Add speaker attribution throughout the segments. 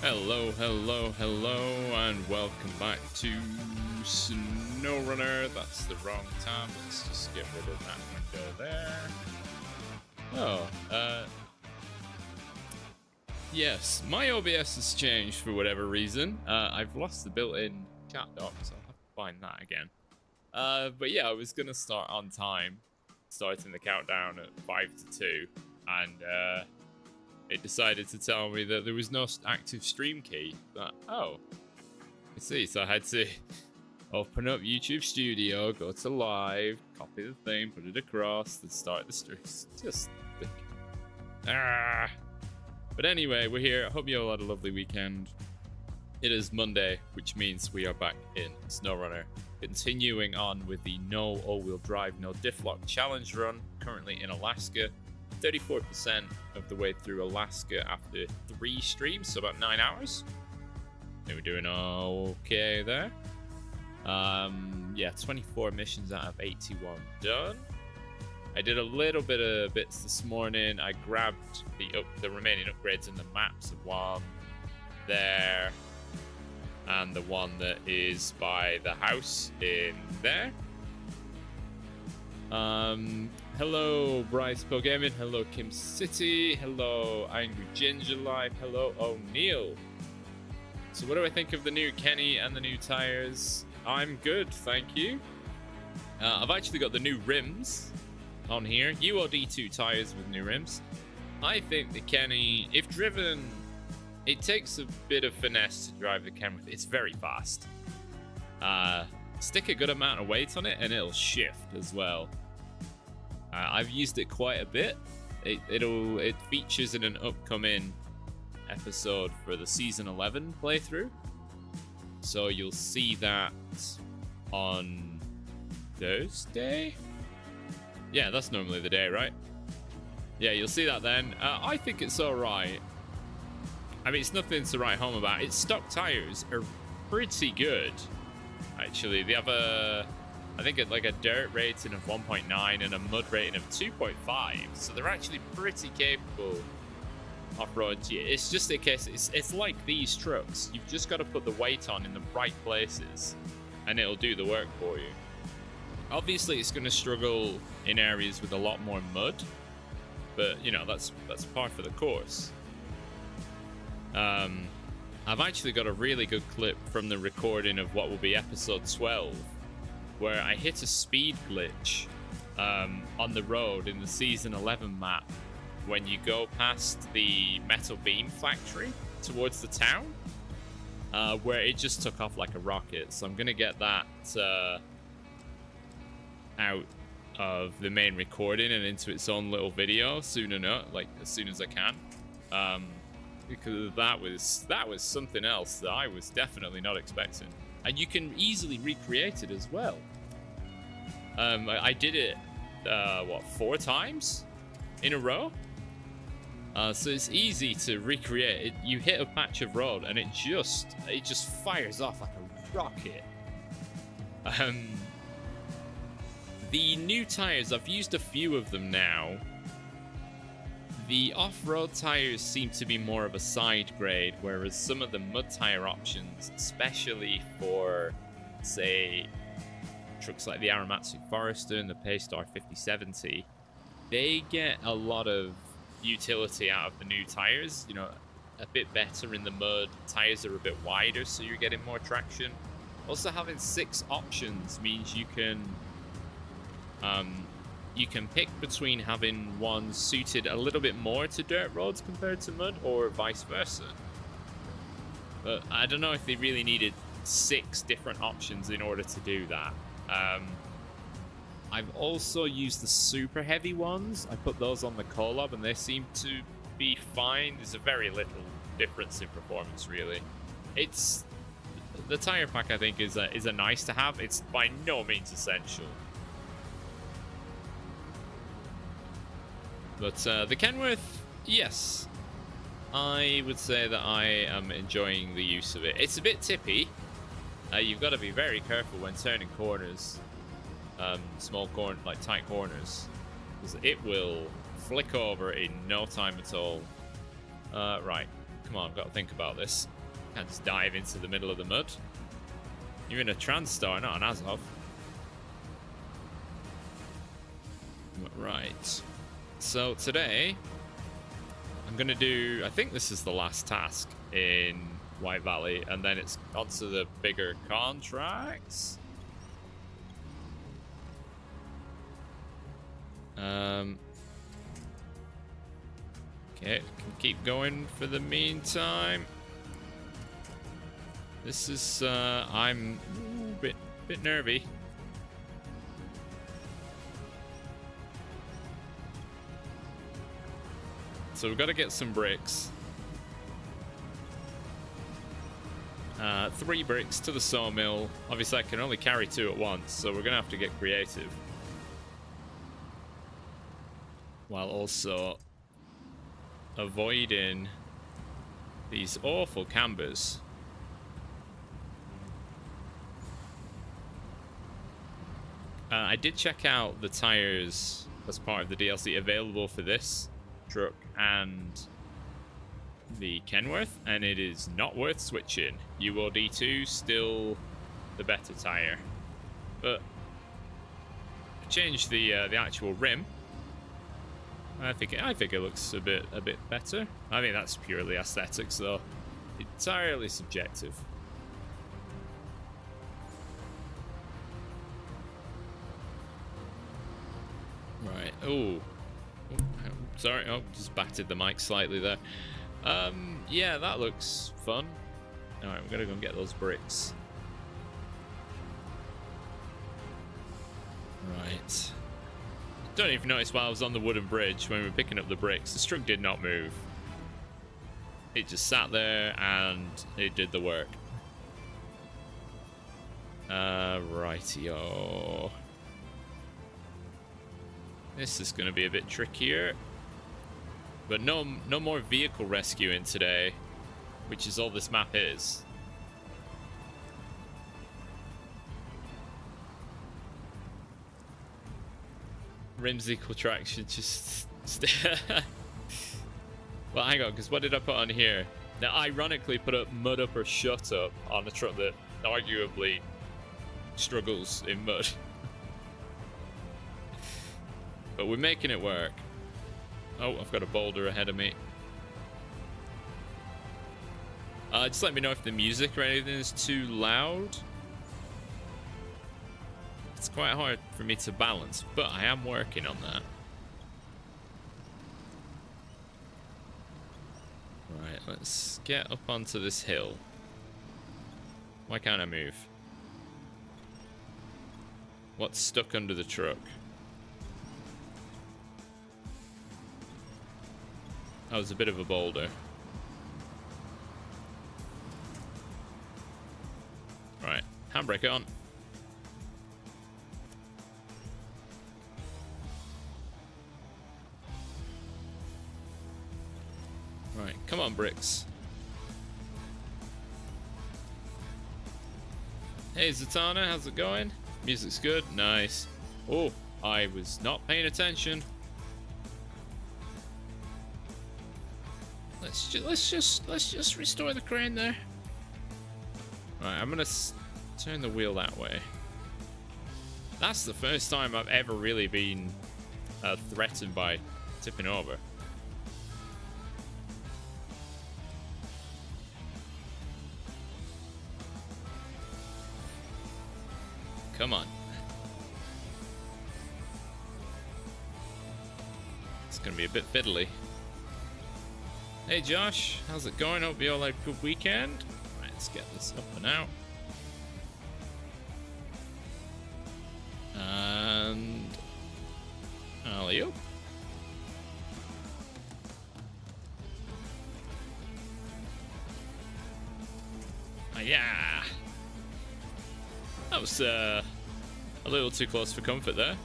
Speaker 1: Hello, and welcome back to Snowrunner. That's the wrong tab. Let's just get rid of that window there. Yes, my OBS has changed for whatever reason. I've lost the built-in chat dock, so I'll have to find that again. But yeah, I was gonna start on time, starting the countdown at 5 to 2, and it decided to tell me that there was no active stream key. Oh, I see. So I had to open up YouTube Studio, go to live, copy the thing, put it across, then start the stream. Just But anyway, we're here. I hope you all had a lovely weekend. It is Monday, which means we are back in Snowrunner, continuing on with the no all-wheel drive, no diff lock challenge run, currently in Alaska. 34% of the way through Alaska after 3 streams, so about 9 hours. And we're doing okay there. Yeah, 24 missions out of 81 done. I did a little bit of bits this morning. I grabbed the remaining upgrades in the maps of one there, and the one that is by the house in there. Hello, Bryce Pogaming. Hello, Kim City. Hello, Angry Ginger Life. Hello, O'Neill. So what do I think of the new Kenny and the new tires? I'm good, thank you. I've actually got the new rims on here. AWD 2 tires with new rims. I think the Kenny, if driven, it takes a bit of finesse to drive the Kenny. It's very fast. Stick a good amount of weight on it and it'll shift as well. I've used it quite a bit. It features in an upcoming episode for the season 11 playthrough, so you'll see that on Thursday. Yeah, that's normally the day, right? Yeah, you'll see that then. I think it's alright. I mean, it's nothing to write home about. Its stock tires are pretty good, actually. They have I think it's like a dirt rating of 1.9 and a mud rating of 2.5. So they're actually pretty capable off-road. It's just a case, it's like these trucks. You've just got to put the weight on in the right places and it'll do the work for you. Obviously, it's going to struggle in areas with a lot more mud, but you know, that's par for the course. I've actually got a really good clip from the recording of what will be episode 12, where I hit a speed glitch on the road in the season 11 map when you go past the metal beam factory towards the town, where it just took off like a rocket. So I'm gonna get that out of the main recording and into its own little video soon enough, like as soon as I can, because that was something else that I was definitely not expecting. And you can easily recreate it as well. I did it, 4 times in a row? So it's easy to recreate. You hit a patch of road and it just fires off like a rocket. The new tires, I've used a few of them now. The off-road tires seem to be more of a side grade, whereas some of the mud tire options, especially for, say, trucks like the Aramatsu Forester and the Paystar 5070, they get a lot of utility out of the new tires. You know, a bit better in the mud. Tires are a bit wider, so you're getting more traction. Also, having 6 options means you can pick between having one suited a little bit more to dirt roads compared to mud, or vice versa. But I don't know if they really needed 6 different options in order to do that. I've also used the super heavy ones. I put those on the Collab and they seem to be fine. There's a very little difference in performance, really. The tire pack, I think, is a nice to have. It's by no means essential. But the Kenworth, yes, I would say that I am enjoying the use of it. It's a bit tippy. You've got to be very careful when turning corners, tight corners, because it will flick over in no time at all. Right, Come on, I've got to think about this. Can't just dive into the middle of the mud. You're in a Transtar, not an Azov. Right. So today, I'm going to do... I think this is the last task in White Valley, and then it's onto the bigger contracts. Okay, can keep going for the meantime. This is, I'm a bit nervy. So we've got to get some bricks. 3 bricks to the sawmill. Obviously I can only carry 2 at once, so we're gonna have to get creative. While also avoiding these awful cambers. I did check out the tires as part of the DLC available for this truck and the Kenworth, and it is not worth switching. AWD2 still the better tire, but I changed the actual rim. I think it looks a bit better. I mean, that's purely aesthetics though, entirely subjective. Right. Oh, sorry. Oh, just batted the mic slightly there. Yeah, that looks fun. All right, we're gonna go and get those bricks. Right. Don't even notice while I was on the wooden bridge when we were picking up the bricks, the truck did not move. It just sat there and it did the work. Rightio. This is going to be a bit trickier. But no more vehicle rescuing today, which is all this map is. Rims equal traction, just... Well, hang on, because what did I put on here? Now, I ironically put up mud up or shut up on a truck that arguably struggles in mud. But we're making it work. Oh, I've got a boulder ahead of me. Just let me know if the music or anything is too loud. It's quite hard for me to balance, but I am working on that. Right, let's get up onto this hill. Why can't I move? What's stuck under the truck? Oh, it's a bit of a boulder. Right, handbrake on. Right, come on, bricks. Hey, Zatanna, how's it going? Music's good, nice. Oh, I was not paying attention. Let's just restore the crane there. Right, I'm gonna turn the wheel that way. That's the first time I've ever really been threatened by tipping over. Come on. It's gonna be a bit fiddly. Hey Josh, how's it going? Hope you all had a good weekend. Right, let's get this up and out. And alley-oop. Yeah. That was a little too close for comfort there.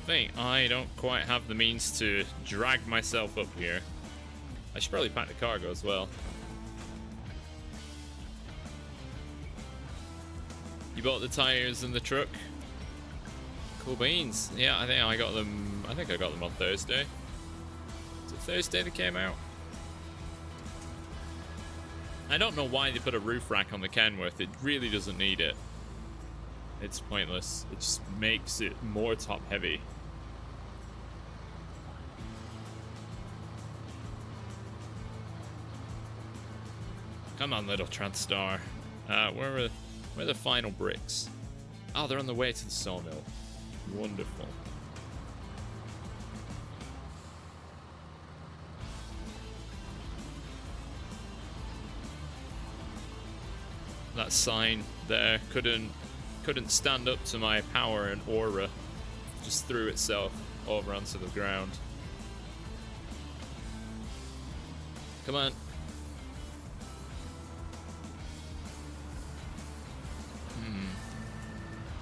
Speaker 1: I think I don't quite have the means to drag myself up here. I should probably pack the cargo as well. You bought the tires and the truck? Cool beans. Yeah, I think I got them. I think I got them on Thursday. Is it Thursday they came out? I don't know why they put a roof rack on the Kenworth. It really doesn't need it. It's pointless. It just makes it more top heavy. Come on, little Transtar. Where are the final bricks? Oh, they're on the way to the sawmill. Wonderful. That sign there couldn't stand up to my power and aura. Just threw itself over onto the ground. Come on.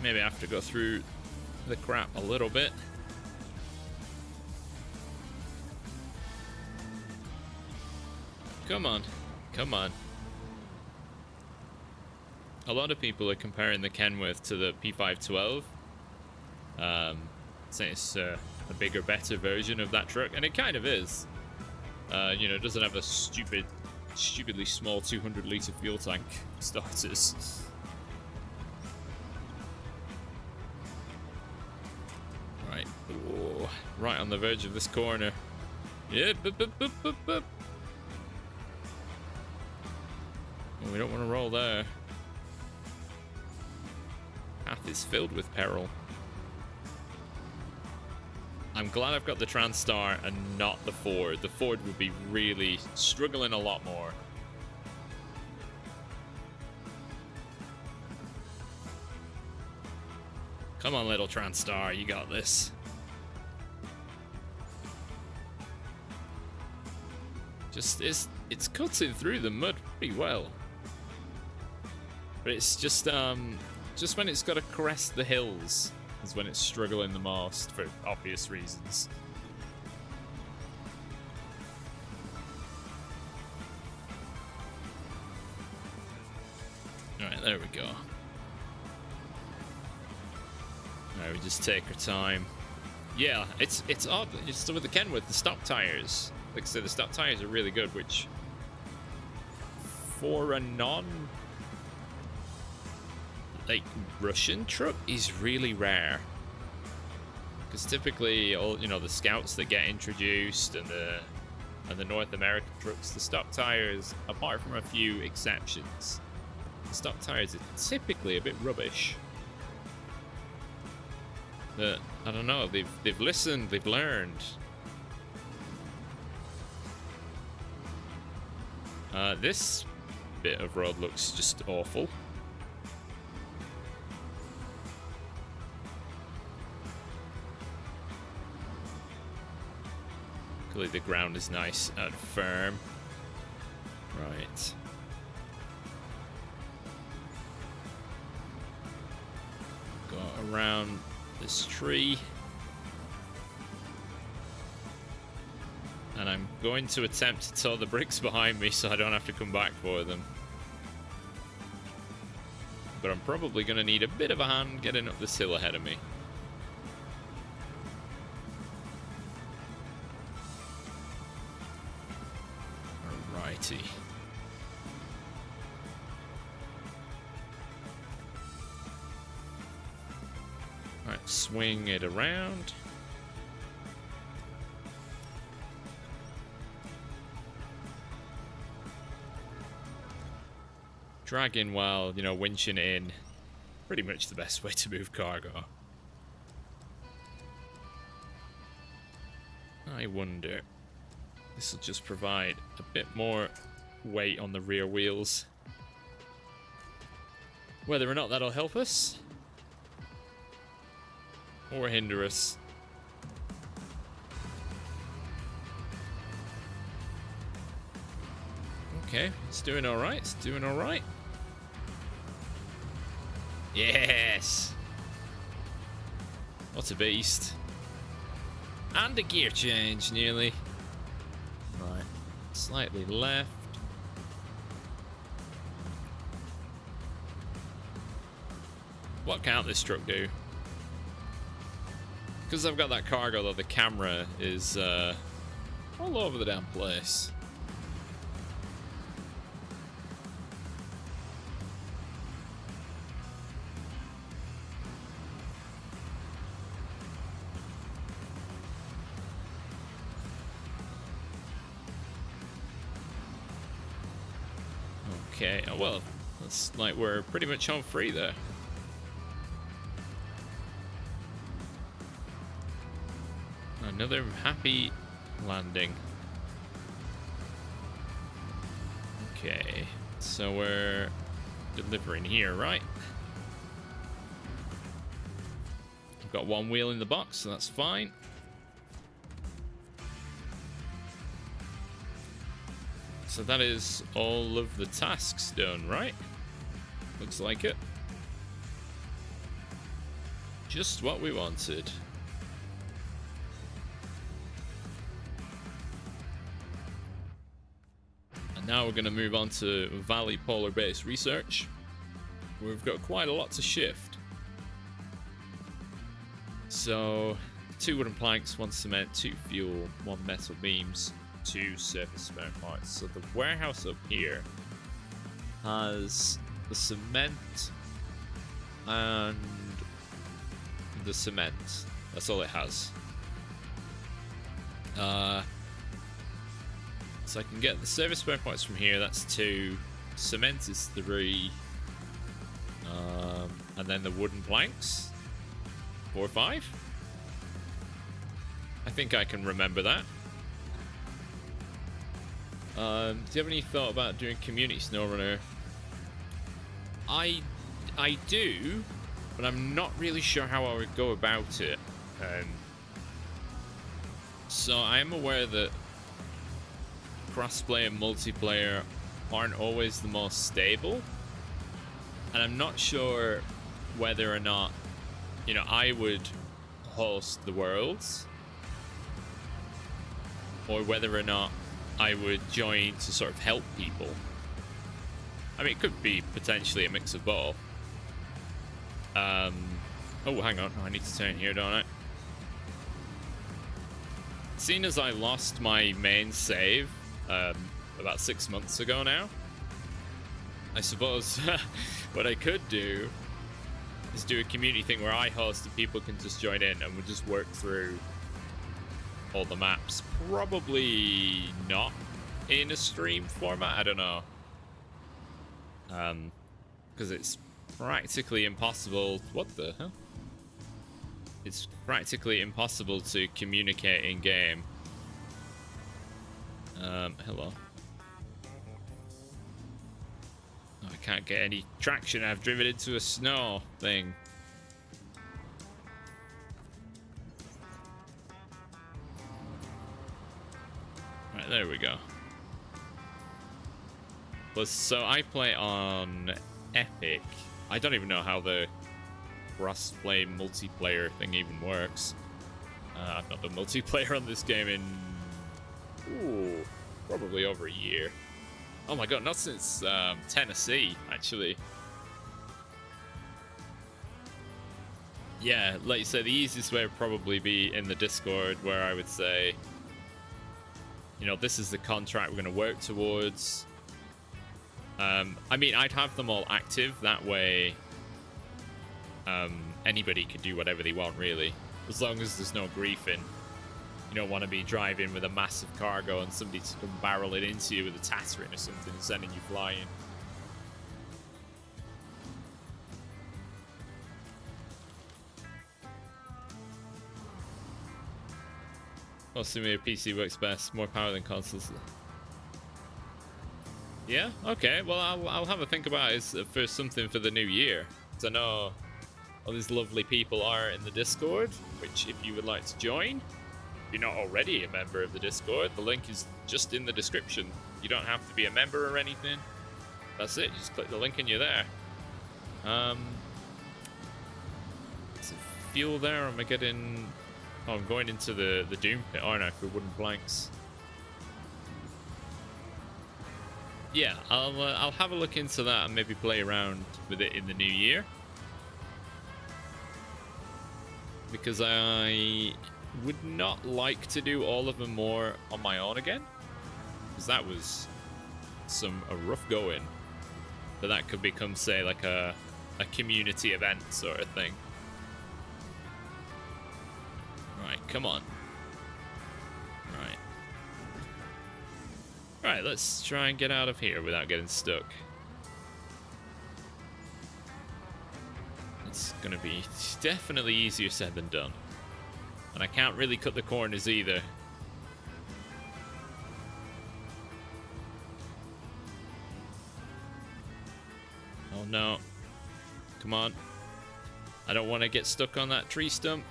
Speaker 1: Maybe I have to go through the crap a little bit. Come on. Come on. A lot of people are comparing the Kenworth to the P512. Saying it's a bigger, better version of that truck, and it kind of is. You know, it doesn't have a stupidly small 200-litre fuel tank starters. Right, ooh, right on the verge of this corner. Yeah, Oh, we don't want to roll there. Path is filled with peril. I'm glad I've got the Transtar and not the Ford. The Ford would be really struggling a lot more. Come on, little Transtar, you got this. Just it's cutting through the mud pretty well. But it's just when it's got to crest the hills is when it's struggling the most, for obvious reasons. Alright, there we go. Alright, we just take our time. Yeah, it's odd. It's with the Kenworth, the stock tires. Like I said, the stock tires are really good, which for a like Russian truck is really rare, because typically all, you know, the Scouts that get introduced and the North American trucks, the stock tires, apart from a few exceptions, the stock tires are typically a bit rubbish. But I don't know, they've listened, they've learned. This bit of road looks just awful. The ground is nice and firm. Right. Go around this tree. And I'm going to attempt to tow the bricks behind me so I don't have to come back for them. But I'm probably going to need a bit of a hand getting up this hill ahead of me. Alrighty. Right, swing it around. Dragging while, you know, winching in. Pretty much the best way to move cargo. I wonder. This will just provide a bit more weight on the rear wheels. Whether or not that'll help us or hinder us. Okay, it's doing alright, it's doing alright. Yes! What a beast. And a gear change, nearly. Right, slightly left. What can't this truck do? Because I've got that cargo, though, the camera is all over the damn place. Okay, oh well, looks like we're pretty much home free there. Another happy landing. Okay, so we're delivering here, right? I've got one wheel in the box, so that's fine. So that is all of the tasks done, right? Looks like it. Just what we wanted. And now we're going to move on to Valley Polar Base Research. We've got quite a lot to shift. So, 2 wooden planks, 1 cement, 2 fuel, 1 metal beams, 2 surface spare parts. So the warehouse up here has the cement and the cement. That's all it has. So I can get the service spare parts from here. That's 2. Cement is 3. And then the wooden planks, 4 or 5. I think I can remember that. Do you have any thought about doing community Snowrunner? I do, but I'm not really sure how I would go about it. So I am aware that crossplay and multiplayer aren't always the most stable, and I'm not sure whether or not, you know, I would host the worlds, or whether or not I would join to sort of help people. I mean, it could be potentially a mix of both. Oh, hang on. I need to turn here, don't I? Seeing as I lost my main save about 6 months ago now, I suppose what I could do is do a community thing where I host and people can just join in and we'll just work through all the maps. Probably not in a stream format, I don't know. Because it's practically impossible. What the hell? It's practically impossible to communicate in game. Hello. Oh, I can't get any traction. I've driven into a snow thing. Right, there we go. Well, so I play on Epic. I don't even know how the cross-play multiplayer thing even works. I've not done multiplayer on this game in probably over a year. Oh my god, not since Tennessee, actually. Yeah, like you say, the easiest way would probably be in the Discord, where I would say, you know, this is the contract we're going to work towards. I mean, I'd have them all active, that way anybody could do whatever they want, really, as long as there's no griefing. You don't want to be driving with a massive cargo and somebody to come barrel it into you with a Tatterin or something and sending you flying. Assuming a PC works best, more power than consoles. Yeah, okay, well I'll have a think about it for something for the new year. Because I know all these lovely people are in the Discord, which if you would like to join, if you're not already a member of the Discord, the link is just in the description. You don't have to be a member or anything. That's it, just click the link and you're there. Is it fuel there, or am I getting... Oh, I'm going into the Doom pit, aren't I, for wooden planks? Yeah, I'll have a look into that and maybe play around with it in the new year. because I would not like to do all of them more on my own again, because that was a rough going. But that could become, say, like a community event sort of thing. Right, come on. Right, let's try and get out of here without getting stuck. It's gonna be definitely easier said than done. And I can't really cut the corners either. Oh no. Come on. I don't want to get stuck on that tree stump.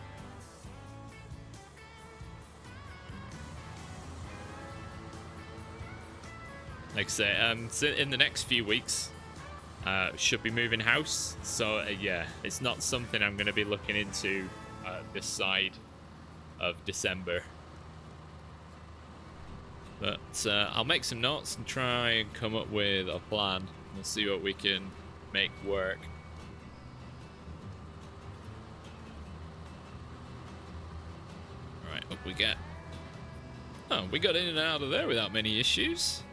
Speaker 1: Like I say, in the next few weeks, should be moving house. So yeah, it's not something I'm going to be looking into this side of December. But I'll make some notes and try and come up with a plan. We'll see what we can make work. Alright, up we get. Oh, we got in and out of there without many issues.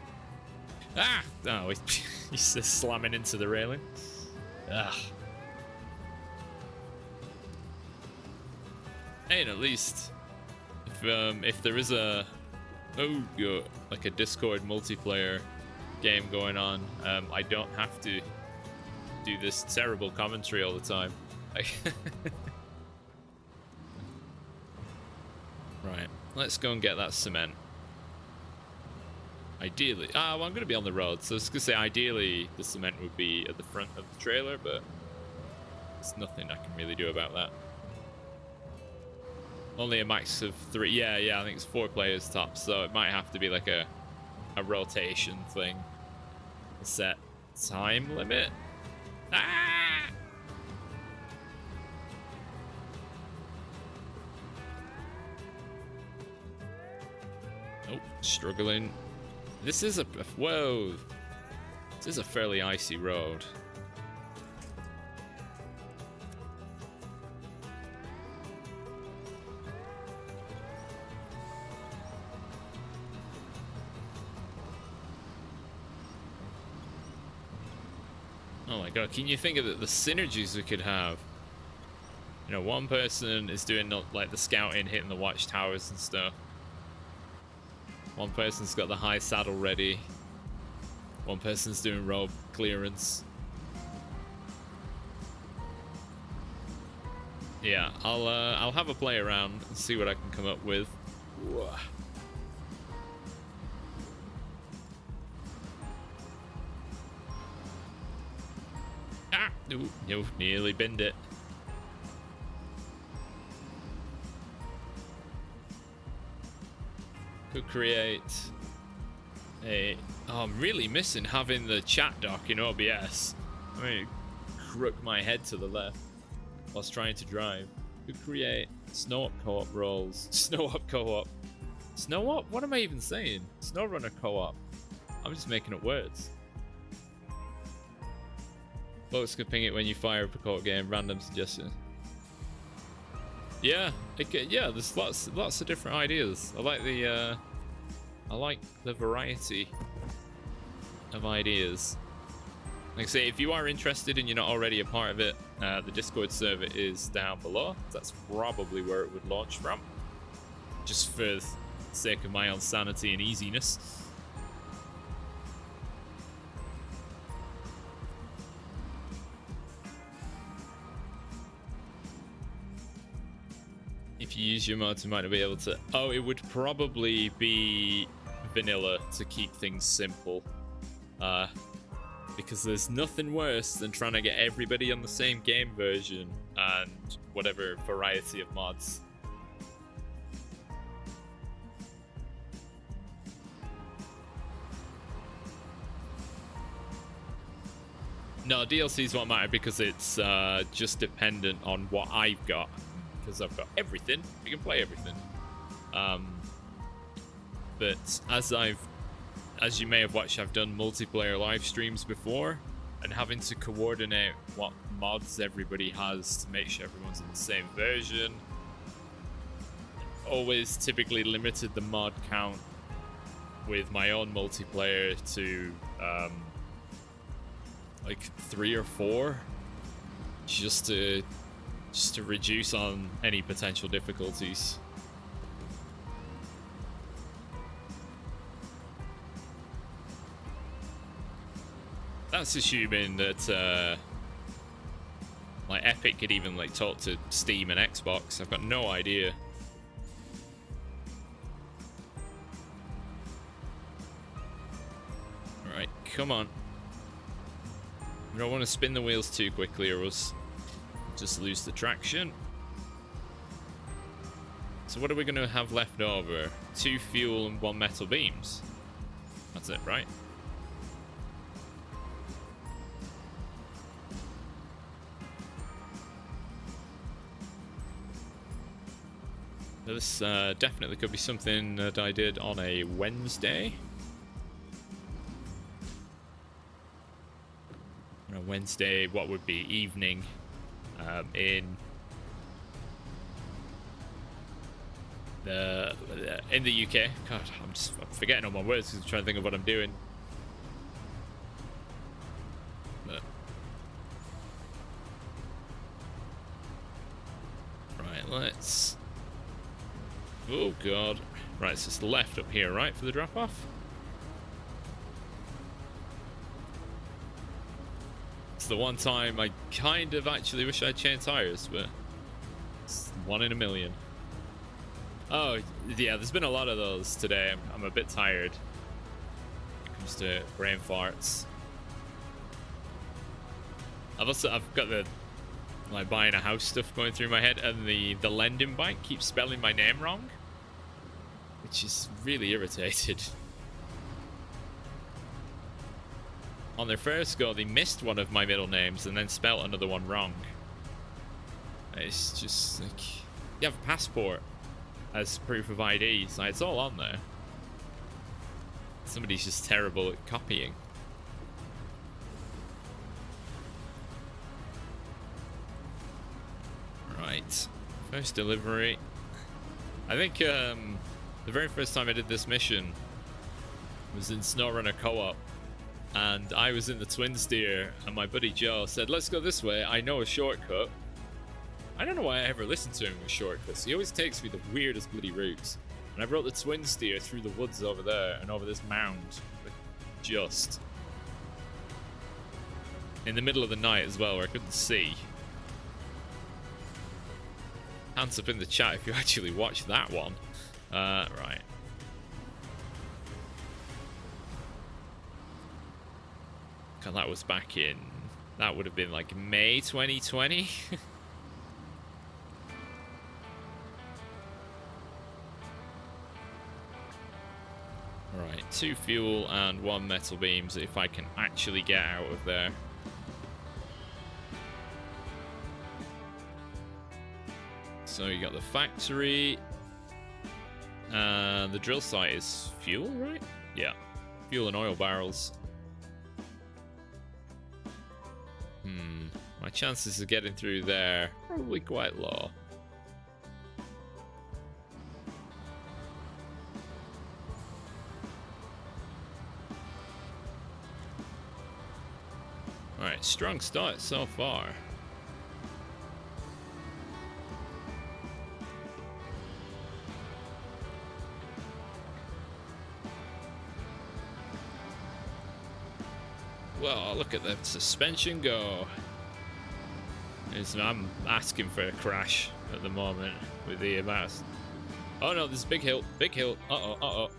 Speaker 1: Ah! Oh, he's just slamming into the railing. Ah. Hey, and at least if there is a like a Discord multiplayer game going on, I don't have to do this terrible commentary all the time. Right, let's go and get that cement. Ideally, well, I'm going to be on the road, so I was going to say ideally the cement would be at the front of the trailer, but there's nothing I can really do about that. Only a max of 3. Yeah, I think it's 4 players top, so it might have to be like a rotation thing. A set time limit. Ah! Nope, struggling. This is whoa. This is a fairly icy road. Oh my god, can you think of the synergies we could have? You know, one person is doing like the scouting, hitting the watchtowers and stuff. One person's got the high saddle ready. One person's doing road clearance. Yeah, I'll have a play around and see what I can come up with. Whoa. Ah! Ooh, no, nearly binned it. Could create a... Oh, I'm really missing having the chat dock in OBS. I'm going to crook my head to the left whilst trying to drive. Could create snow-up co-op roles. Snow-up co-op. Snow-up? What am I even saying? Snowrunner co-op. I'm just making up words. Folks can ping it when you fire up a co-op game. Random suggestion. Yeah, yeah. There's lots of different ideas. I like the variety of ideas. Like I say, if you are interested and you're not already a part of it, the Discord server is down below. That's probably where it would launch from, just for the sake of my own sanity and easiness. If you use your mods, you might not be able to... Oh, it would probably be vanilla to keep things simple. Because there's nothing worse than trying to get everybody on the same game version and whatever variety of mods. No, DLCs won't matter because it's just dependent on what I've got. Because I've got everything, we can play everything. But as you may have watched, I've done multiplayer live streams before, and having to coordinate what mods everybody has to make sure everyone's in the same version, always typically limited the mod count with my own multiplayer to like 3 or 4, just to reduce on any potential difficulties. That's assuming that like Epic could even like talk to Steam and Xbox. I've got no idea. Alright, come on. We don't want to spin the wheels too quickly or else just lose the traction. So what are we going to have left over? 2 fuel and 1 metal beams. That's it, right? This definitely could be something that I did on a Wednesday. On a Wednesday, what would be evening in the UK. God, I'm forgetting all my words because I'm trying to think of what I'm doing. But, right, let's. Oh god. Right, so it's left up here, right, for the drop off? It's the one time I kind of actually wish I'd changed tires, but it's 1 in a million. Oh, yeah, there's been a lot of those today. I'm a bit tired when it comes to brain farts. I've got the like buying a house stuff going through my head, and the lending bank keeps spelling my name wrong, which is really irritated. On their first go, they missed one of my middle names and then spelt another one wrong. It's just like, you have a passport as proof of ID, so it's all on there. Somebody's just terrible at copying. Right, first delivery. I think the very first time I did this mission was in Snowrunner co-op, and I was in the twin steer, and my buddy Joe said, "Let's go this way, I know a shortcut." I don't know why I ever listened to him with shortcuts. He always takes me the weirdest bloody routes. And I brought the twin steer through the woods over there and over this mound, like, just in the middle of the night as well, where I couldn't see. Hands up in the chat if you actually watched that one. Right. God, that was back in... That would have been like May 2020. Right, 2 fuel and 1 metal beams if I can actually get out of there. So you got the factory, and the drill site is fuel, right? Yeah, fuel and oil barrels. My chances of getting through there probably quite low. Alright, strong start so far. Well, look at the suspension go. I'm asking for a crash at the moment with the amount. Oh no, there's a big hill. Big hill. Uh-oh, uh-oh.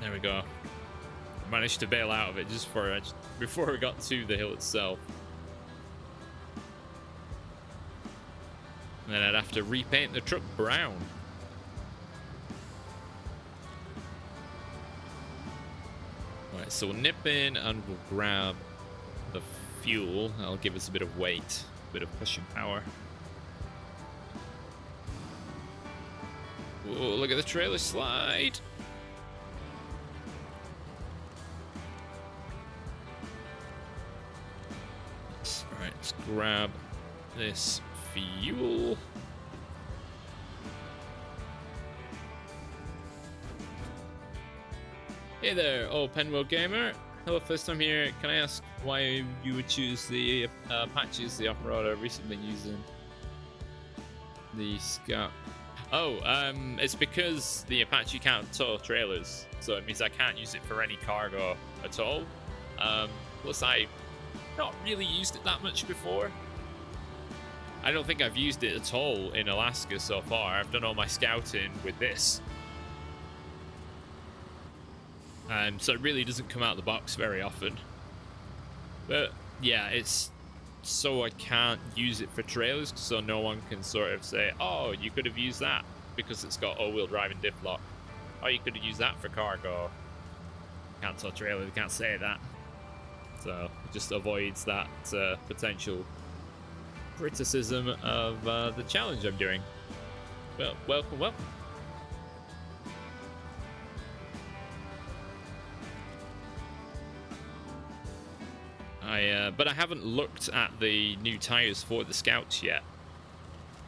Speaker 1: There we go. I managed to bail out of it just before we got to the hill itself. And then I'd have to repaint the truck brown. Right, so we'll nip in and we'll grab the fuel. That'll give us a bit of weight, a bit of pushing power. Whoa, look at the trailer slide. Alright, let's grab this fuel. Hey there, Penwell Gamer. Hello, first time here. Can I ask why you would choose the Apache as the off-roader? Recently using the Scout. Oh, it's because the Apache can't tow trailers, so it means I can't use it for any cargo at all. Plus, I've not really used it that much before. I don't think I've used it at all in Alaska so far. I've done all my scouting with this. So it really doesn't come out of the box very often. But yeah, it's so I can't use it for trailers, so no one can sort of say, oh, you could have used that because it's got all-wheel drive and diff lock. Oh, you could have used that for cargo. Can't tow trailer, they can't say that. So it just avoids that potential criticism of the challenge I'm doing. Well, welcome. But I haven't looked at the new tires for the Scouts yet,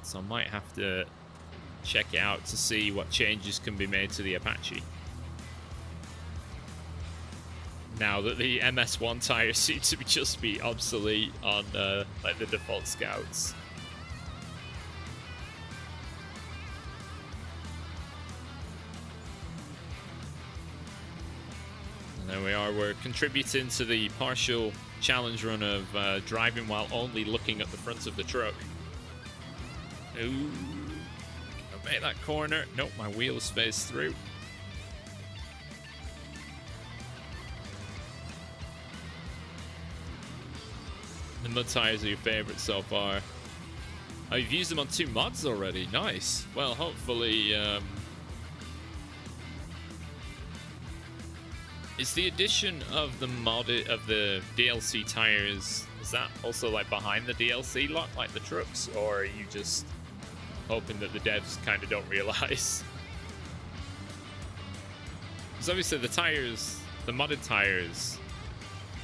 Speaker 1: so I might have to check it out to see what changes can be made to the Apache. Now that the MS1 tires seem to just be obsolete on like the default Scouts. And there we are, we're contributing to the partial challenge run of driving while only looking at the front of the truck. Ooh, can I make that corner? Nope, my wheels phase through. The mud tires are your favorite so far. Oh, you've used them on 2 mods already. Nice. Well, hopefully, is the addition of the DLC tires, is that also like behind the DLC lot, like the trucks, or are you just hoping that the devs kind of don't realize? Because obviously the tires, the modded tires,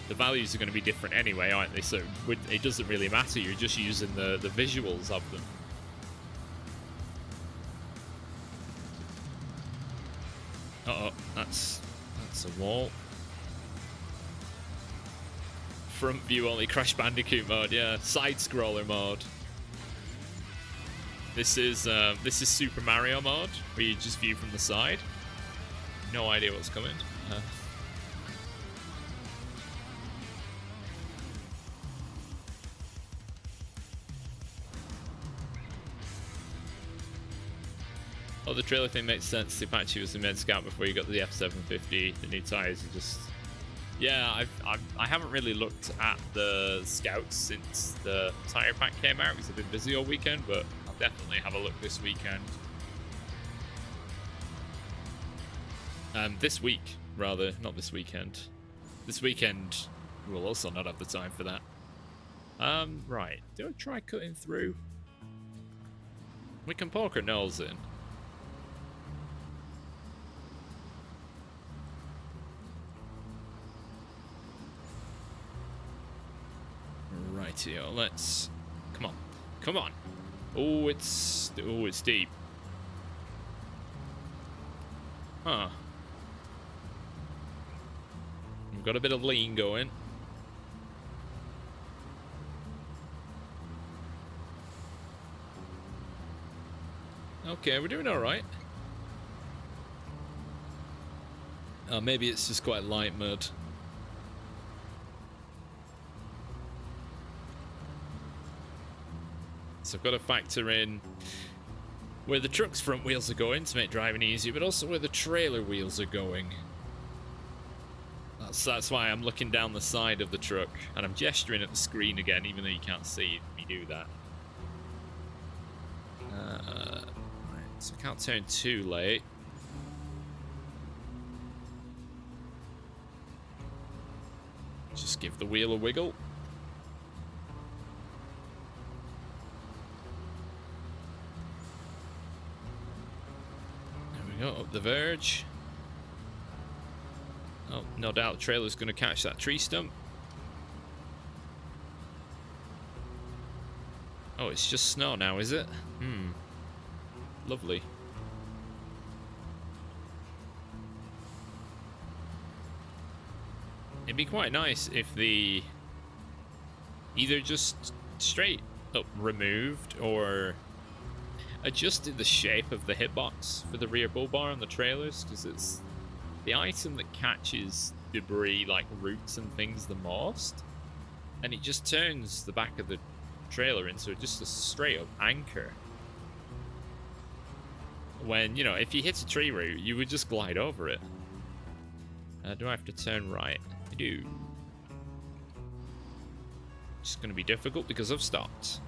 Speaker 1: the values are going to be different anyway, aren't they? So it doesn't really matter, you're just using the visuals of them. Uh-oh, that's a wall. Front view only, Crash Bandicoot mode, yeah. Side scroller mode. This is Super Mario mode, where you just view from the side. No idea what's coming. Oh, the trailer thing makes sense. The Apache was the main Scout before you got the F750. The new tires are just... Yeah, I haven't really looked at the Scouts since the tire pack came out because I've been busy all weekend, but I'll definitely have a look this weekend. This week, rather, not this weekend. This weekend, we'll also not have the time for that. Right. Do I try cutting through? We can poke our nose in. Rightio, let's... Come on. Oh, it's deep. Huh. We've got a bit of lean going. Okay, we're doing alright. Oh, maybe it's just quite light mud. So I've got to factor in where the truck's front wheels are going to make driving easier, but also where the trailer wheels are going. That's why I'm looking down the side of the truck, and I'm gesturing at the screen again, even though you can't see me do that. Right, so I can't turn too late. Just give the wheel a wiggle. Up the verge. Oh, no doubt the trailer's going to catch that tree stump. Oh, it's just snow now, is it? Lovely. It'd be quite nice if the either just straight up removed or adjusted the shape of the hitbox for the rear bull bar on the trailers, because it's the item that catches debris like roots and things the most, and it just turns the back of the trailer into just a straight up anchor. When, you know, if you hit a tree root, you would just glide over it. Do I have to turn right? I do. It's going to be difficult because I've stopped.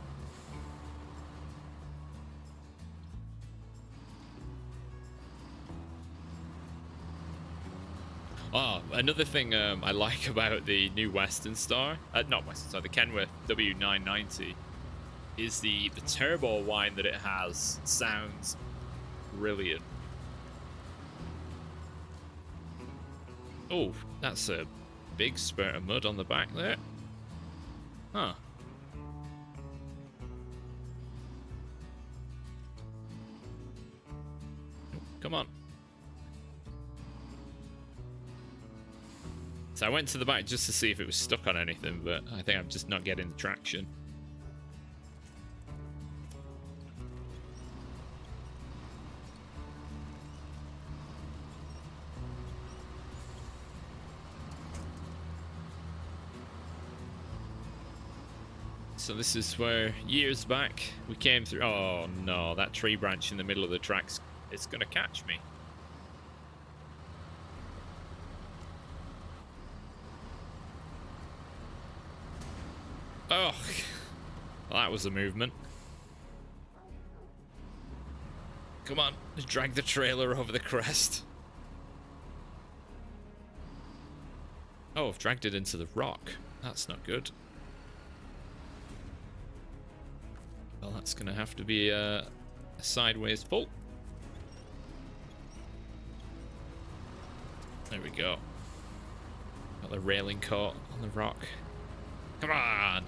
Speaker 1: Oh, another thing I like about the new Western Star, not Western Star, the Kenworth W990, is the turbo whine that it has. Sounds brilliant. Oh, that's a big spurt of mud on the back there. Huh. Come on. So I went to the back just to see if it was stuck on anything, but I think I'm just not getting the traction. So this is where years back we came through. Oh no, that tree branch in the middle of the tracks, it's gonna catch me. Oh, well, that was a movement. Come on, just drag the trailer over the crest. Oh, I've dragged it into the rock. That's not good. Well, that's going to have to be a sideways pull. There we go. Got the railing caught on the rock. Come on!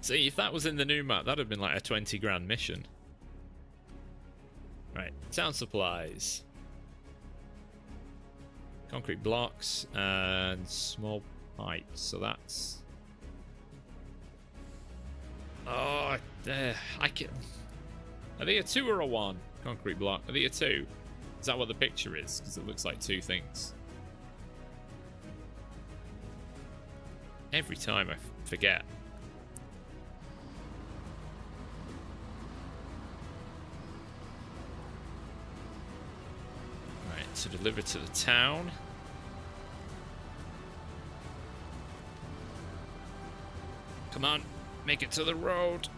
Speaker 1: See, if that was in the new map, that'd have been like a 20 grand mission. Right, town supplies. Concrete blocks and small pipes, so that's... Oh, I can... Are they a 2 or a 1? Concrete block. Are they a 2? Is that what the picture is? Because it looks like 2 things. Every time I forget. Right, to deliver to the town. Come on. Make it to the road.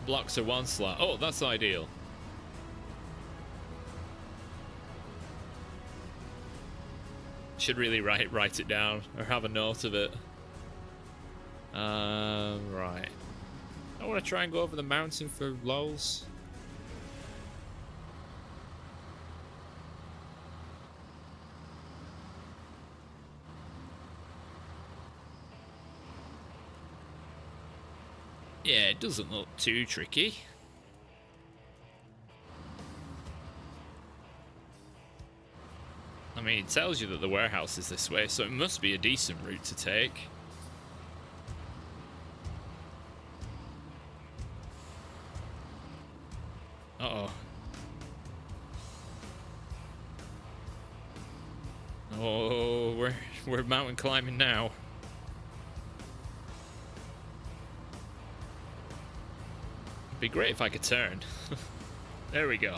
Speaker 1: Blocks are 1 slot. Oh, that's ideal. Should really write it down or have a note of it. Right. I want to try and go over the mountain for lols. Yeah, it doesn't look too tricky. I mean, it tells you that the warehouse is this way, so it must be a decent route to take. Uh-oh. Oh, we're mountain climbing now. It'd be great if I could turn. There we go.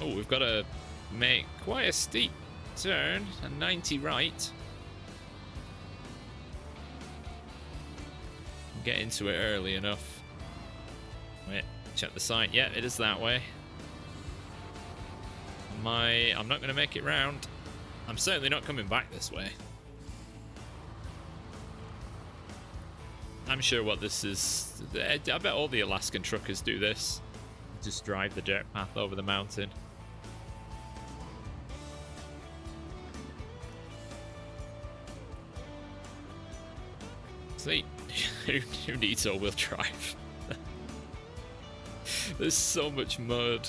Speaker 1: Oh, we've got to make quite a steep turn, a 90 right. Get into it early enough. Wait, check the site. Yeah, it is that way. I'm not going to make it round. I'm certainly not coming back this way. I'm sure what this is. I bet all the Alaskan truckers do this. Just drive the dirt path over the mountain. See, who needs all-wheel drive? There's so much mud.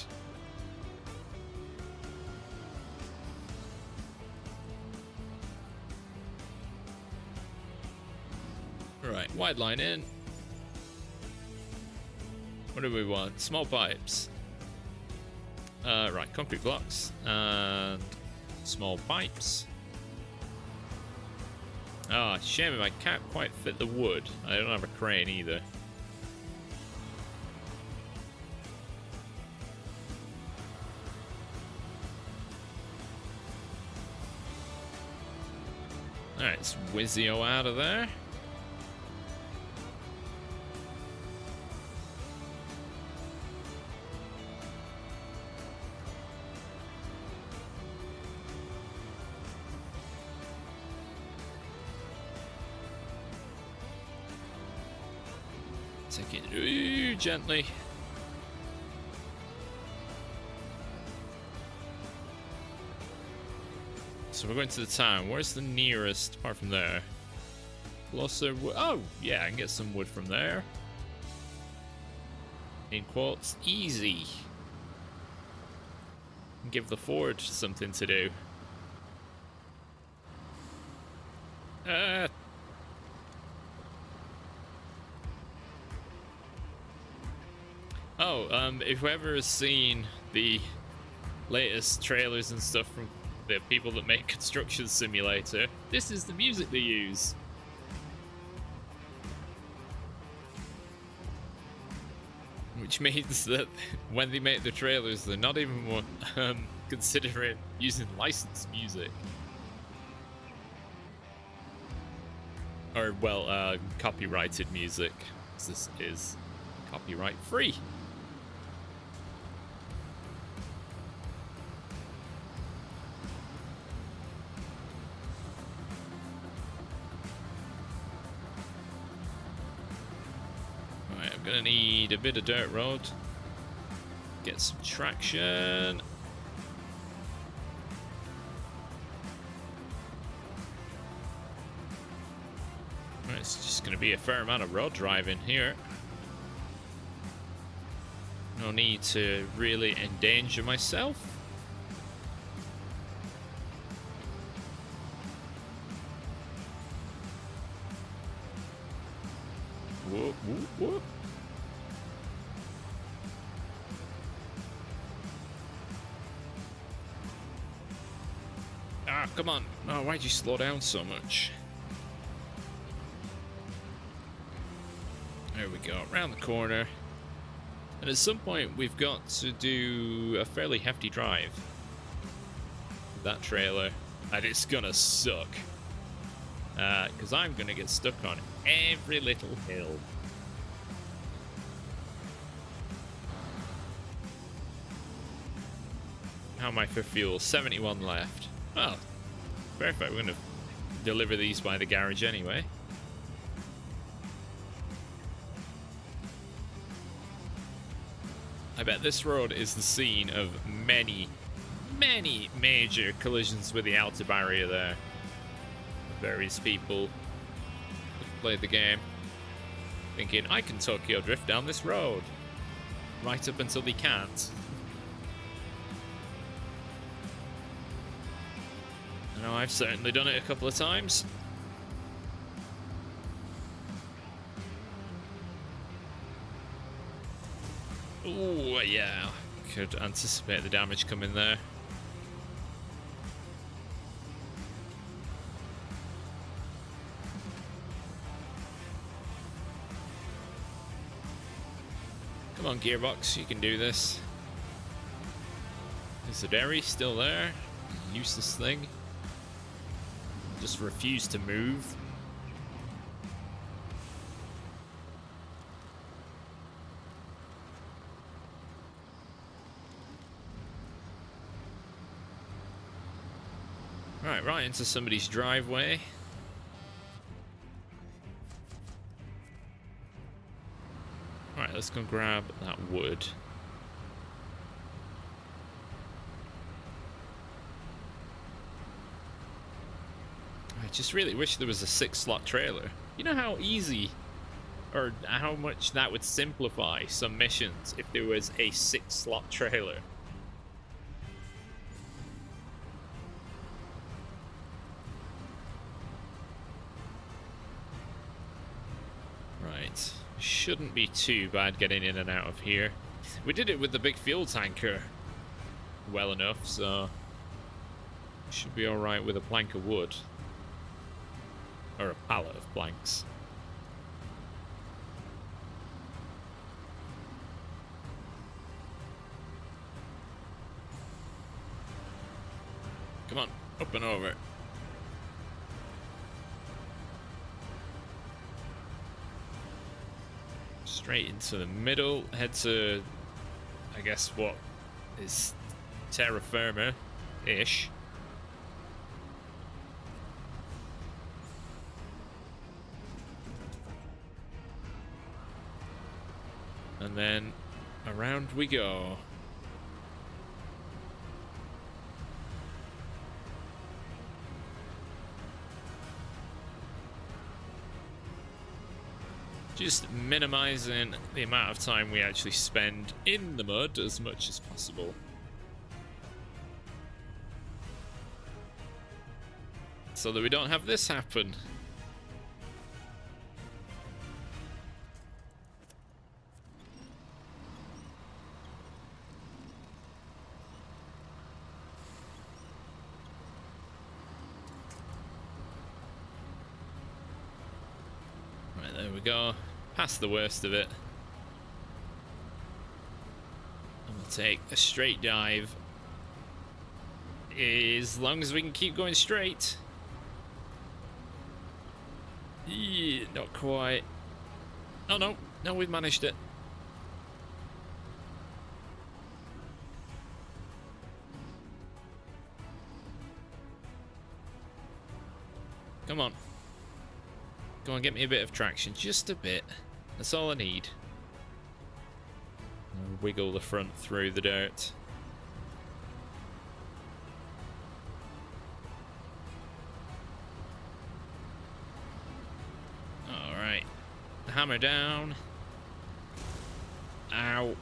Speaker 1: Right, wide line in. What do we want? Small pipes. Right, concrete blocks and small pipes. Ah, oh, shame I can't quite fit the wood. I don't have a crane either. Alright, let's Wizio out of there. Take it gently. So we're going to the town. Where's the nearest, apart from there? Closer. Oh, yeah, I can get some wood from there. In quotes, easy. Give the Ford something to do. If whoever has seen the latest trailers and stuff from the people that make Construction Simulator, this is the music they use. Which means that when they make the trailers, they're not even considering using licensed music. Or, well, copyrighted music. This is copyright free. Gonna need a bit of dirt road. Get some traction. Right, it's just gonna be a fair amount of road driving here. No need to really endanger myself. Whoop, whoop, whoop. Ah, come on. Oh, why'd you slow down so much? There we go, around the corner. And at some point, we've got to do a fairly hefty drive. That trailer. And it's gonna suck. Because I'm gonna get stuck on every little hill. How am I for fuel? 71 left. Oh, perfect. We're going to deliver these by the garage anyway. I bet this road is the scene of many, many major collisions with the outer barrier there. Various people who've played the game thinking, I can Tokyo drift down this road. Right up until they can't. No, I've certainly done it a couple of times. Oh, yeah. Could anticipate the damage coming there. Come on, gearbox, you can do this. Is the dairy still there? Useless thing. Just refuse to move. Right into somebody's driveway. Alright, let's go grab that wood. I just really wish there was a 6-slot trailer. You know how easy or how much that would simplify some missions if there was a 6-slot trailer. Right, shouldn't be too bad getting in and out of here. We did it with the big fuel tanker well enough, so should be alright with a plank of wood. Or a pallet of planks. Come on, up and over. Straight into the middle, head to, I guess, what is terra firma-ish. And then around we go. Just minimizing the amount of time we actually spend in the mud as much as possible. So that we don't have this happen. Right, there we go. Past the worst of it. And we'll take a straight dive. As long as we can keep going straight. Yeah, not quite. Oh no, no, we've managed it. Come on. Go on, get me a bit of traction. Just a bit. That's all I need. I'll wiggle the front through the dirt. Alright. Hammer down. Ow.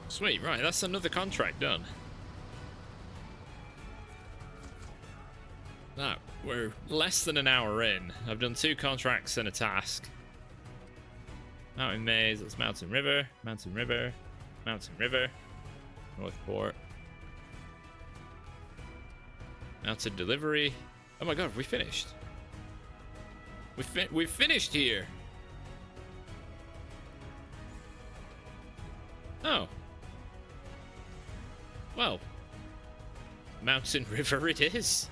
Speaker 1: Sweet, right, that's another contract done. Now, we're less than an hour in. I've done 2 contracts and a task. Mountain Maze, that's Mountain River, Mountain River, Mountain River, Northport. Mountain Delivery. Oh my god, we finished. We've finished here. Oh. Well, Mountain River it is.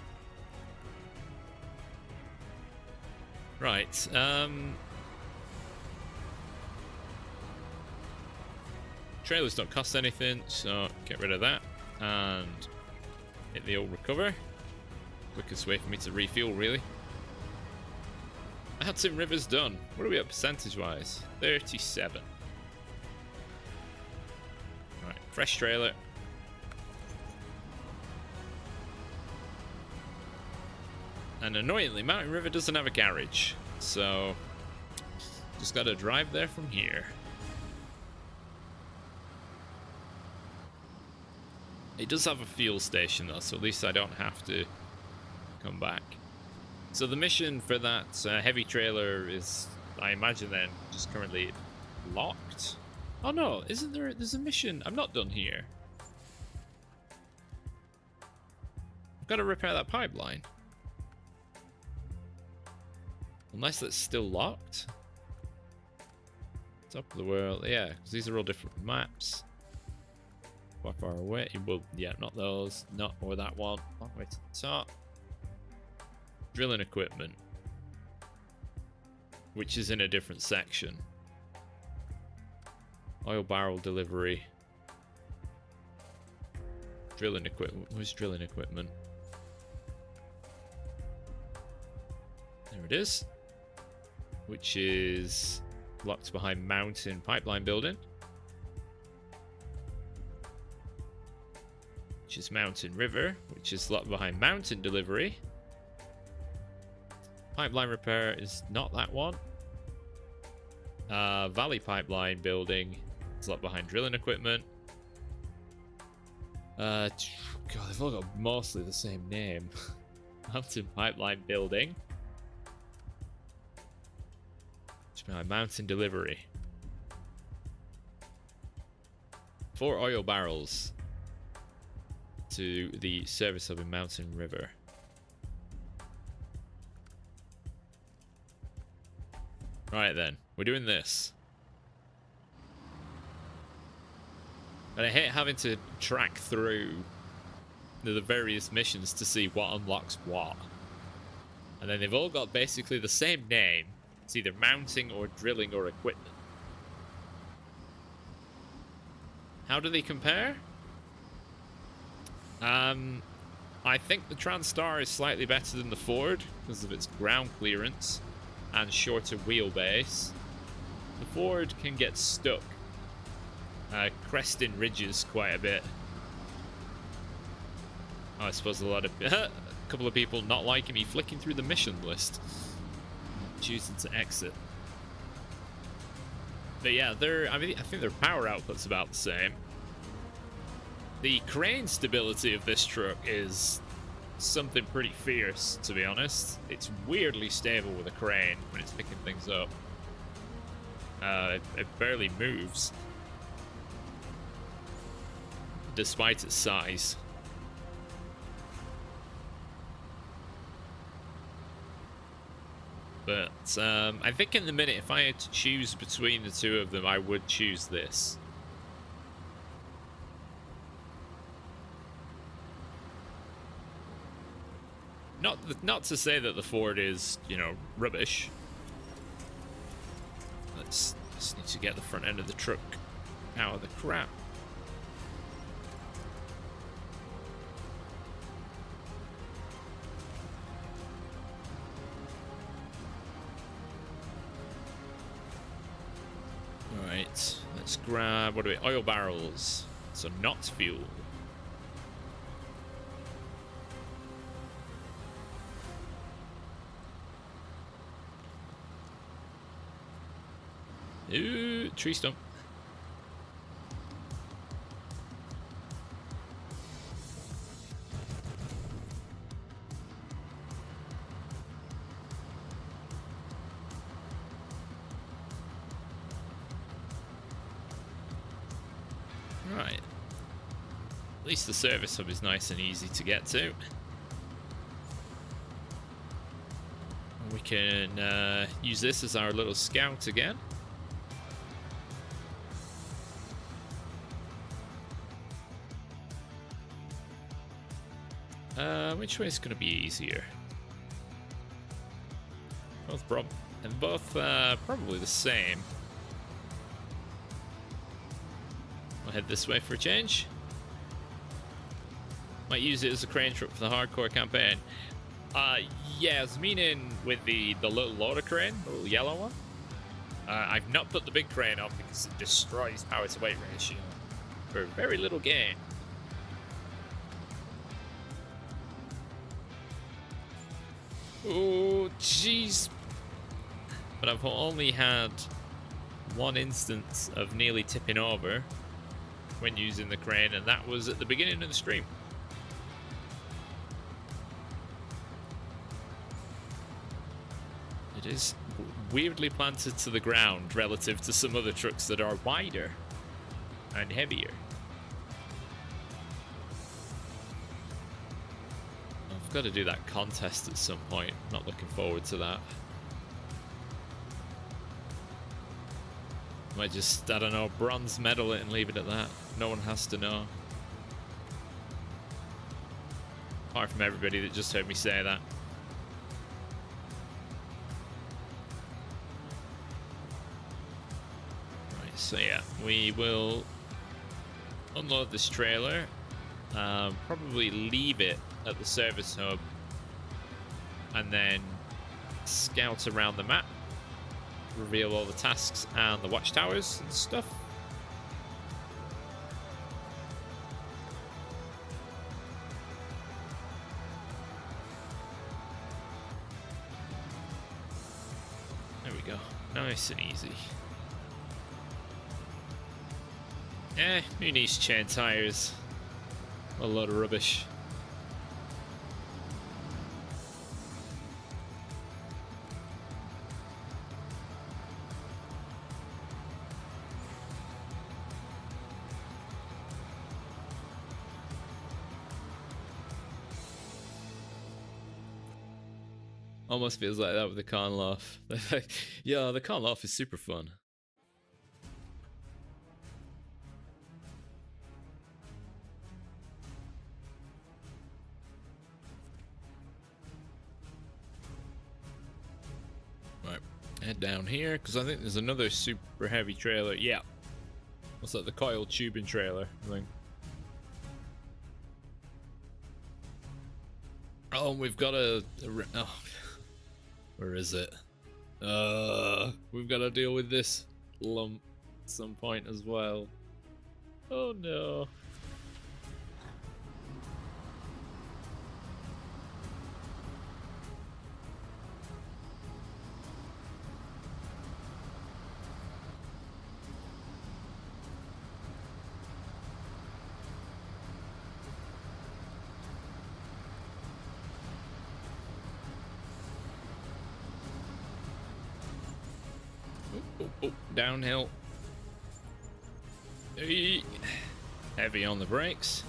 Speaker 1: Right, trailers don't cost anything, so get rid of that. And hit the old recover. Quickest way for me to refuel, really. Mountain River's done. What are we at percentage-wise? 37. Right, fresh trailer. And annoyingly, Mountain River doesn't have a garage, so just gotta drive there from here. It does have a fuel station though, so at least I don't have to come back. So the mission for that heavy trailer is, I imagine then, just currently locked. Oh no, isn't there? There's a mission. I'm not done here. I've got to repair that pipeline. Unless it's still locked. Top of the world, yeah, because these are all different maps. Quite far away. Well, yeah, not those. Not or that one. Long way to the top. Drilling equipment. which is in a different section. Oil barrel delivery. Drilling equipment. Where's drilling equipment? There it is. Which is locked behind mountain pipeline building. Which is mountain river, which is locked behind mountain delivery. Pipeline repair is not that one. Valley pipeline building is locked behind drilling equipment. God, they've all got mostly the same name. Mountain pipeline building. Which is behind mountain delivery. 4 oil barrels to the service hub in Mountain River. Right then, we're doing this. And I hate having to track through the various missions to see what unlocks what. And then they've all got basically the same name. It's either mounting or drilling or equipment. How do they compare? I think the Transtar is slightly better than the Ford because of its ground clearance and shorter wheelbase. The Ford can get stuck cresting ridges quite a bit. Oh, I suppose a couple of people not liking me flicking through the mission list, choosing to exit. But yeah, I think their power output's about the same. The crane stability of this truck is something pretty fierce, to be honest. It's weirdly stable with a crane when it's picking things up. It barely moves, despite its size. But I think in the minute, if I had to choose between the two of them, I would choose this. Not to say that the Ford is, you know, rubbish. Let's just need to get the front end of the truck out of the crap. Alright, let's grab, what do we, oil barrels. So not fuel. Ooh, tree stump. Right. At least the service hub is nice and easy to get to. We can use this as our little scout again. Which way is going to be easier? Both probably the same. I'll head this way for a change. Might use it as a crane truck for the hardcore campaign. Yeah, I was meaning with the little loader crane, the little yellow one. I've not put the big crane on because it destroys power to weight ratio for very little gain. Oh, jeez. But I've only had one instance of nearly tipping over when using the crane, and that was at the beginning of the stream. It is weirdly planted to the ground relative to some other trucks that are wider and heavier. I've got to do that contest at some point. Not looking forward to that. Might just, I don't know, bronze medal it and leave it at that. No one has to know. Apart from everybody that just heard me say that. So yeah, we will unload this trailer, probably leave it at the service hub, and then scout around the map, reveal all the tasks and the watchtowers and stuff. There we go. Nice and easy. Who needs chain tires? A load of rubbish. Almost feels like that with the con laugh. Yeah, the con laugh is super fun. Right, head down here because I think there's another super heavy trailer. Yeah, what's that? The coil tubing trailer, I think. Oh, we've got oh. Where is it? We've got to deal with this lump at some point as well. Oh no. Oh, downhill. Heavy on the brakes.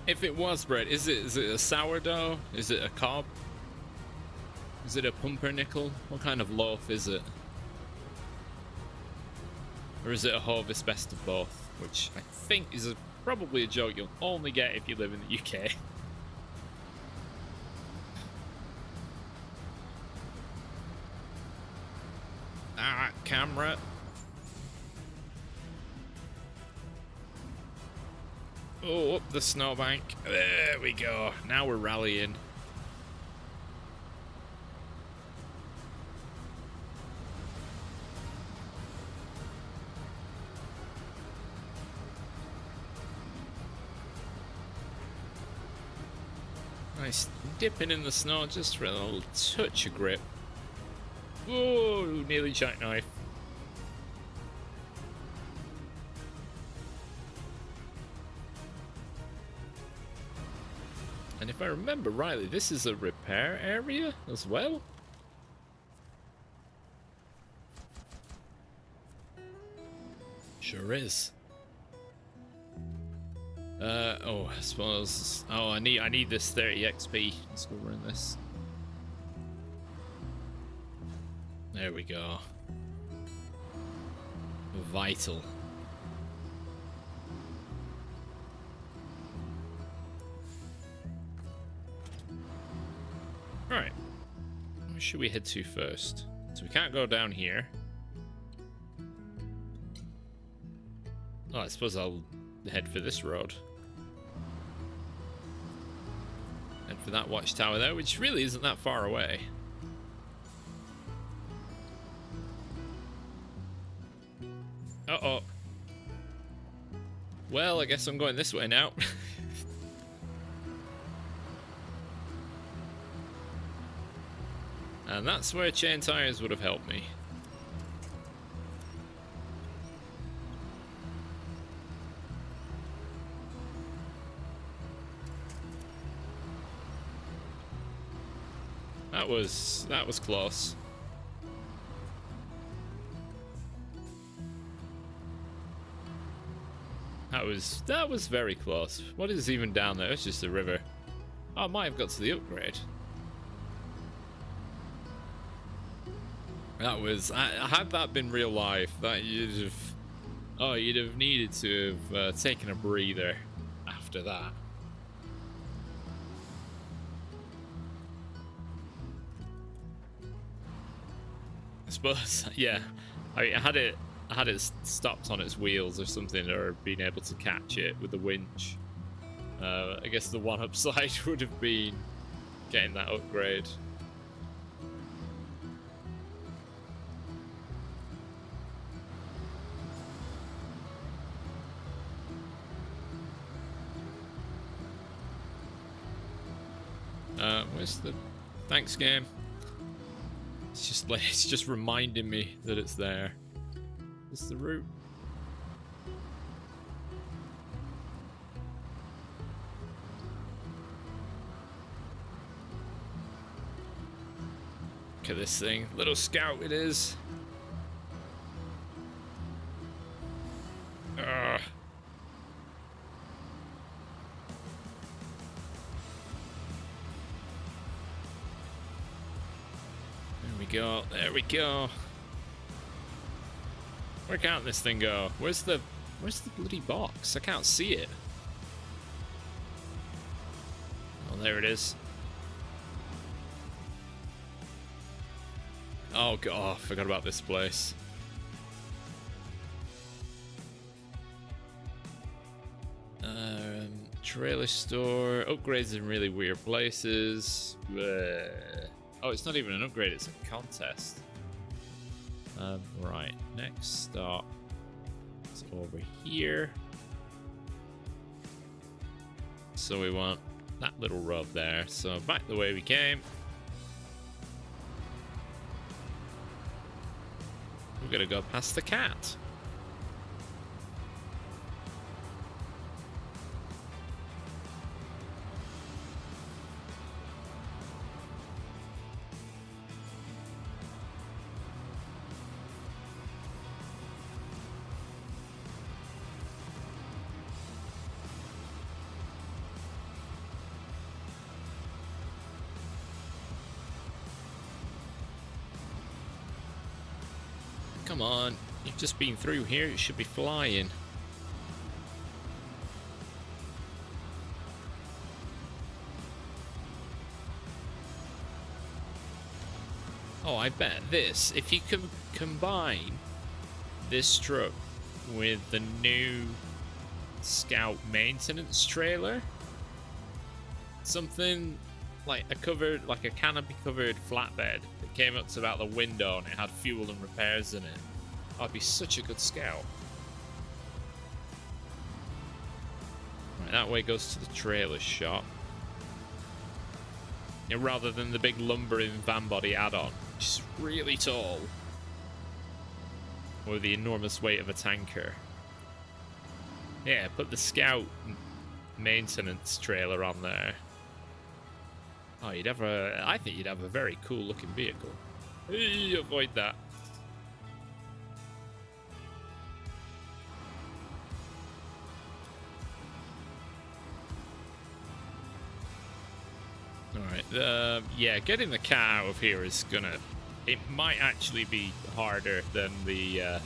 Speaker 1: If it was bread, is it a sourdough? Is it a cob? Is it a pumpernickel? What kind of loaf is it? Or is it a harvest best of both? Which I think is probably a joke you'll only get if you live in the UK. Camera. Oh, up the snowbank. There we go. Now we're rallying. Nice dipping in the snow just for a little touch of grip. Whoa, nearly jackknife. And if I remember rightly, this is a repair area as well? Sure is. Oh, I suppose. Oh, I need this 30 XP. Let's go run this. There we go. Vital. Alright. Where should we head to first? So we can't go down here. Oh, I suppose I'll head for this road. Head for that watchtower there, which really isn't that far away. Uh-oh. Well, I guess I'm going this way now. And that's where chain tires would have helped me. That was close. That was very close. What is even down there? It's just a river. Oh, I might have got to the upgrade. That was... had that been real life, that you'd have needed to have taken a breather after that. suppose, yeah. I had it stopped on its wheels or something, or being able to catch it with the winch. I guess the one upside would have been getting that upgrade. Where's the... Thanks, game. It's just reminding me that it's there. What's the route? Look at this thing. Little scout it is. Ugh. There we go. Where can't this thing go? Where's the bloody box? I can't see it. Oh, there it is. Oh god, I forgot about this place. Trailer store. Upgrades in really weird places. Bleh. Oh, it's not even an upgrade, it's a contest. Right, next stop is over here. So we want that little rub there. So back the way we came. We're gonna go past the cat. Come on, you've just been through here, it should be flying. Oh, I bet this, if you can combine this truck with the new Scout maintenance trailer, something like a canopy covered flatbed that came up to about the window and it had fuel and repairs in it. I'd be such a good Scout. Right, that way goes to the trailer shop. Yeah, rather than the big lumbering van body add-on, which is really tall, or the enormous weight of a tanker. Yeah, put the Scout maintenance trailer on there. Oh, I think you'd have a very cool looking vehicle. Hey, avoid that. Alright, yeah, getting the car out of here is gonna... It might actually be harder than the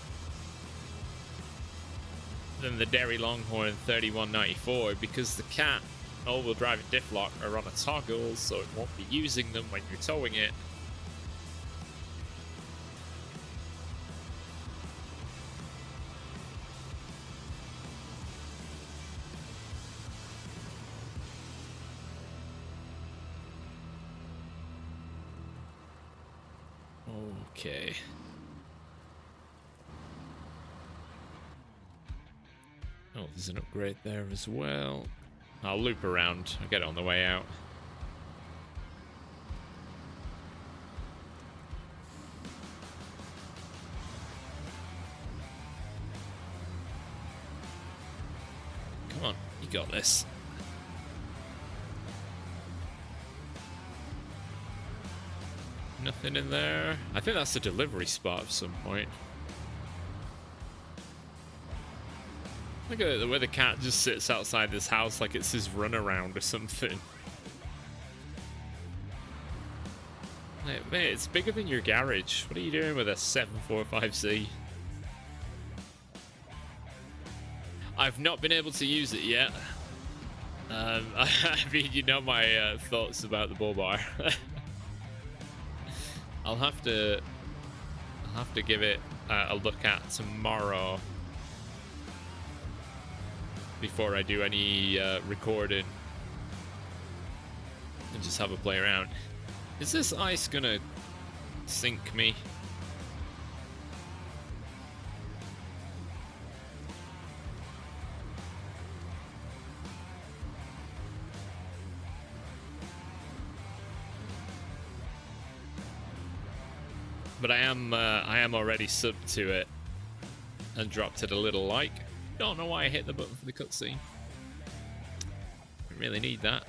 Speaker 1: Derry Longhorn 3194, because the cat all-wheel drive and Diff Lock are on a toggle, so it won't be using them when you're towing it. Okay. Oh, there's an upgrade there as well. I'll loop around. I'll get it on the way out. Come on, you got this. Nothing in there. I think that's a delivery spot at some point. Look at the way the cat just sits outside this house like it's his runaround or something. Like, mate, it's bigger than your garage. What are you doing with a 745C? I've not been able to use it yet. I mean, you know my thoughts about the bull bar. I'll have to have to give it a look at tomorrow before I do any recording and just have a play around. Is this ice gonna sink me? But I am already subbed to it and dropped it a little like. Don't know why I hit the button for the cutscene. Don't really need that.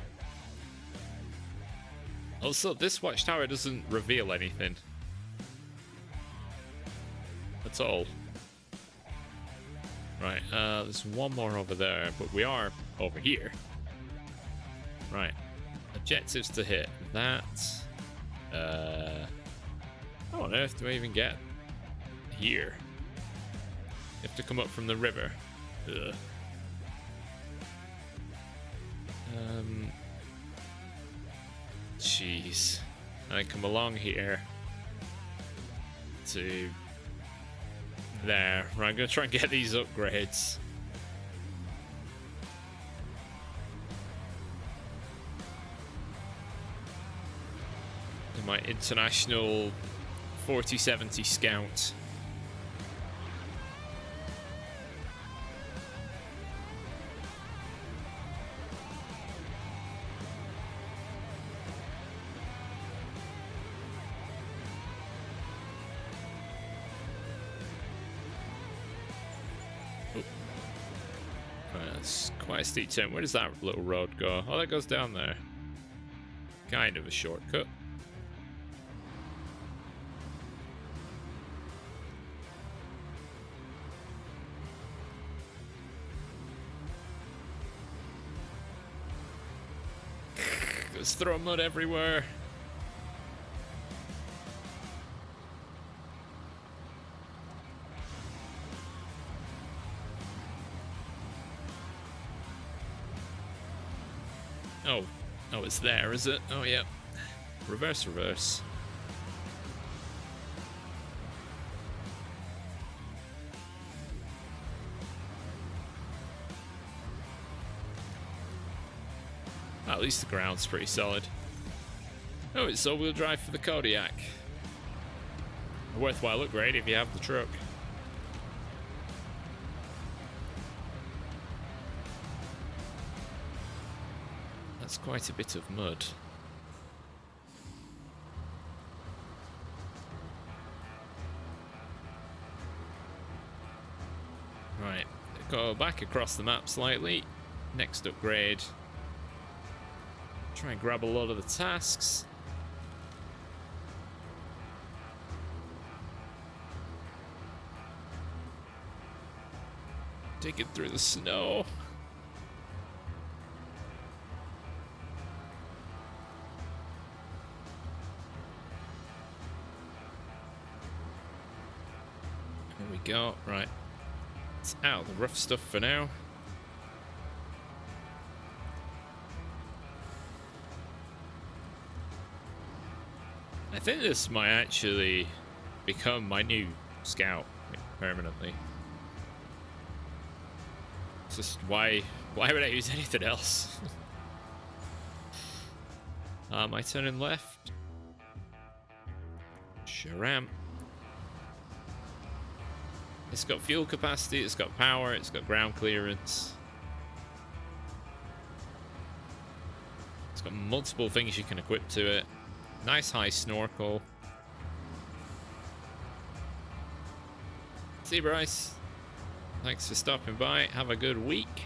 Speaker 1: Also, this watchtower doesn't reveal anything at all. Right, there's one more over there, but we are over here. Right, objectives to hit. That. How on earth do I even get here? You have to come up from the river. Ugh. Jeez. And I come along here to there. Right, I'm gonna try and get these upgrades. In my International 4070 Scout. That's quite a steep turn. Where does that little road go? Oh, that goes down there. Kind of a shortcut. Just throw mud everywhere. Oh, it's there, is it? Oh, yeah. Reverse, reverse. At least the ground's pretty solid. Oh, it's all-wheel drive for the Kodiak. A worthwhile upgrade if you have the truck. That's quite a bit of mud. Right, go back across the map slightly. Next upgrade. Try and grab a lot of the tasks. Digging through the snow. There we go. Right. It's out of the rough stuff for now. I think this might actually become my new scout permanently. It's just why would I use anything else? Am I turning left? Sure am. It's got fuel capacity, it's got power, it's got ground clearance. It's got multiple things you can equip to it. Nice high snorkel. See, Bryce. Thanks for stopping by. Have a good week.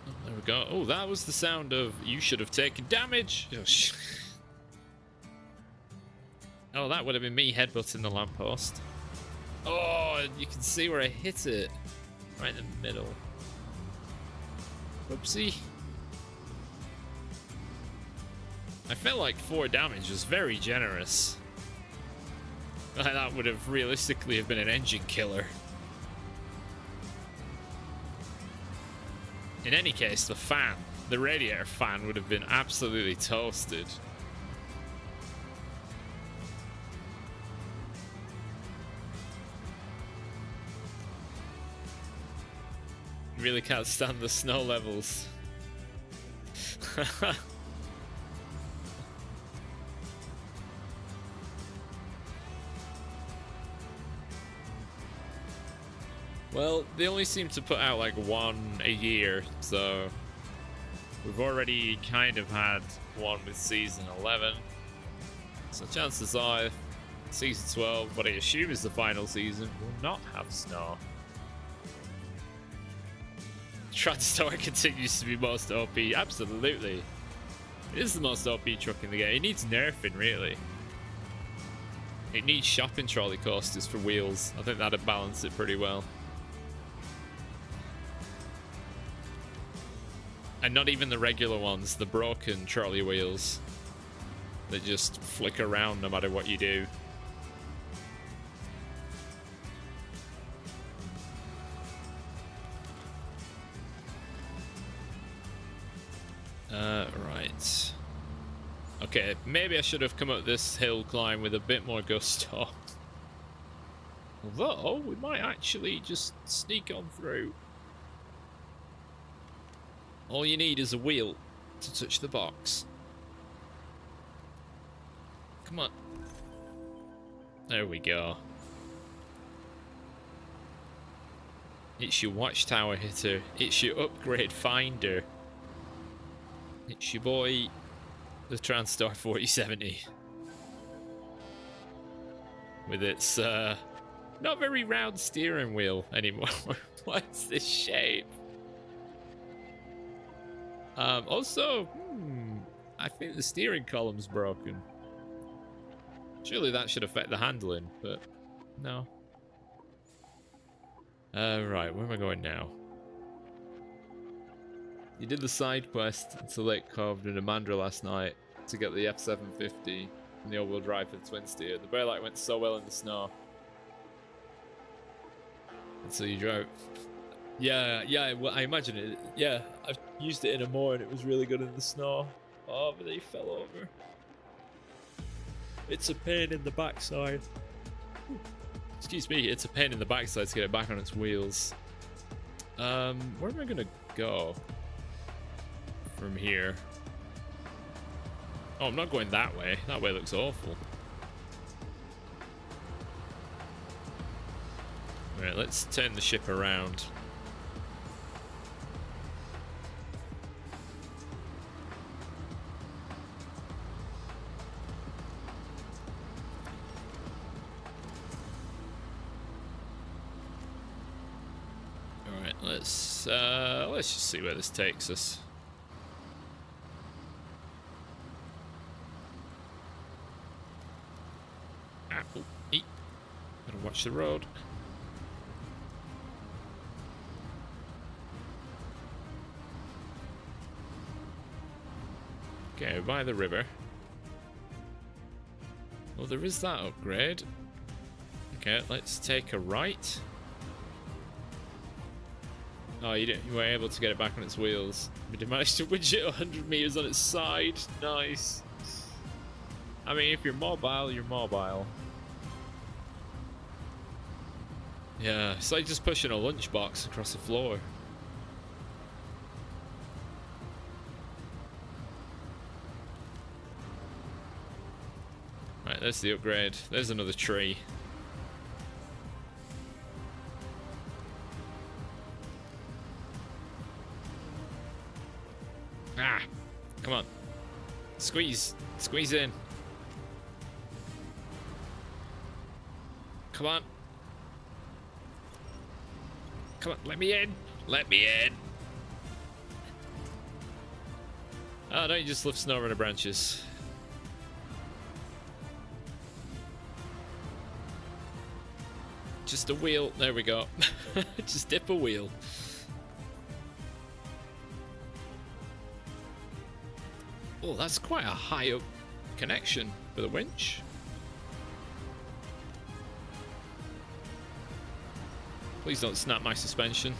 Speaker 1: Oh, there we go. Oh, that was the sound of you should have taken damage. Oh, oh, that would have been me headbutting the lamppost. Oh, you can see where I hit it. Right in the middle. Whoopsie. I felt like 4 damage was very generous. That would have realistically have been an engine killer. In any case, the radiator fan would have been absolutely toasted. Really can't stand the snow levels. Well, they only seem to put out like one a year, so we've already kind of had one with season 11. So chances are season 12, what I assume is the final season, will not have snow. Transtar continues to be most OP. Absolutely. It is the most OP truck in the game. It needs nerfing, really. It needs shopping trolley coasters for wheels. I think that'd balance it pretty well. And not even the regular ones, the broken trolley wheels that just flick around no matter what you do. Right. Okay, maybe I should have come up this hill climb with a bit more gusto. Although, we might actually just sneak on through. All you need is a wheel to touch the box. Come on. There we go. It's your watchtower hitter. It's your upgrade finder. It's your boy, the Transtar 4070. With its not very round steering wheel anymore. What's this shape? Also, I think the steering column's broken. Surely that should affect the handling, but no. Right, where am I going now? You did the side quest to Lake Cove and Amandra last night to get the F750 and the all-wheel drive for the twin steer. The Bearlight went so well in the snow. And so you drove. Yeah, well, I imagine it. Yeah, I've used it in a moor and it was really good in the snow. Oh, but they fell over. It's a pain in the backside. Excuse me, it's a pain in the backside to get it back on its wheels. Where am I gonna go from here? Oh, I'm not going that way. That way looks awful. Alright, let's turn the ship around. Let's just see where this takes us. Apple, eat. Gotta watch the road. Okay, by the river. Well, there is that upgrade. Okay, let's take a right. Oh, you were able to get it back on its wheels. But you managed to widget 100 meters on its side. Nice. I mean, if you're mobile, you're mobile. Yeah, it's like just pushing a lunchbox across the floor. Right, there's the upgrade. There's another tree. Ah, come on. Squeeze. Squeeze in. Come on. Come on, let me in. Let me in. Oh, don't you just lift Snowrunner branches? Just a wheel. There we go. Just dip a wheel. Oh, that's quite a high up connection for the winch. Please don't snap my suspension.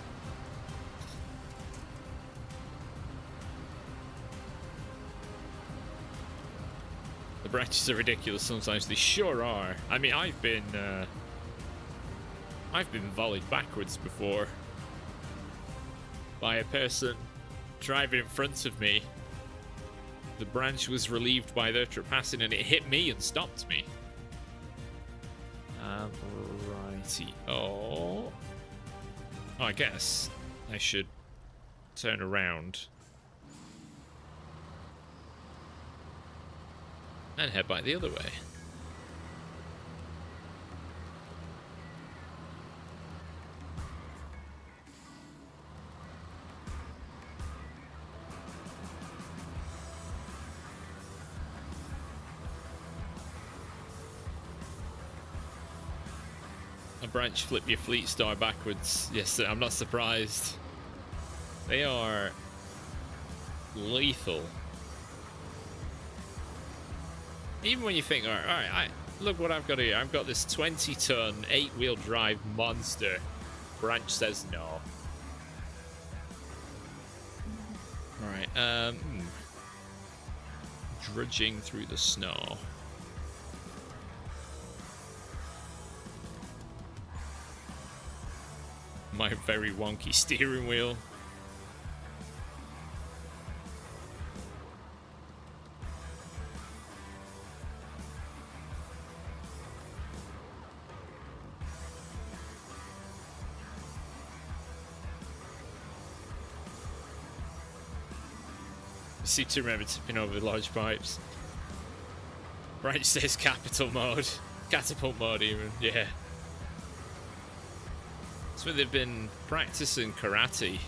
Speaker 1: The branches are ridiculous sometimes. They sure are. I mean, I've been volleyed backwards before by a person driving in front of me. The branch was relieved by their trip passing, and it hit me and stopped me. Righty. Oh, I guess I should turn around and head back the other way. A branch flip your fleet star backwards. Yes, sir, I'm not surprised. They are lethal. Even when you think, alright, look what I've got here. I've got this 20-ton, 8-wheel drive monster. Branch says no. Alright, drudging through the snow. My very wonky steering wheel. You seem to remember tipping over large pipes. Branch says capital mode. Catapult mode even, yeah. That's where they've been practicing karate.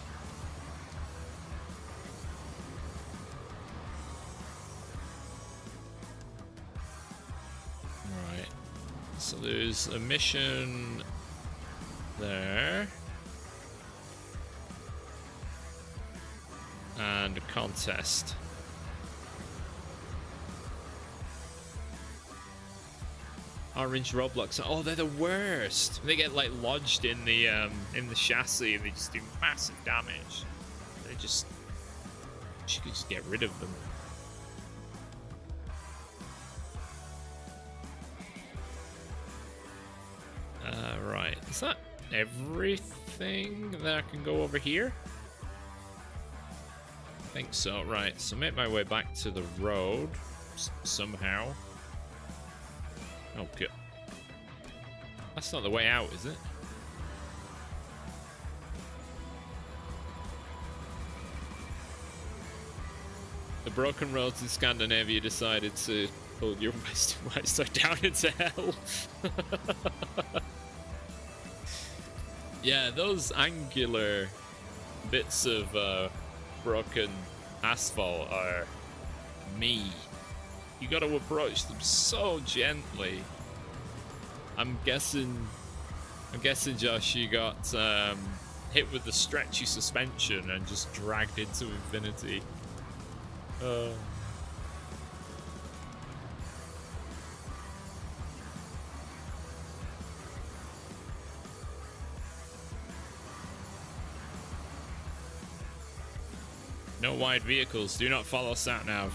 Speaker 1: Right. So there's a mission there. And a contest. Orange roadblocks. Oh, they're the worst. They get like lodged in the chassis and they just do massive damage. They just, you could just get rid of them. Right. Is that everything that I can go over here? I think so. Right. So make my way back to the road somehow. Oh, good. That's not the way out, is it? The broken roads in Scandinavia decided to pull your western side down into hell. Yeah, those angular bits of broken asphalt are me. You gotta approach them so gently. I'm guessing, Josh, you got hit with the stretchy suspension and just dragged into infinity. No wide vehicles. Do not follow sat-nav.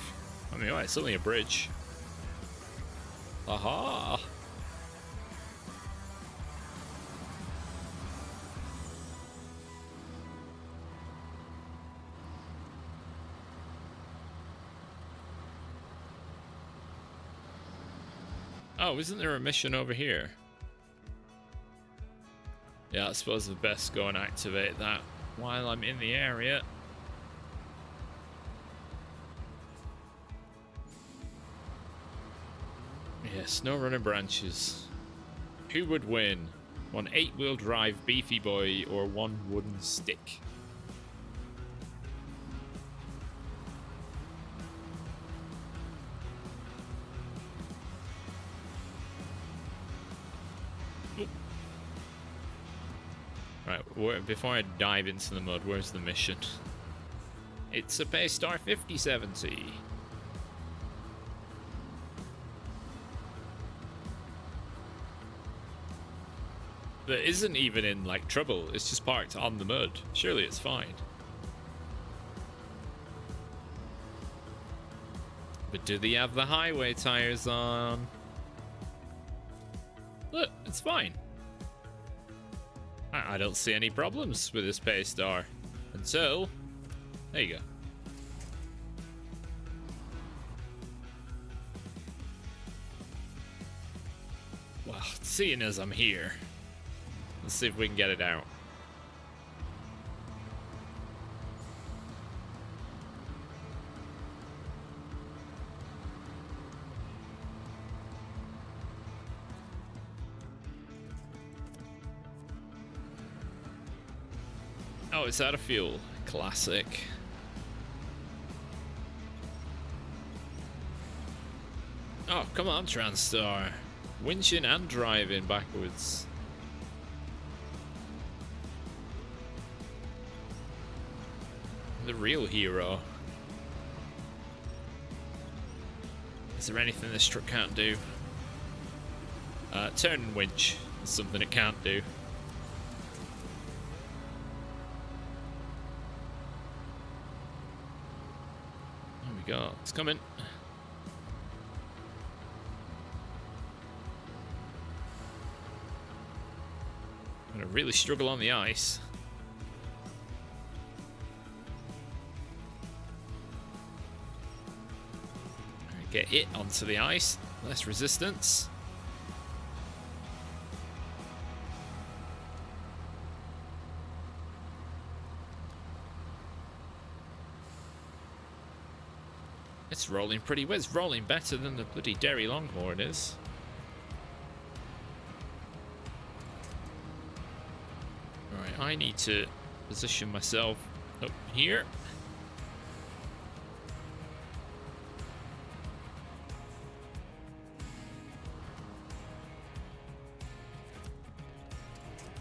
Speaker 1: I mean, it's only a bridge. Aha! Oh, isn't there a mission over here? Yeah, I suppose the best go and activate that while I'm in the area. Yeah, Snowrunner branches. Who would win? One 8-wheel drive beefy boy or one wooden stick? Right, before I dive into the mud, where's the mission? It's a Paystar 5070. that isn't even in like trouble. It's just parked on the mud. Surely it's fine. But do they have the highway tires on? Look, it's fine. I don't see any problems with this Paystar until... There you go. Well, seeing as I'm here, let's see if we can get it out. Oh, it's out of fuel. Classic. Oh, come on, Transtar. Winching and driving backwards. The real hero. Is there anything this truck can't do? Turn and winch is something it can't do. There we go. It's coming. I'm gonna really struggle on the ice. Get it onto the ice. Less resistance. It's rolling pretty well. It's rolling better than the bloody Derry Longhorn is. Alright, I need to position myself up here.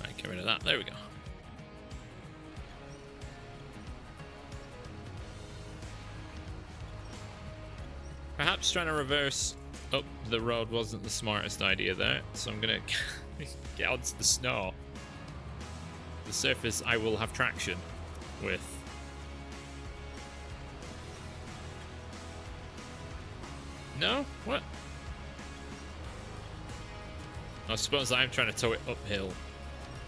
Speaker 1: Right, get rid of that. There we go. Perhaps trying to reverse up the road wasn't the smartest idea there, so I'm gonna get onto the snow. The surface I will have traction with. No? What? I suppose I'm trying to tow it uphill.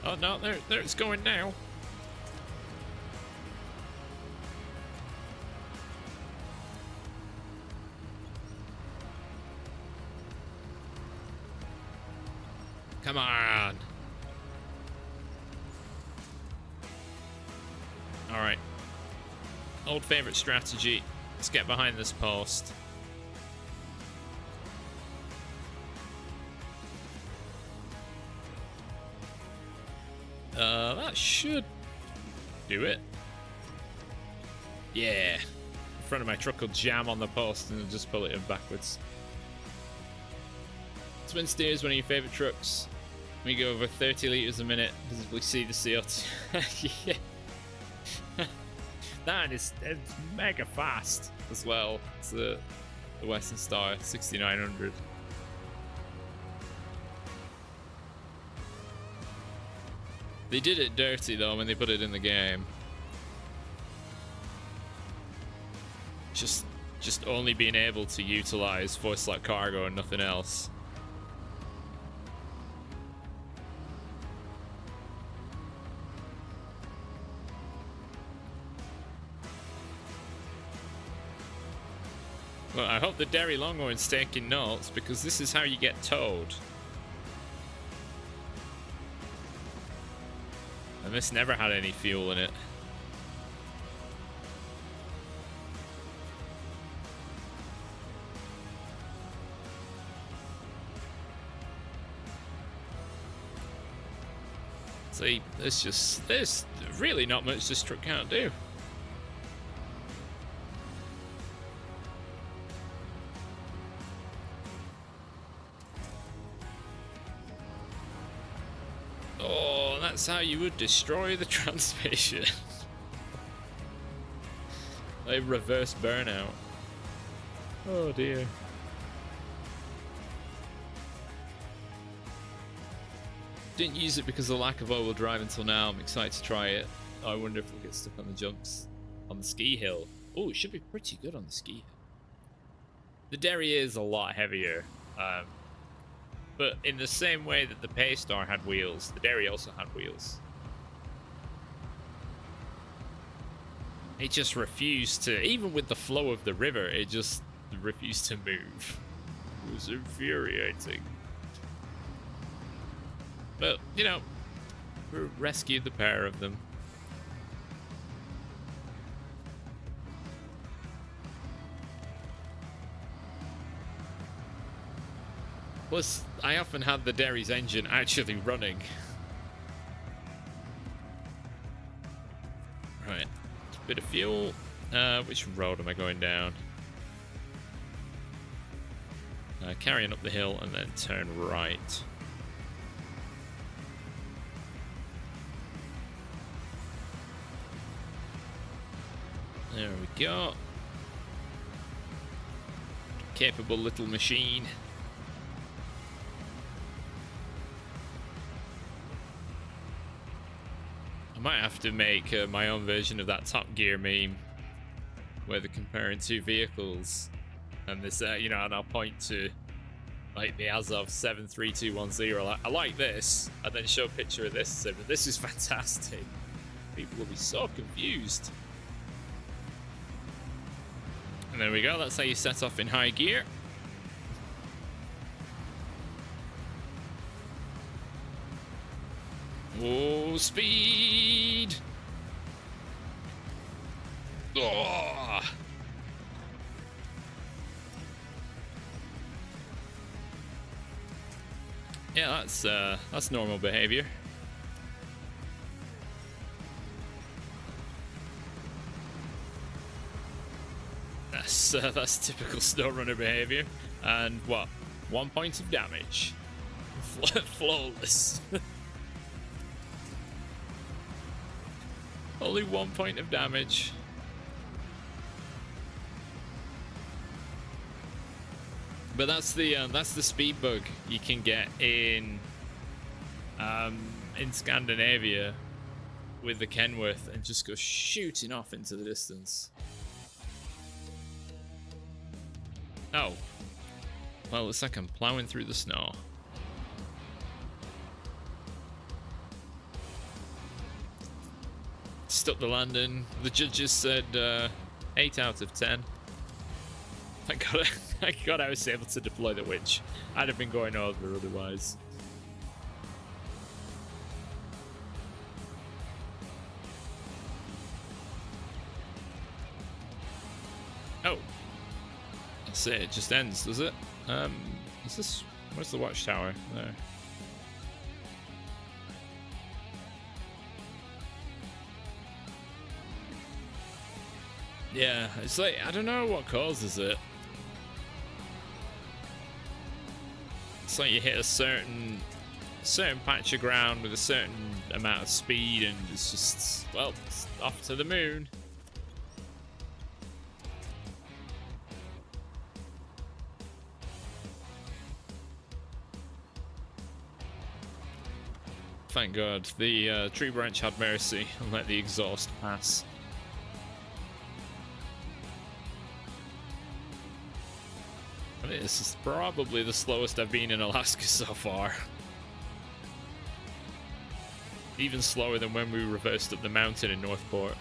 Speaker 1: Oh no, there it's going now. Come on. Alright. Old favorite strategy. Let's get behind this post. That should do it. Yeah. The front of my truck will jam on the post and just pull it in backwards. Twin Steer is one of your favorite trucks. We go over 30 litres a minute, visibly see the CO2. Yeah. That is it's mega fast as well. It's the Western Star 6900. They did it dirty though when they put it in the game. Just only being able to utilize voice slot cargo and nothing else. Well, I hope the Derry Longhorn's taking notes, because this is how you get towed. And this never had any fuel in it. See, there's really not much this truck can't do. That's how you would destroy the transmission. A reverse burnout. Oh dear. Didn't use it because of the lack of all-wheel drive until now. I'm excited to try it. I wonder if we'll get stuck on the jumps on the ski hill. Oh, it should be pretty good on the ski hill. The Derry is a lot heavier, but in the same way that the Paystar had wheels, the Derry also had wheels. It just refused to, even with the flow of the river, it just refused to move. It was infuriating. But, you know, we rescued the pair of them. Plus, I often had the Derry's engine actually running. Right, bit of fuel. Which road am I going down? Carrying up the hill and then turn right. There we go. Capable little machine. I might have to make my own version of that Top Gear meme where they're comparing two vehicles, and this, you know, and I'll point to like the Azov 73210. I like this, and then show a picture of this. And this is fantastic. People will be so confused. And there we go. That's how you set off in high gear. Oh, speed! Oh. Yeah, that's normal behavior. That's typical Snowrunner behavior. And what? 1 point of damage. Flawless. Only 1 point of damage. But that's the speed bug you can get in Scandinavia with the Kenworth and just go shooting off into the distance. Oh. Well, looks like I'm plowing through the snow. Stuck the landing. The judges said 8 out of 10. Thank God I was able to deploy the winch. I'd have been going over otherwise. Oh. That's it. It just ends, does it? Is this... Where's the watchtower? There. Yeah, it's like, I don't know what causes it. It's like you hit a certain patch of ground with a certain amount of speed and it's just, well, it's off to the moon. Thank God, the tree branch had mercy and let the exhaust pass. I mean, this is probably the slowest I've been in Alaska so far. Even slower than when we reversed up the mountain in Northport.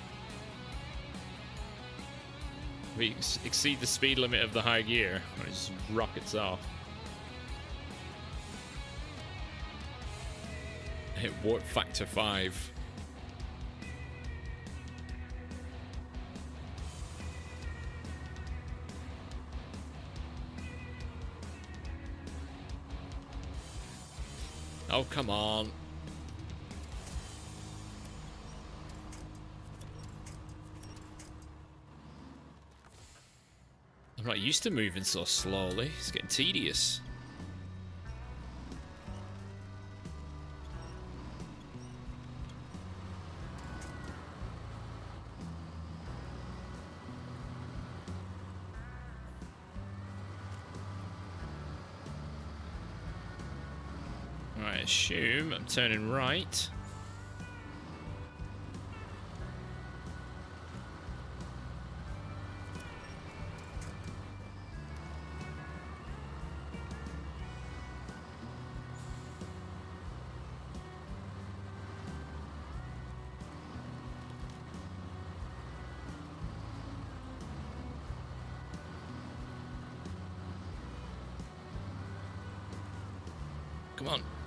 Speaker 1: We exceed the speed limit of the high gear, and it just rockets off. Hit warp factor 5. Oh, come on. I'm not used to moving so slowly. It's getting tedious. I assume I'm turning right.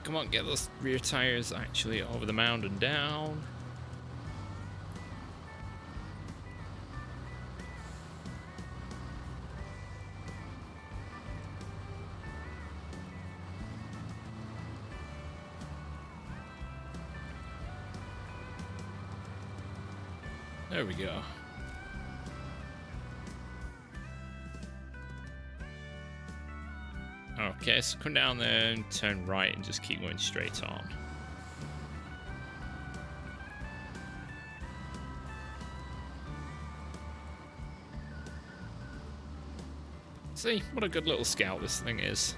Speaker 1: Come on, get those rear tires actually over the mound and down. There we go. Okay, so come down there and turn right and just keep going straight on. See, what a good little scout this thing is.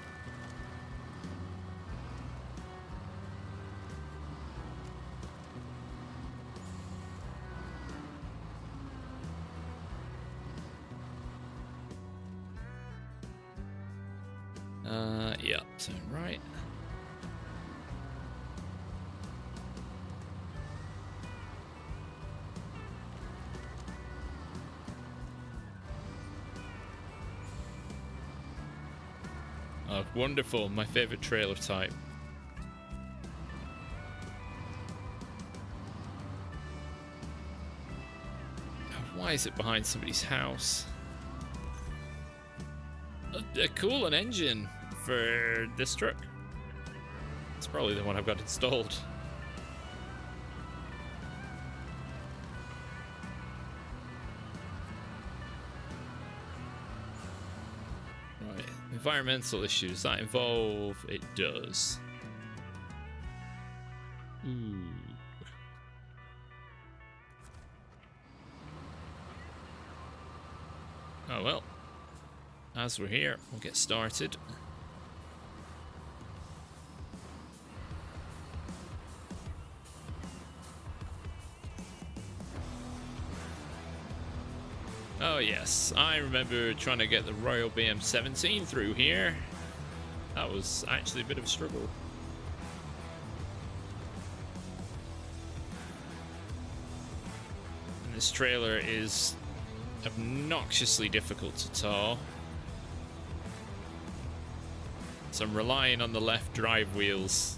Speaker 1: Yeah, turn right. Oh, wonderful, my favorite trailer type. Why is it behind somebody's house? Cool, an engine for this truck. It's probably the one I've got installed. Right, environmental issues that involve it does. Ooh. Oh well. As we're here, we'll get started. Oh yes, I remember trying to get the Royal BM17 through here. That was actually a bit of a struggle. And this trailer is obnoxiously difficult to tow. So I'm relying on the left drive wheels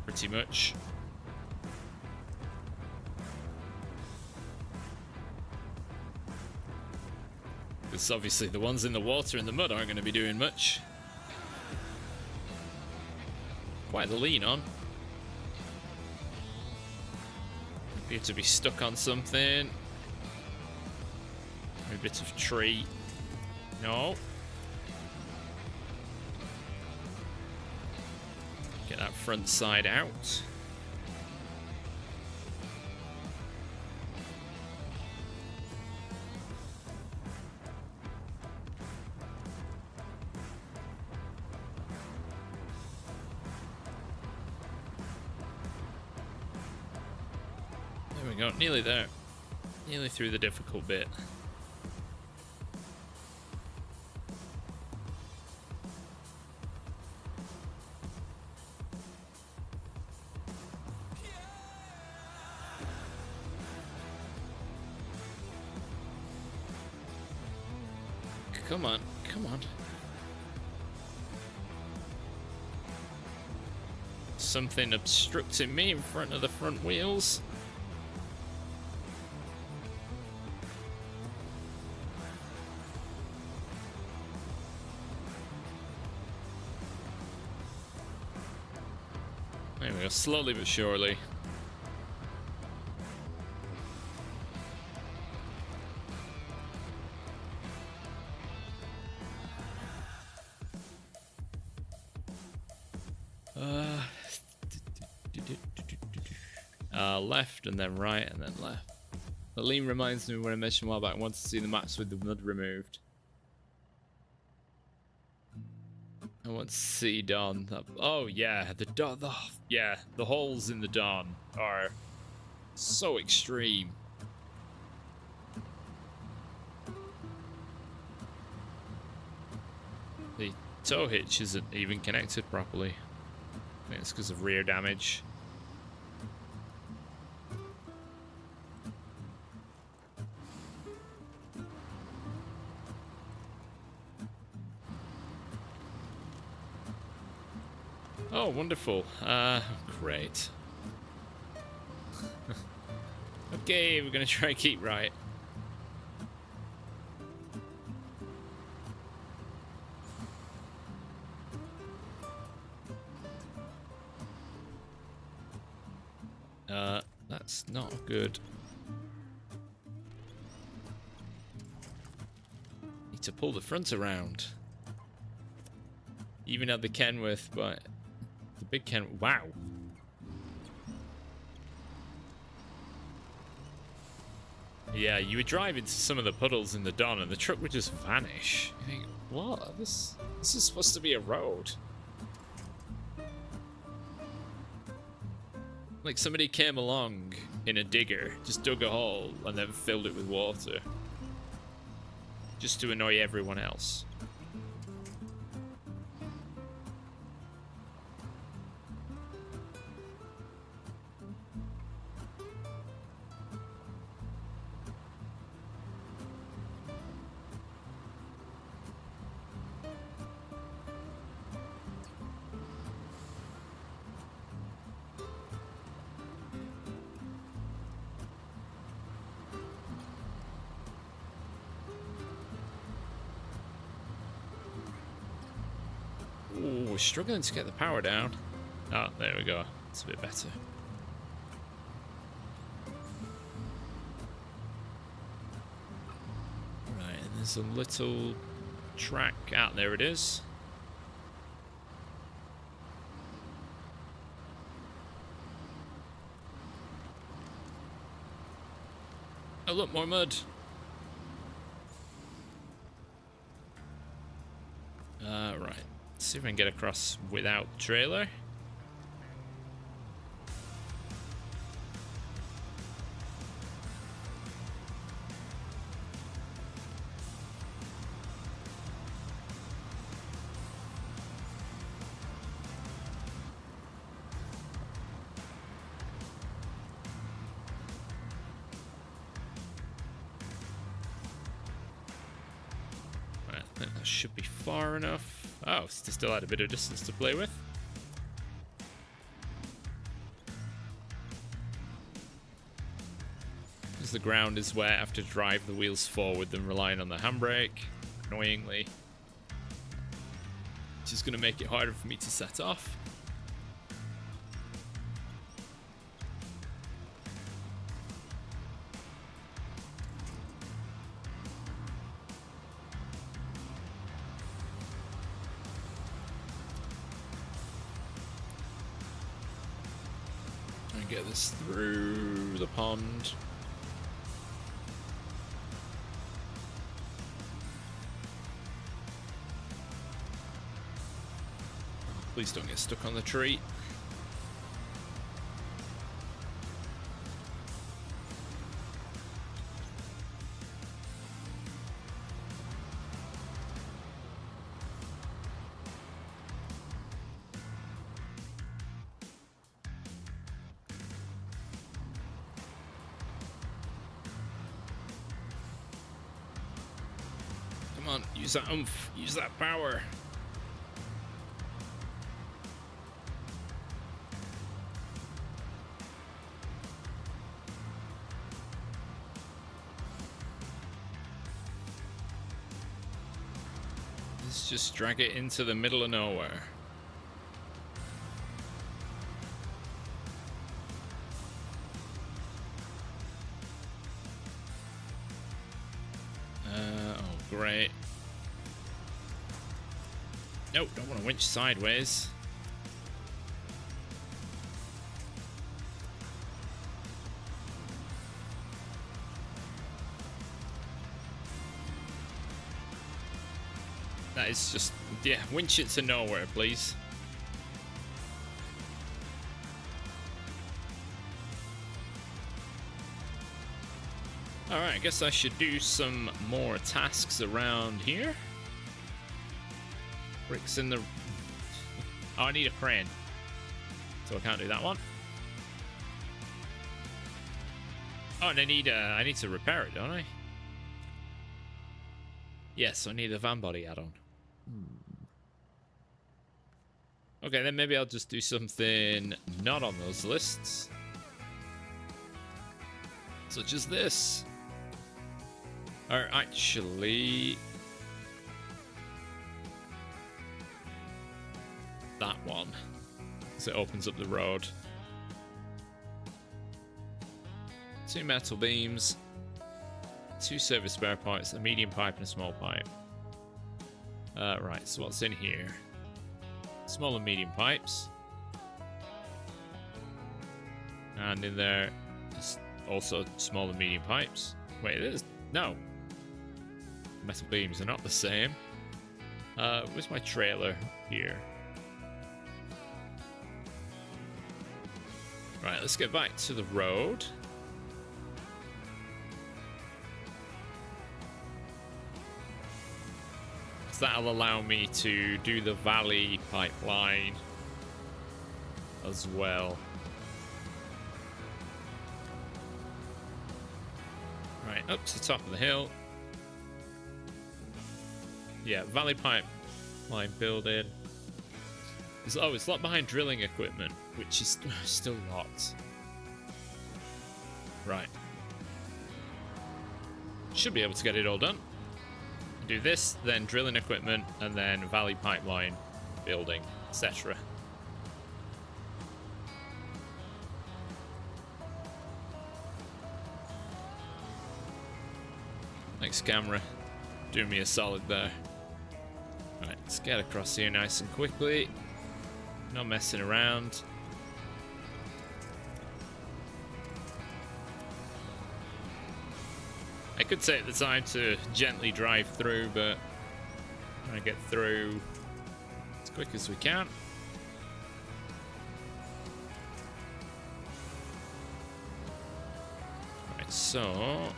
Speaker 1: pretty much. Because obviously the ones in the water and the mud aren't going to be doing much. Quite the lean on. Appear to be stuck on something. A bit of tree. No. Get that front side out. There we go, nearly there. Nearly through the difficult bit. Come on, come on. Something obstructing me in front of the front wheels. There we go, slowly but surely. Left and then right and then left. The lean reminds me when I mentioned a while back I wanted to see the maps with the mud removed. I want to see Dawn. Oh yeah, the holes in the Dawn are so extreme. The tow hitch isn't even connected properly. I think it's because of rear damage. Oh, wonderful. Great. Okay, we're gonna try and keep right. That's not good. Need to pull the front around. Even at the Kenworth, but the big Ken. Wow. Yeah, you would drive into some of the puddles in the Don and the truck would just vanish. You think, what? This is supposed to be a road. Like somebody came along in a digger, just dug a hole and then filled it with water. Just to annoy everyone else. Ooh, we're struggling to get the power down. Oh, there we go. It's a bit better. Right, and there's a little track out there. It is. Oh, look, more mud. Right. Let's see if I can get across without trailer. Right, I think that should be far enough. Oh, still had a bit of distance to play with. As the ground is wet, I have to drive the wheels forward than relying on the handbrake, annoyingly. Which is going to make it harder for me to set off. Get this through the pond. Please don't get stuck on the tree. Come on, use that oomph, use that power. Let's just drag it into the middle of nowhere. Oh, great. Nope, don't want to winch sideways. It's just, yeah, winch it to nowhere, please. Alright, I guess I should do some more tasks around here. Bricks in the... Oh, I need a crane. So I can't do that one. Oh, and I need to repair it, don't I? Yes, I need a van body add-on. Okay, then maybe I'll just do something not on those lists. Such as this. Or actually... that one. Because it opens up the road. 2 metal beams. 2 service spare parts, a medium pipe and a small pipe. Right, so what's in here? Small and medium pipes. And in there, also small and medium pipes. Wait, there's... no. Metal beams are not the same. Where's my trailer? Here. Right, let's get back to the road. That'll allow me to do the valley pipeline as well. Right, up to the top of the hill. Yeah, valley pipeline building. Oh, it's locked behind drilling equipment, which is still locked. Right. Should be able to get it all done. Do this, then drilling equipment, and then valley pipeline building, etc. Thanks, camera. Do me a solid there. Right, let's get across here nice and quickly. No messing around. I could take the time to gently drive through, but I'm going to get through as quick as we can. Right, so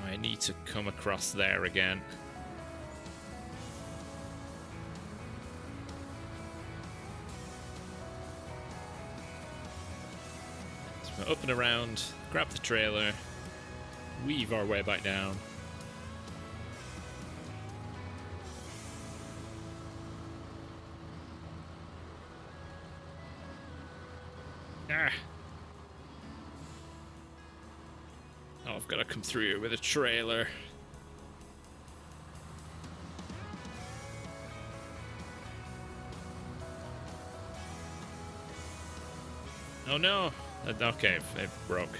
Speaker 1: I need to come across there again. Up and around, grab the trailer, weave our way back down. Ah. Oh, I've got to come through here with a trailer. Oh no! Okay, it broke.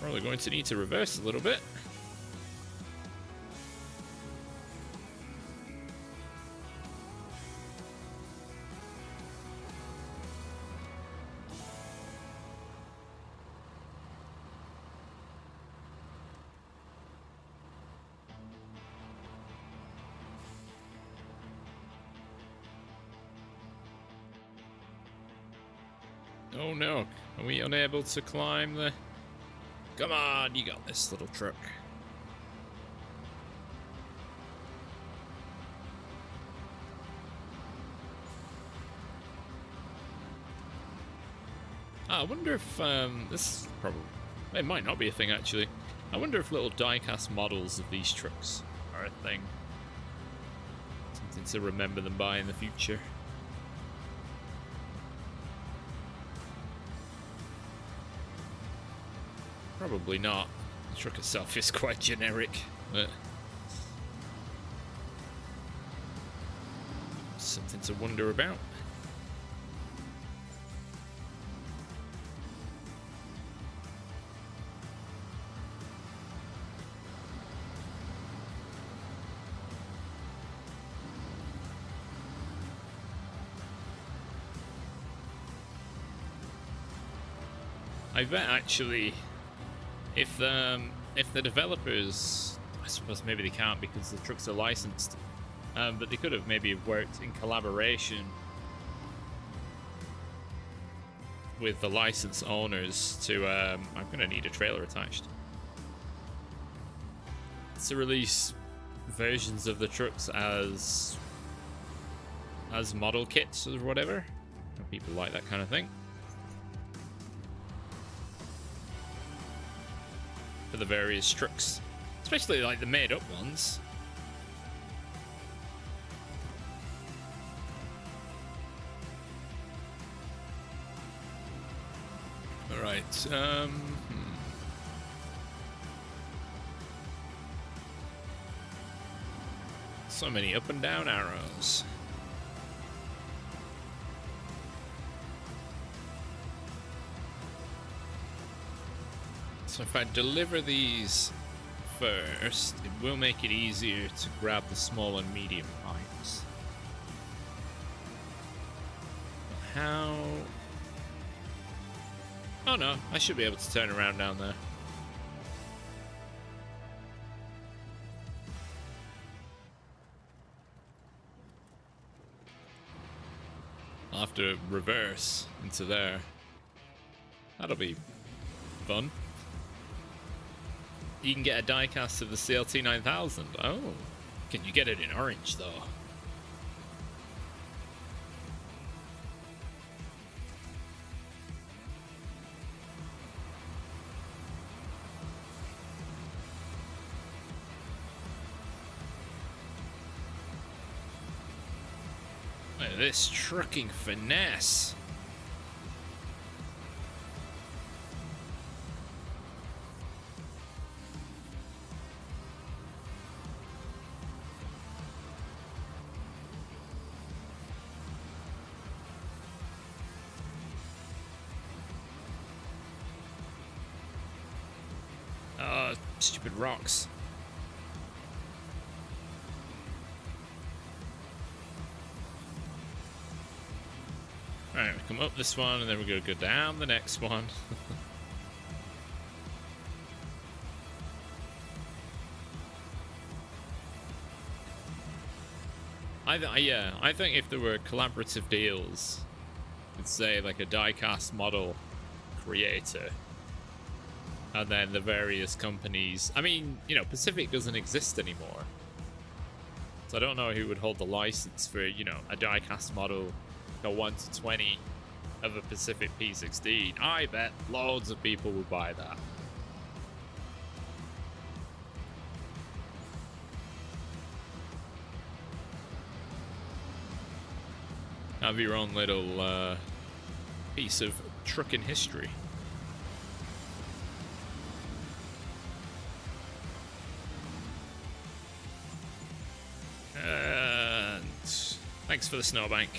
Speaker 1: Probably going to need to reverse a little bit. Oh no, are we unable to climb the... Come on, you got this little truck. I wonder if this probably... It might not be a thing actually. I wonder if little die-cast models of these trucks are a thing. Something to remember them by in the future. Probably not. The truck itself is quite generic, but something to wonder about. I bet actually If the developers, I suppose maybe they can't because the trucks are licensed, but they could have maybe worked in collaboration with the license owners to, I'm gonna need a trailer attached, to release versions of the trucks as model kits or whatever. People like that kind of thing. For the various trucks, especially like the made up ones. All right. So many up and down arrows. So if I deliver these first, it will make it easier to grab the small and medium pipes. How? Oh no, I should be able to turn around down there. I'll have to reverse into there. That'll be fun. You can get a diecast of the CLT 9000. Oh, can you get it in orange though? Look at this trucking finesse. Stupid rocks. Alright, we come up this one and then we're gonna go down the next one. I think if there were collaborative deals with, say, like a diecast model creator, and then the various companies. I mean, you know, Pacific doesn't exist anymore. So I don't know who would hold the license for, you know, a diecast model, a 1/20 of a Pacific P16. I bet loads of people would buy that. Have your own little piece of trucking history. And thanks for the snowbank.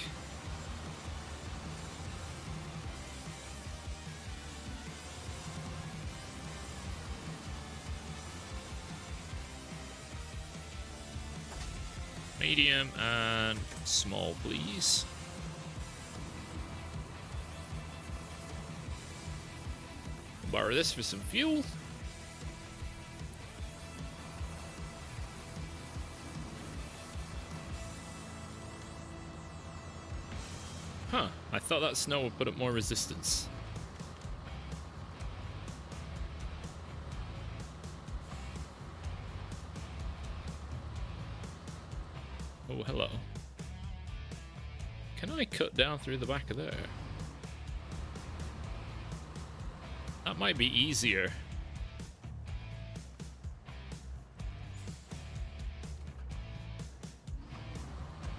Speaker 1: Medium and small, please. Borrow this for some fuel. Huh, I thought that snow would put up more resistance. Oh, hello. Can I cut down through the back of there? That might be easier.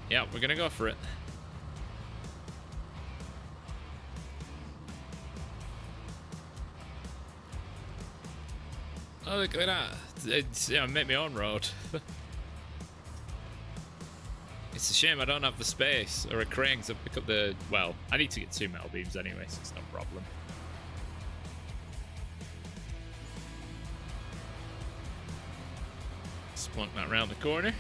Speaker 1: Yeah, we're gonna go for it. Oh, look at that. It's, yeah, I made my own road. It's a shame I don't have the space or a crane to pick up the... Well, I need to get 2 metal beams anyway, so it's no problem. Plunk that round the corner.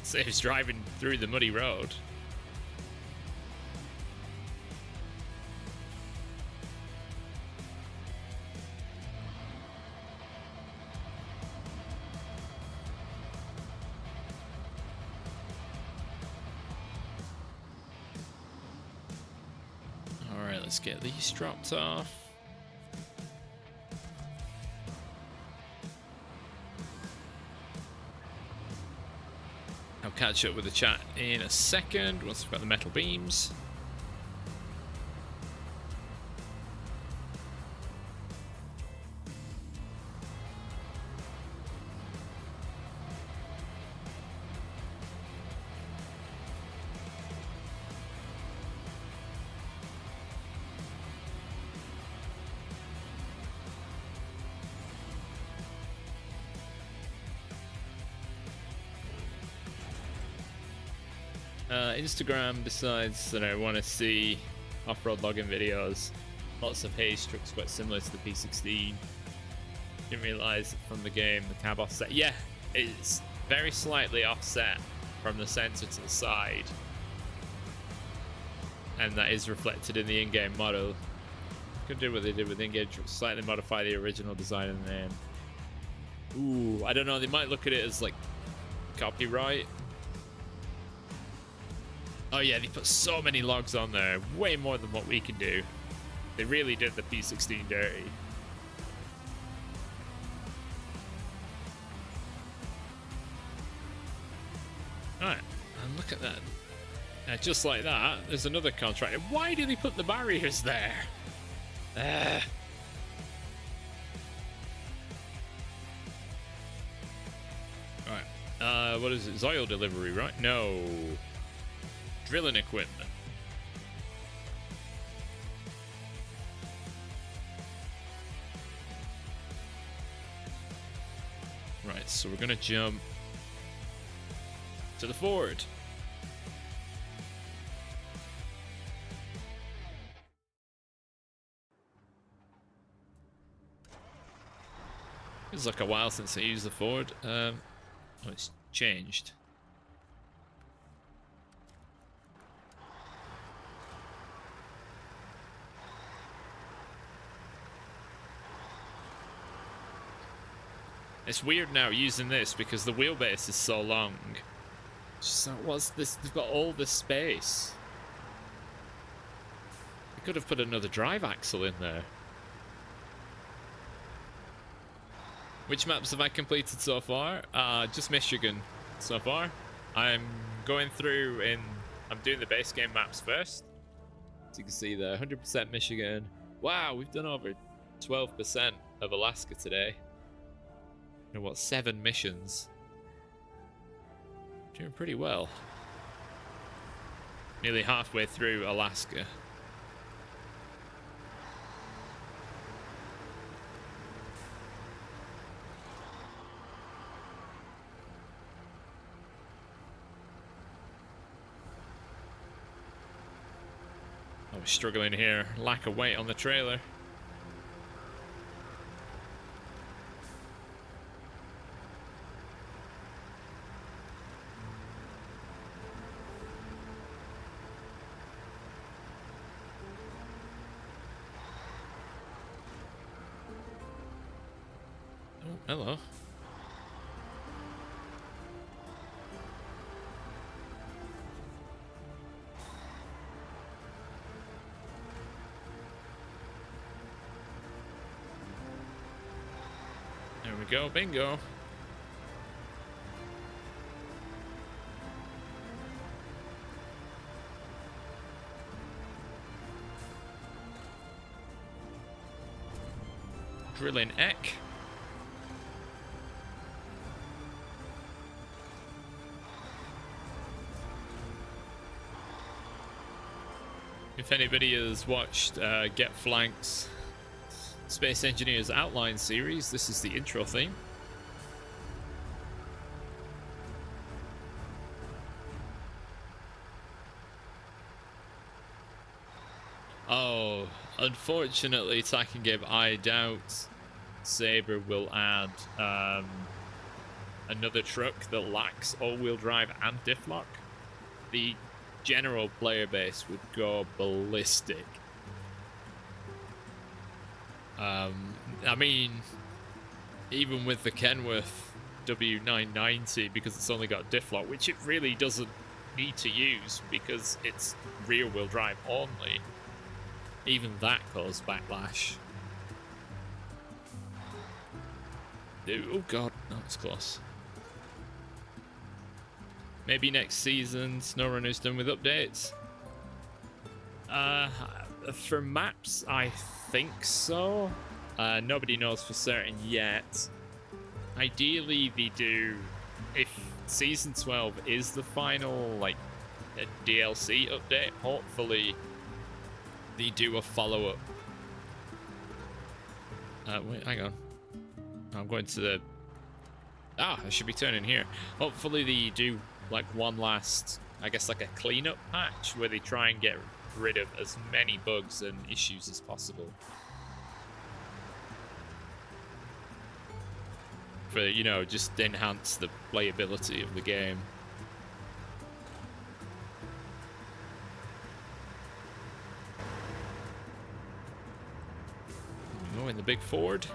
Speaker 1: Saves driving through the muddy road. let's get these dropped off. I'll catch up with the chat in a second once we've got the metal beams. Instagram decides that I want to see off-road logging videos. Lots of haze trucks quite similar to the P16. Didn't realise from the game the cab offset. Yeah, it's very slightly offset from the center to the side. And that is reflected in the in-game model. Could do what they did with in-game trucks, slightly modify the original design and name. Ooh, I don't know, they might look at it as like copyright. Oh yeah, they put so many logs on there, way more than what we can do. They really did the P16 dirty. Alright, and look at that. Just like that, there's another contractor. Why do they put the barriers there? Alright, what is it? It's oil delivery, right? No. Drilling equipment. Right, so we're gonna jump to the Ford. It's like a while since I used the Ford. Oh, it's changed. It's weird now using this because the wheelbase is so long. So what's this? They've got all this space. They could have put another drive axle in there. Which maps have I completed so far? Just Michigan so far. I'm going through I'm doing the base game maps first. As you can see there, 100% Michigan. Wow, we've done over 12% of Alaska today. You know what, 7 missions. Doing pretty well. Nearly halfway through Alaska. I was struggling here. Lack of weight on the trailer. Oh, hello. There we go, bingo. Drilling Eck. If anybody has watched Get Flank's Space Engineers Outline series, this is the intro theme. Oh, unfortunately, Tacken Gabe, I doubt Sabre will add another truck that lacks all-wheel drive and Diff Lock. The general player base would go ballistic. I mean, even with the Kenworth W990, because it's only got Diff Lock, which it really doesn't need to use because it's rear-wheel drive only, even that caused backlash. Oh god, that was close. Maybe next season Snowrunner's done with updates. For maps, I think so. Nobody knows for certain yet. Ideally, they do. If season 12 is the final, like, DLC update, hopefully they do a follow-up. Wait, hang on. I'm going to the... I should be turning here. Hopefully they do, like, one last, I guess, like a cleanup patch where they try and get rid of as many bugs and issues as possible. For, you know, just enhance the playability of the game. Oh, in the big Ford.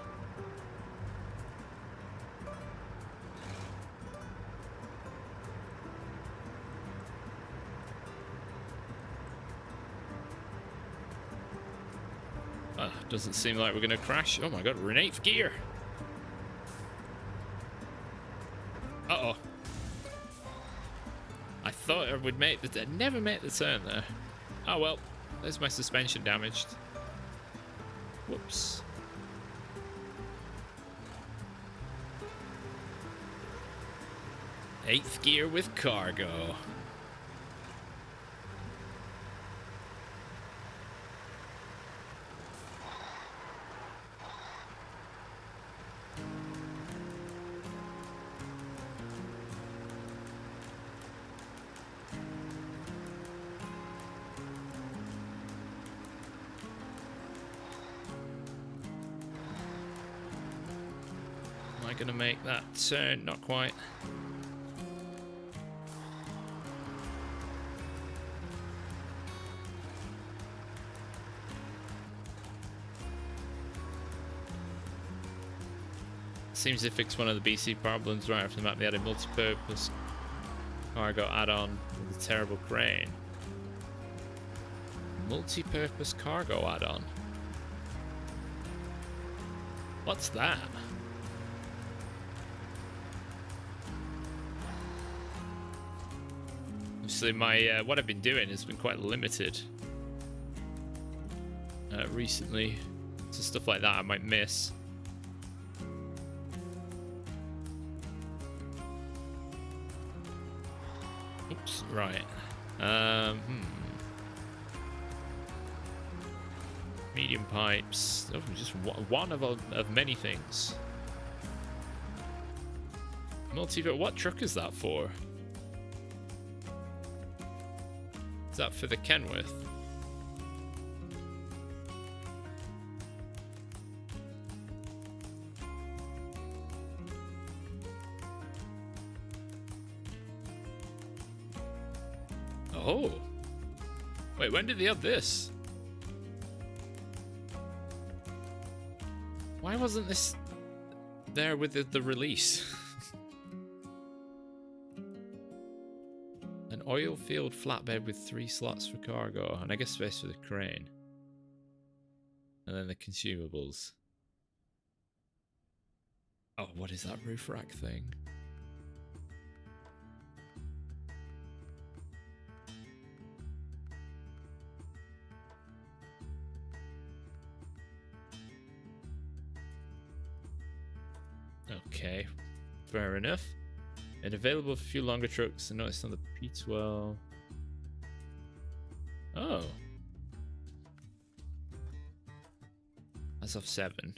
Speaker 1: Doesn't seem like we're gonna crash. Oh my god, we're in 8th gear. Uh-oh. I thought I would make the... never make the turn there. Oh well, there's my suspension damaged. Whoops. Eighth gear with cargo. Gonna make that turn, not quite. Seems to fix one of the BC problems right after the map. They had a multi-purpose cargo add-on with a terrible crane. Multi-purpose cargo add-on. What's that? Obviously, my what I've been doing has been quite limited recently, so stuff like that I might miss. Oops, right. Medium pipes. Oh, just one of many things. What truck is that for? Is that for the Kenworth? Oh. Wait, when did they have this? Why wasn't this there with the release? An oil-filled flatbed with 3 slots for cargo, and I guess space for the crane. And then the consumables. Oh, what is that roof rack thing? Okay, fair enough. And available for a few longer trucks. I noticed on the P12. Oh. As of 7.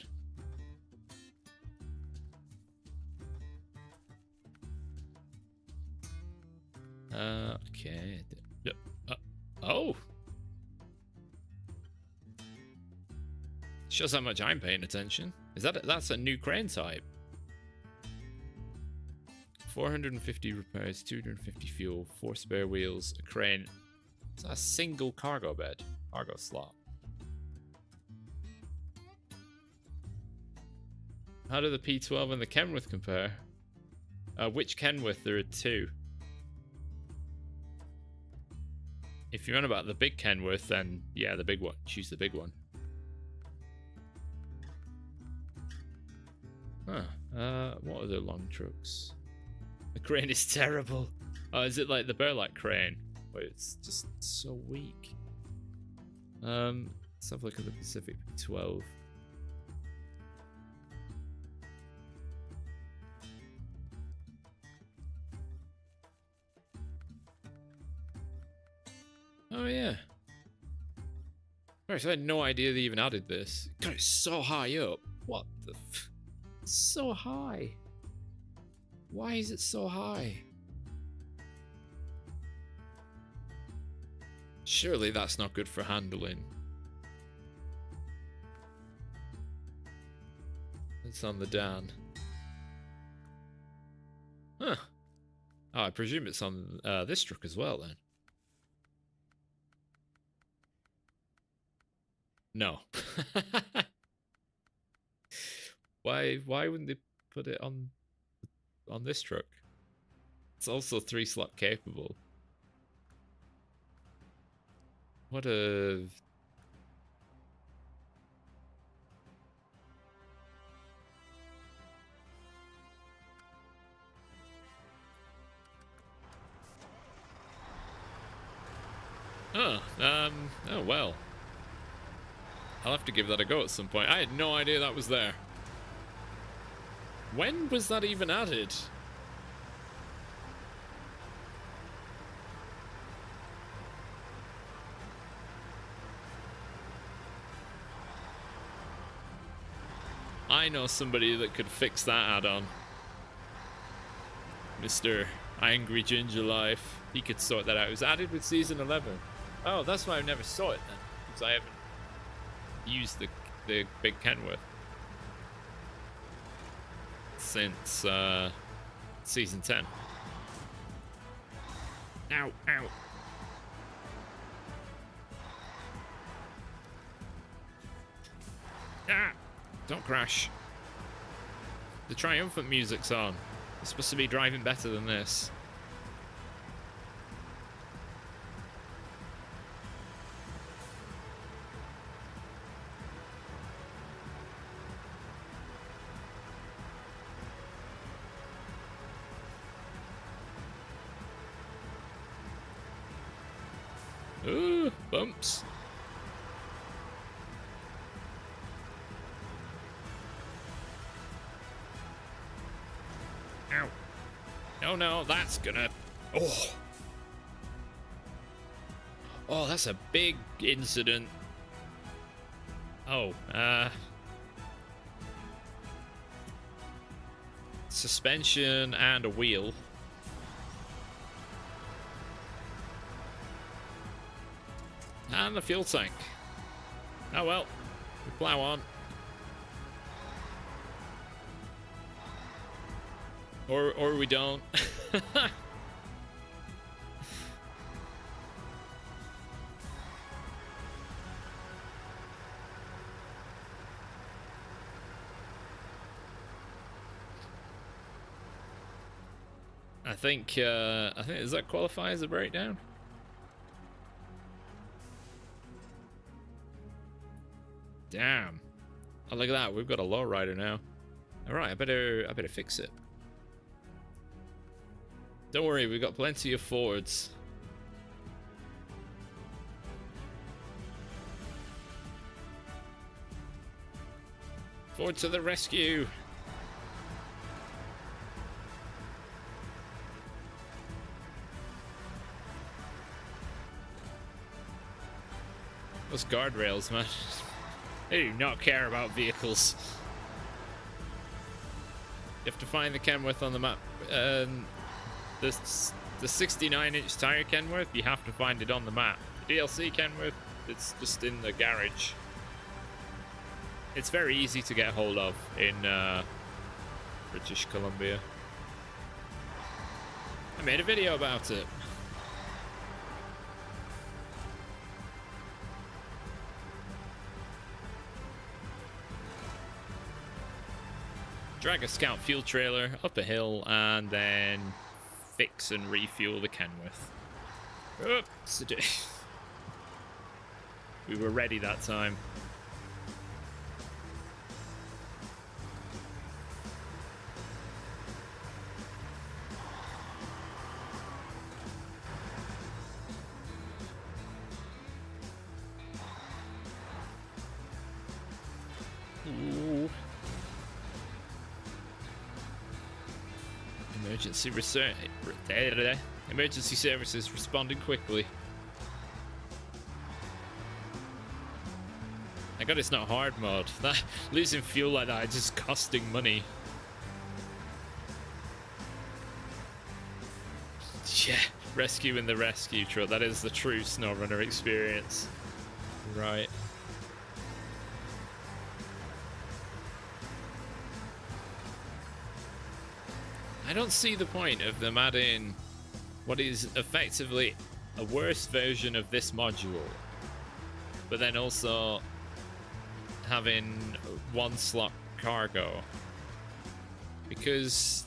Speaker 1: Okay. Oh. Shows how much I'm paying attention. That's a new crane type. 450 repairs, 250 fuel, 4 spare wheels, a crane. It's a single cargo bed, cargo slot. How do the P12 and the Kenworth compare? Which Kenworth? There are 2. If If you're on about the big Kenworth, then yeah, the big one. Choose the big one. Huh. What are the long trucks? The crane is terrible. Oh, is it like the Burlap crane? But it's just so weak. Let's have a look at the Pacific 12. Oh yeah. Right, so I had no idea they even added this. God, it's so high up. What the f... It's so high. Why is it so high? Surely that's not good for handling. It's on the down. Huh. Oh, I presume it's on this truck as well then. No. Why wouldn't they put it on this truck? It's also 3-slot capable. What a... Oh, oh well. I'll have to give that a go at some point. I had no idea that was there. When was that even added? I know somebody that could fix that add-on. Mr. Angry Ginger Life. He could sort that out. It was added with Season 11. Oh, that's why I never saw it then. Because I haven't used the big Kenworth since Season 10. Ow, ow. Ah! Don't crash. The triumphant music's on. It's supposed to be driving better than this. Ooh, bumps. Ow. Oh no, that's gonna... Oh. Oh, that's a big incident. Oh, suspension and a wheel. And the fuel tank. Oh well, we plow on. Or we don't. I think does that qualify as a breakdown? Damn. Oh, look at that. We've got a lowrider now. Alright, I better fix it. Don't worry, we've got plenty of Fords. Ford to the rescue! Those guardrails, man. They do not care about vehicles. You have to find the Kenworth on the map. The 69-inch tire Kenworth, you have to find it on the map. The DLC Kenworth, it's just in the garage. It's very easy to get hold of in British Columbia. I made a video about it. Drag a scout fuel trailer up a hill and then fix and refuel the Kenworth. Oops. We were ready that time. Ooh. Emergency services responding quickly. Thank God it's not hard mode. That losing fuel like that is just costing money. Yeah, rescuing the rescue truck. That is the true Snowrunner experience. Right. I don't see the point of them adding what is effectively a worse version of this module, but then also having one slot cargo, because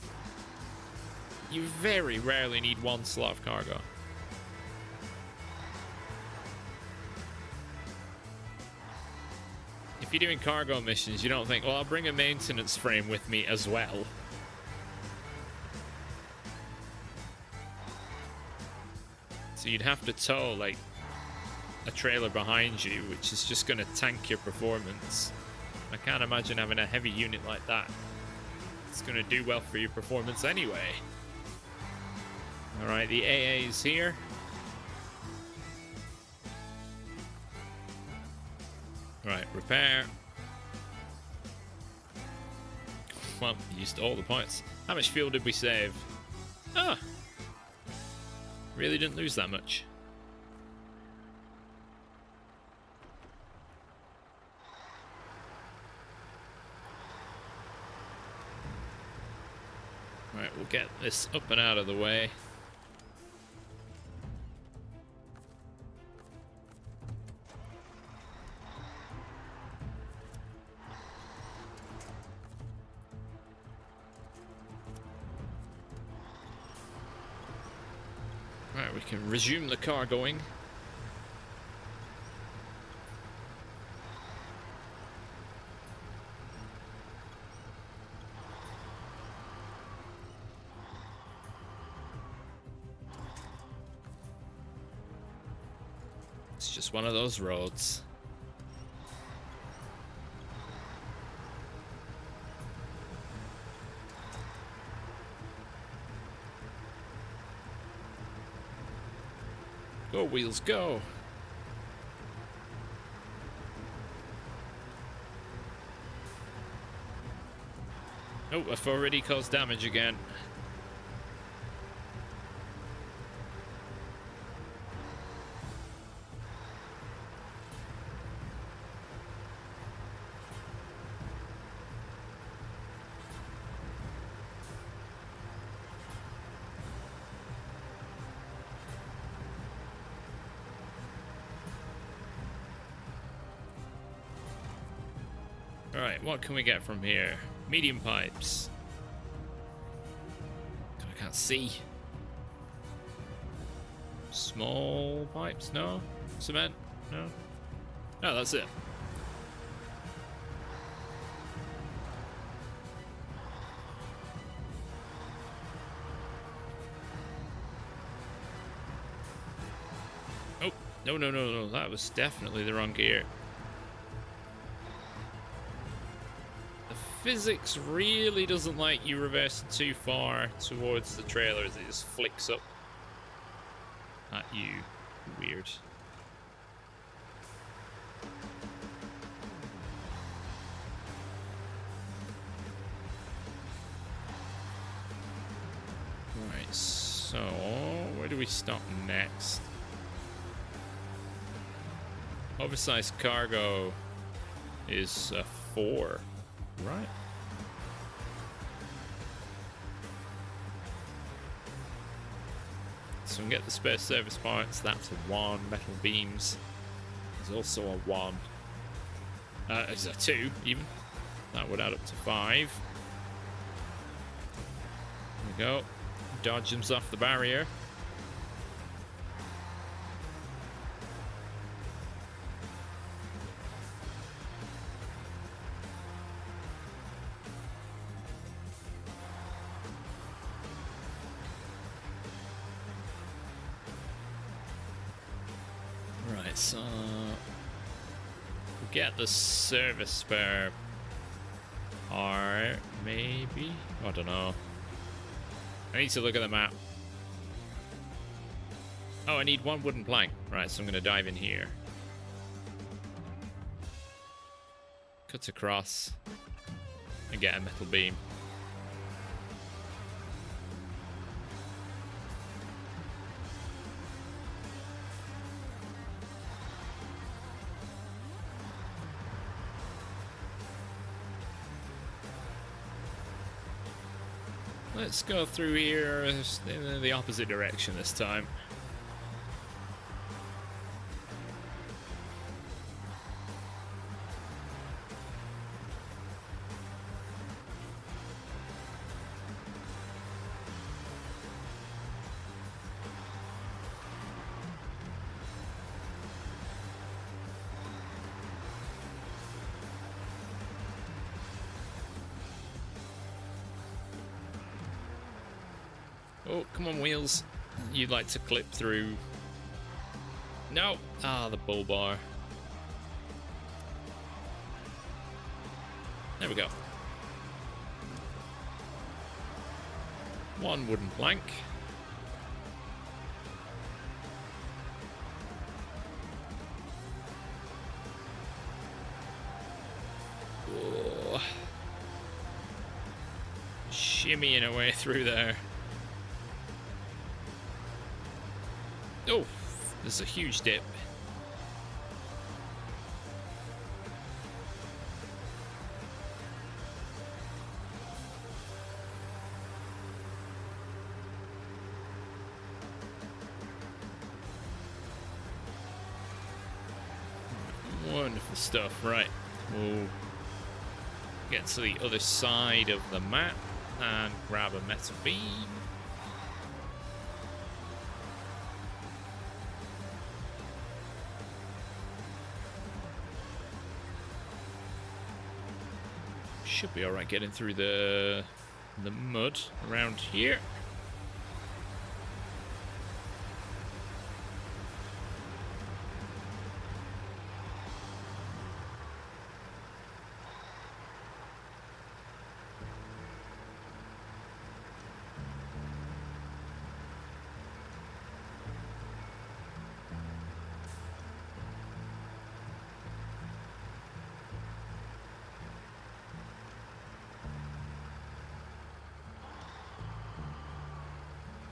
Speaker 1: you very rarely need one slot of cargo. If you're doing cargo missions, you don't think, well, I'll bring a maintenance frame with me as well. So you'd have to tow like a trailer behind you, which is just going to tank your performance. I can't imagine having a heavy unit like that. It's going to do well for your performance anyway. Alright, the AA is here. Right, repair. Well, used all the points. How much fuel did we save? Ah! Really didn't lose that much. Right, we'll get this up and out of the way. Right, we can resume the car going. It's just one of those roads. Go, wheels, go! Oh, I've already caused damage again. Alright, what can we get from here? Medium pipes. I can't see. Small pipes? No? Cement? No? No, that's it. Oh, no, that was definitely the wrong gear. Physics really doesn't like you reversing too far towards the trailers. It just flicks up at you. Weird. Right, so where do we stop next? Oversized cargo is 4. Right. So we can get the spare service parts. That's a 1. Metal beams is also a 1. It's a 2 even. That would add up to 5. There we go. Dodge him off the barrier. Right, so get the service spare part, maybe? I don't know. I need to look at the map. Oh, I need one wooden plank. Right, so I'm going to dive in here. Cut across and get a metal beam. Let's go through here in the opposite direction this time. Oh, come on, wheels. You'd like to clip through. No. Ah, the bull bar. There we go. One wooden plank. Oh. Shimmying our way through there. Oh, there's a huge dip. Wonderful stuff. Right, we'll get to the other side of the map and grab a metal beam. Should be alright getting through the mud around here.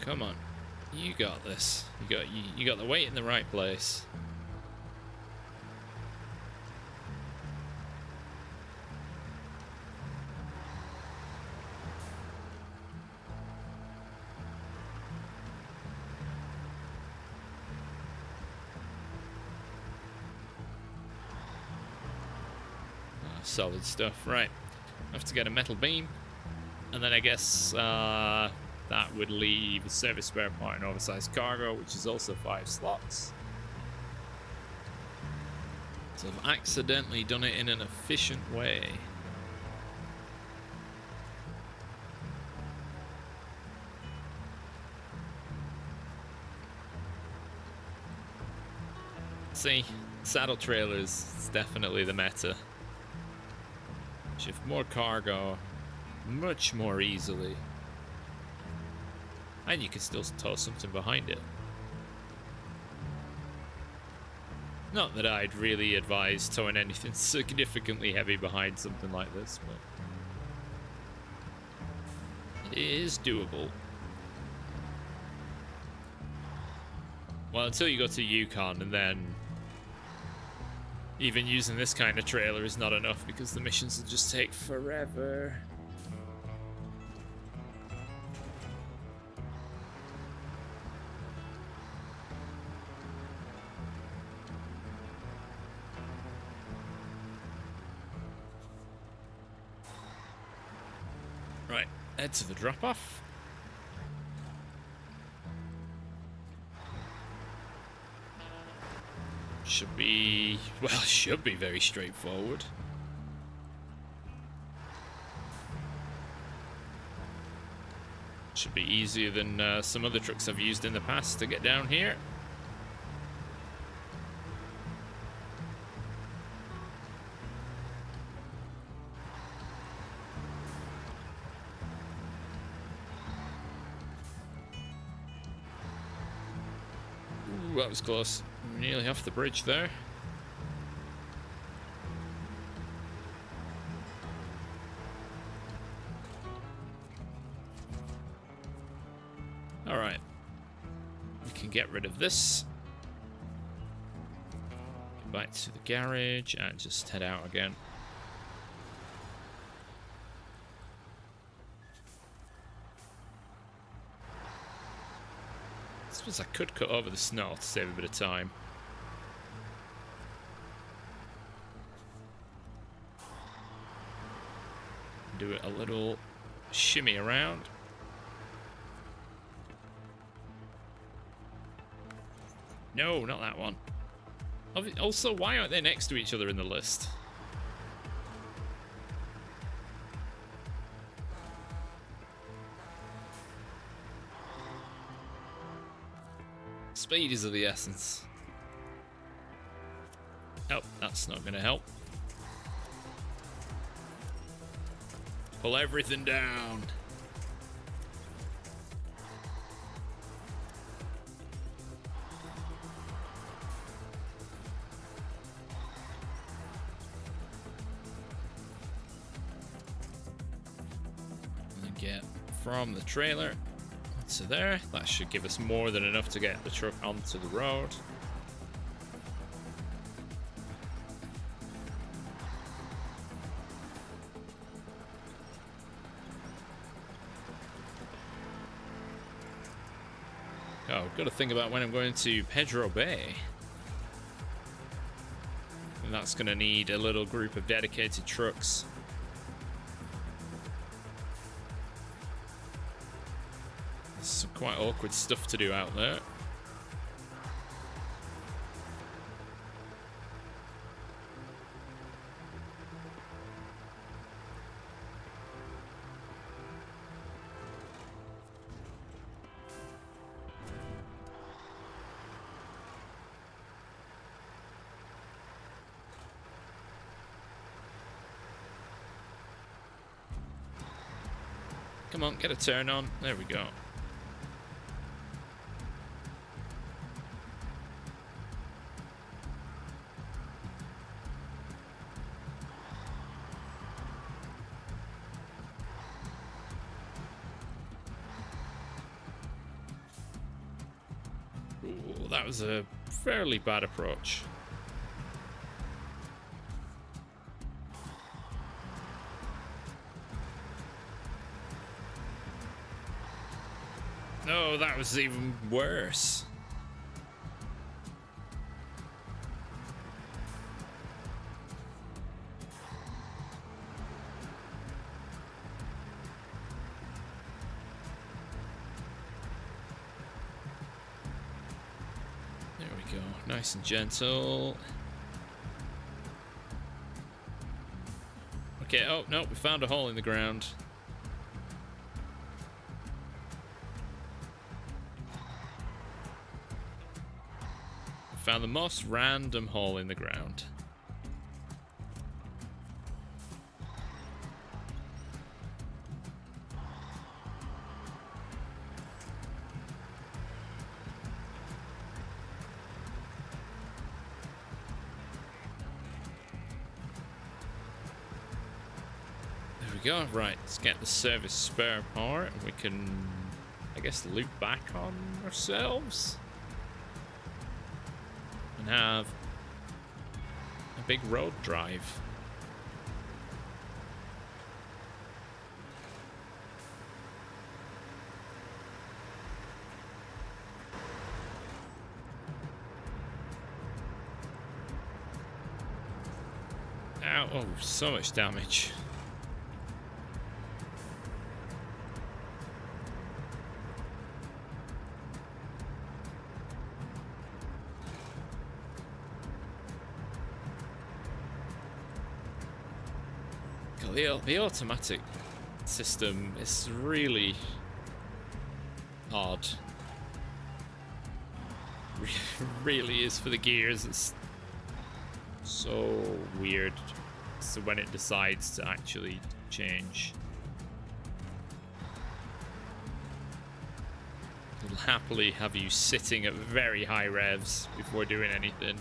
Speaker 1: Come on, you got this. You got the weight in the right place. Oh, solid stuff. Right, I have to get a metal beam, and then I guess that would leave a service spare part and oversized cargo, which is also 5 slots. So I've accidentally done it in an efficient way. See, saddle trailers is definitely the meta. Shift more cargo much more easily. And you can still tow something behind it. Not that I'd really advise towing anything significantly heavy behind something like this, but it is doable. Well, until you go to Yukon, and then even using this kind of trailer is not enough because the missions will just take forever. Right, head to the drop-off. Should be, well, should be very straightforward. Should be easier than some other trucks I've used in the past to get down here. that was close. Nearly off the bridge there. Alright. We can get rid of this. Get back to the garage and just head out again. I suppose I could cut over the snow to save a bit of time. Do it a little shimmy around. No, not that one. Also, why aren't they next to each other in the list? Speed is of the essence. Oh, that's not going to help. Pull everything down. And get from the trailer to there. That should give us more than enough to get the truck onto the road. Oh, got to think about when I'm going to Pedro Bay. And that's going to need a little group of dedicated trucks. There's some quite awkward stuff to do out there. Come on, get a turn on. There we go. Ooh, that was a fairly bad approach. No, that was even worse. There we go, nice and gentle. Okay, oh no, we found a hole in the ground. Found the most random hole in the ground. There we go. Right, let's get the service spare part and we can, I guess, loop back on ourselves. And have a big road drive. Ow, oh, so much damage. The automatic system is really odd. Really is for the gears. It's so weird. So when it decides to actually change. We'll happily have you sitting at very high revs before doing anything.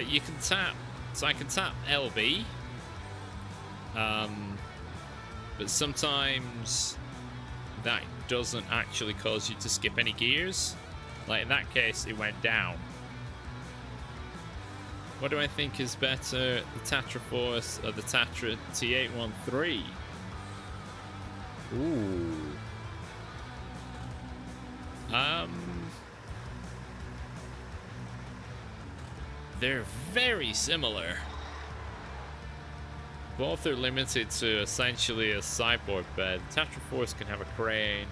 Speaker 1: You can tap, so I can tap LB, but sometimes that doesn't actually cause you to skip any gears. Like in that case, it went down. What do I think is better, the Tatra Force or the Tatra T813? Ooh. They're very similar. Both are limited to essentially a sideboard bed. The Tatra Force can have a crane.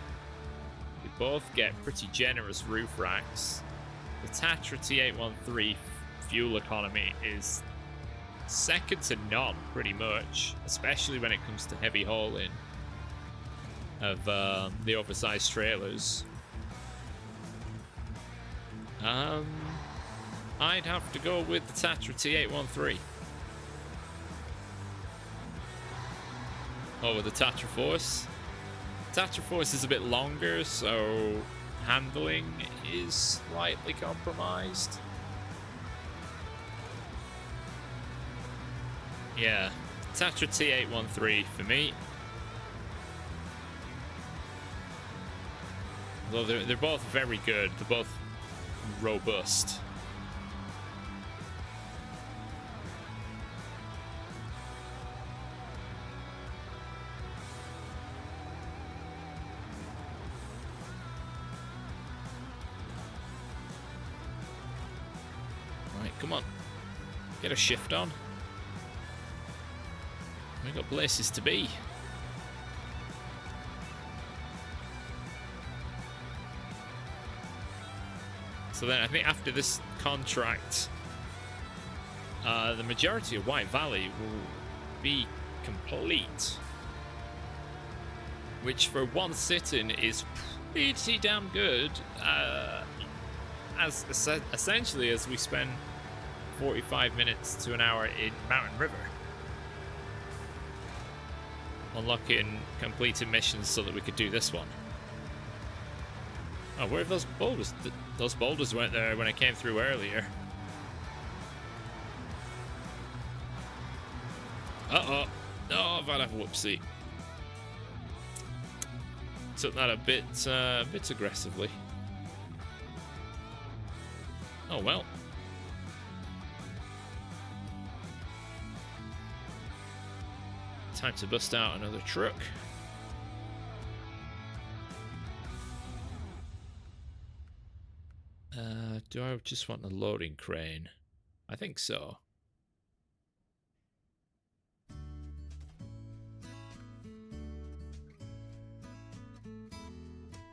Speaker 1: They both get pretty generous roof racks. The Tatra T813 fuel economy is second to none, pretty much, especially when it comes to heavy hauling of the oversized trailers. I'd have to go with the Tatra T813 over the Tatra Force. Tatra Force is a bit longer, so handling is slightly compromised. Yeah, Tatra T813 for me. Although they're both very good, they're both robust. Come on, get a shift on. We've got places to be. So then I think after this contract, the majority of White Valley will be complete. Which for one sitting is pretty damn good. As essentially as we spend 45 minutes to an hour in Mountain River, unlocking completed missions so that we could do this one. Oh, where are those boulders? Those boulders weren't there when I came through earlier. Uh-oh. Oh, I've had a whoopsie. Took that a bit aggressively. Oh well. Time to bust out another truck. Do I just want a loading crane? I think so.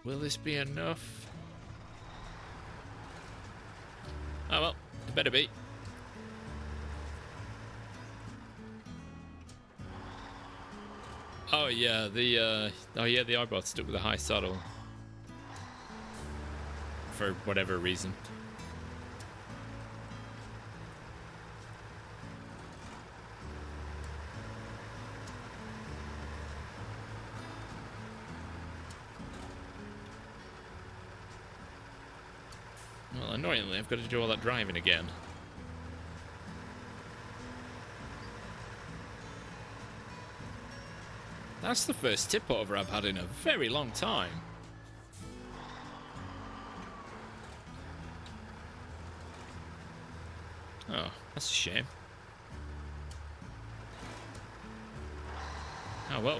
Speaker 1: Will this be enough? Oh well, it better be. Oh yeah, the eyebot stuck with a high saddle for whatever reason. Well, annoyingly, I've got to do all that driving again. That's the first tip over I've had in a very long time. Oh, that's a shame. Oh well,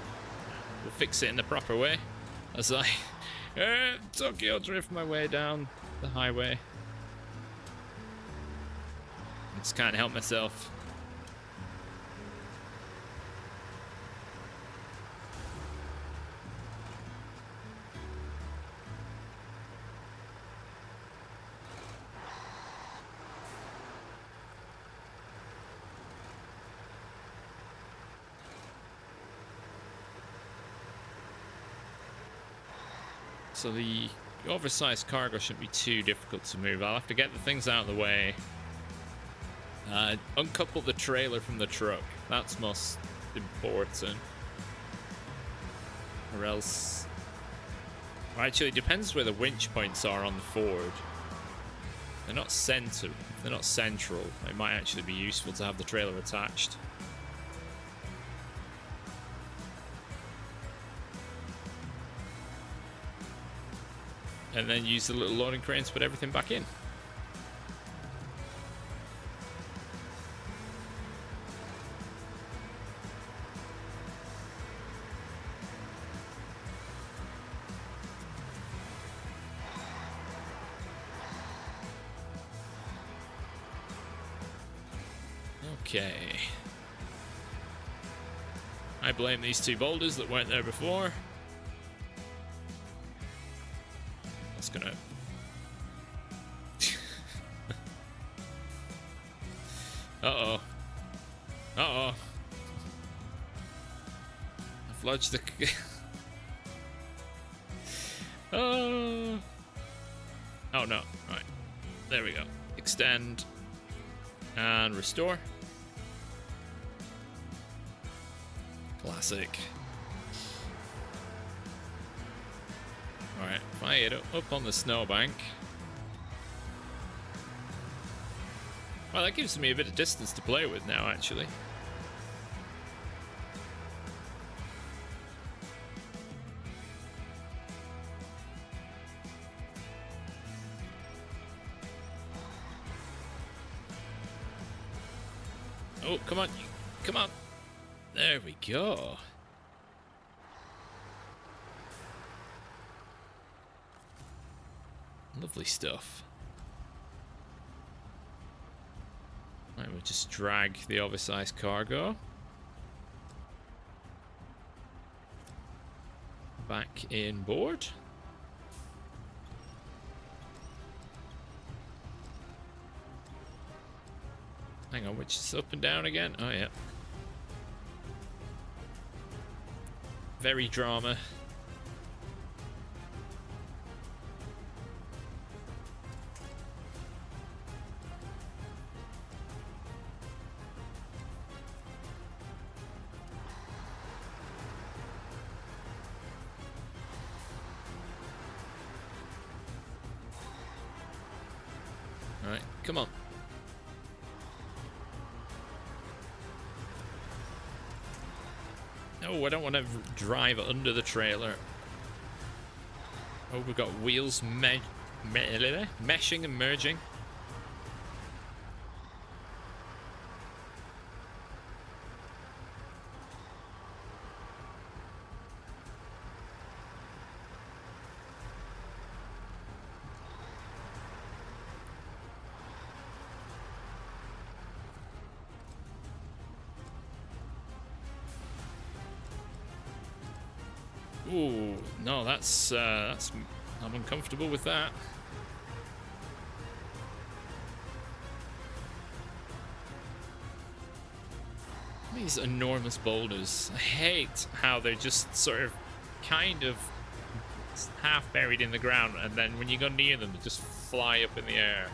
Speaker 1: we'll fix it in the proper way as I Tokyo drift my way down the highway. Just can't help myself. So the oversized cargo shouldn't be too difficult to move. I'll have to get the things out of the way. Uncouple the trailer from the truck. That's most important. Or else... Well, actually, it depends where the winch points are on the Ford. They're not central. If they're not central, it might actually be useful to have the trailer attached. And then use the little loading crane to put everything back in. Okay. I blame these two boulders that weren't there before. That's gonna... Uh-oh. Uh-oh. I've lodged the... Oh. Oh no. Right. There we go. Extend. And restore. Classic. Alright, if I hit up on the snowbank. Well, that gives me a bit of distance to play with now, actually. Oh, come on. Come on. There we go. Lovely stuff. Right, we'll just drag the oversized cargo back in board. Hang on, which is up and down again? Oh, yeah. Very drama. All right, come on. No, I don't want to drive under the trailer. Oh, we've got wheels meshing and merging. Ooh, no, that's I'm uncomfortable with that. These enormous boulders. I hate how they're just sort of kind of half buried in the ground, and then when you go near them, they just fly up in the air.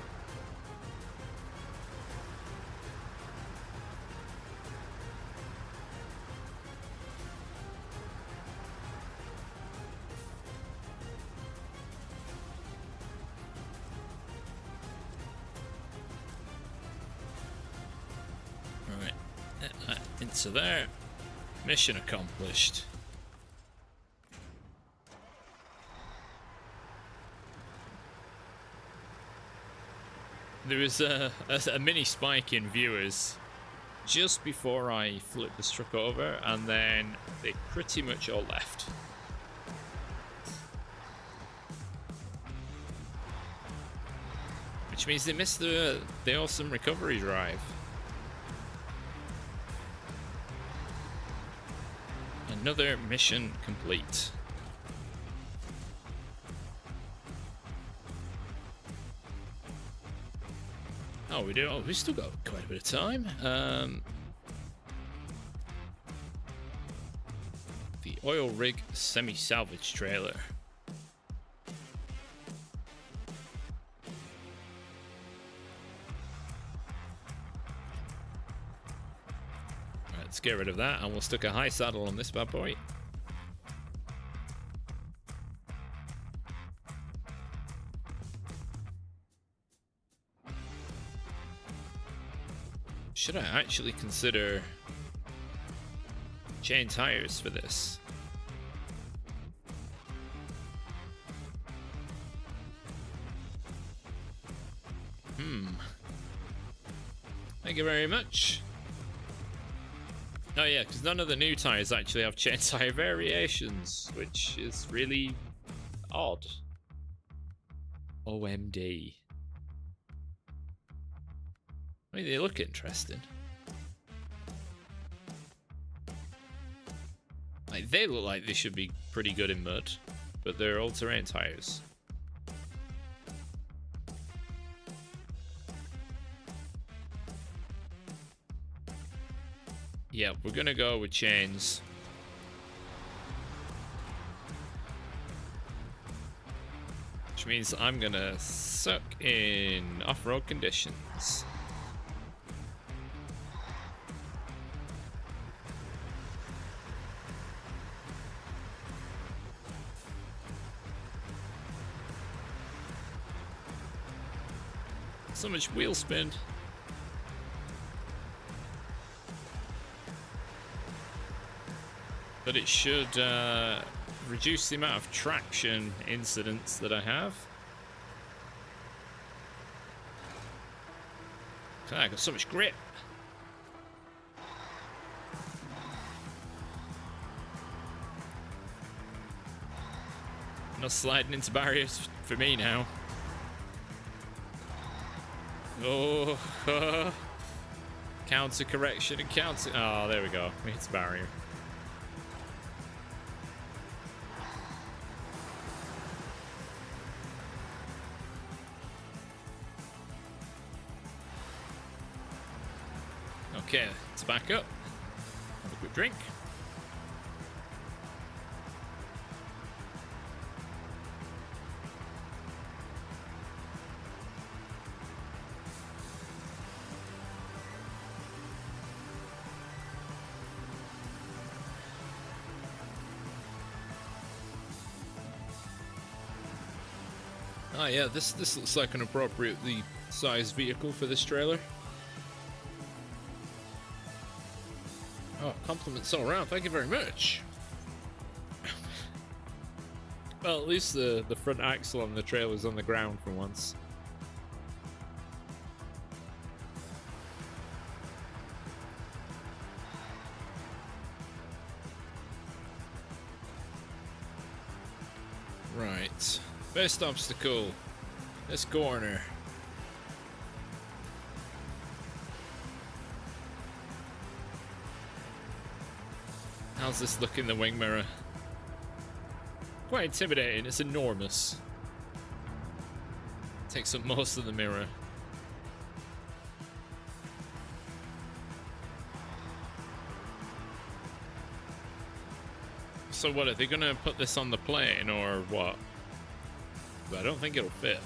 Speaker 1: So there, mission accomplished. There was a mini spike in viewers just before I flipped this truck over, and then they pretty much all left. Which means they missed the awesome recovery drive. Another mission complete. Oh, we do. Oh, we still got quite a bit of time. The oil rig semi-salvage trailer. Let's get rid of that, and we'll stick a high saddle on this bad boy. Should I actually consider chain tires for this? Thank you very much. Oh yeah, because none of the new tires actually have chain tire variations, which is really odd. OMD. I mean, they look interesting. Like, they look like they should be pretty good in mud, but they're all-terrain tires. Yeah, we're gonna go with chains. Which means I'm gonna suck in off-road conditions. So much wheel spin. But it should reduce the amount of traction incidents that I have. I got so much grip. No sliding into barriers for me now. Oh, counter correction and counter. Oh, there we go. We hit the barrier. Okay, let's back up. Have a quick drink. Oh yeah, this looks like an appropriately sized vehicle for this trailer. Oh, compliments all around. Thank you very much. Well, at least the front axle on the trailer's on the ground for once. Right. First obstacle. This corner. How's this look in the wing mirror? Quite intimidating, it's enormous. Takes up most of the mirror. So what, are they gonna put this on the plane or what? But I don't think it'll fit.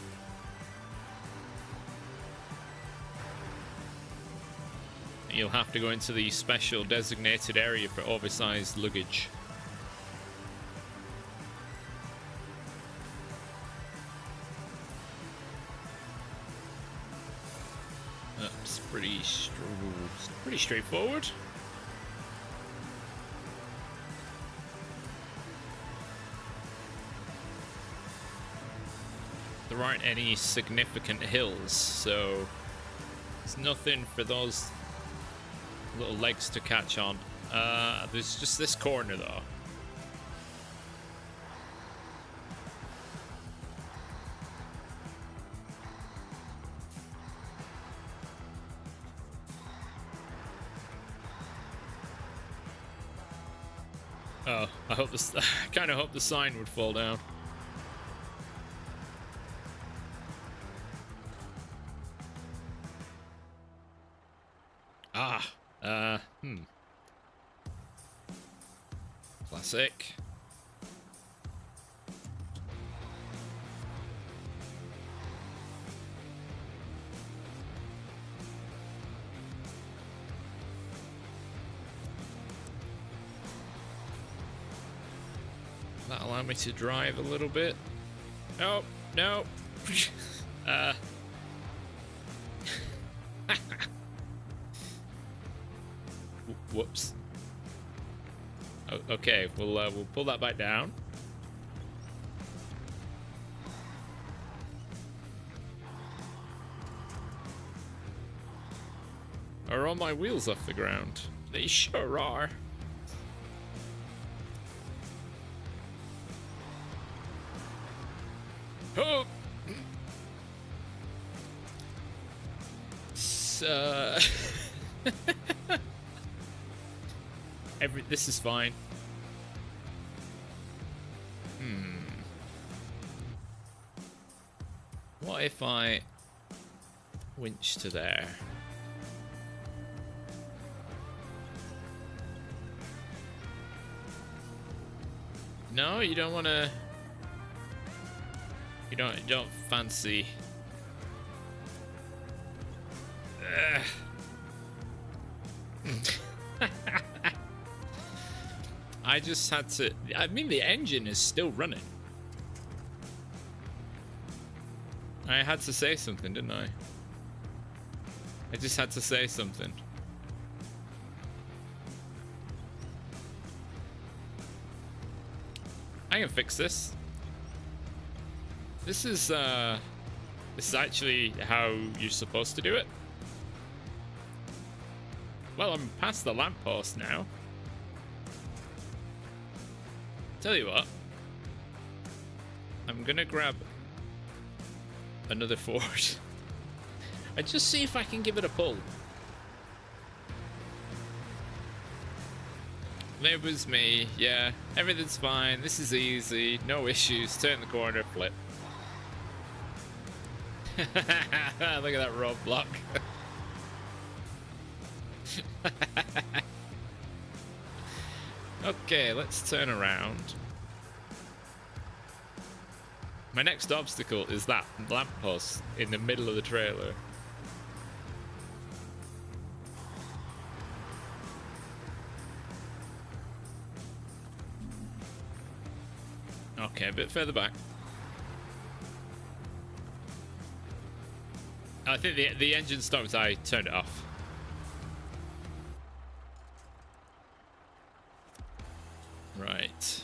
Speaker 1: You'll have to go into the special designated area for oversized luggage. That's pretty straightforward. There aren't any significant hills, so there's nothing for those little legs to catch on. There's just this corner though. Oh, I hope this. I kind of hope the sign would fall down. Classic. That allow me to drive a little bit. Oh, no. Whoops. Oh, okay, we'll pull that back down. Are all my wheels off the ground? They sure are. Oh! This is fine. What if I winch to there? No, you don't want to. You don't fancy. I just had to. I mean, the engine is still running. I had to say something, didn't I? I just had to say something. I can fix this. This is actually how you're supposed to do it. Well, I'm past the lamppost now. Tell you what. I'm gonna grab another Ford and just see if I can give it a pull. It was me, yeah. Everything's fine. This is easy. No issues. Turn the corner, flip. Look at that roadblock. Okay, let's turn around. My next obstacle is that lamppost in the middle of the trailer. Okay, a bit further back. I think the engine stopped. I turned it off. Right.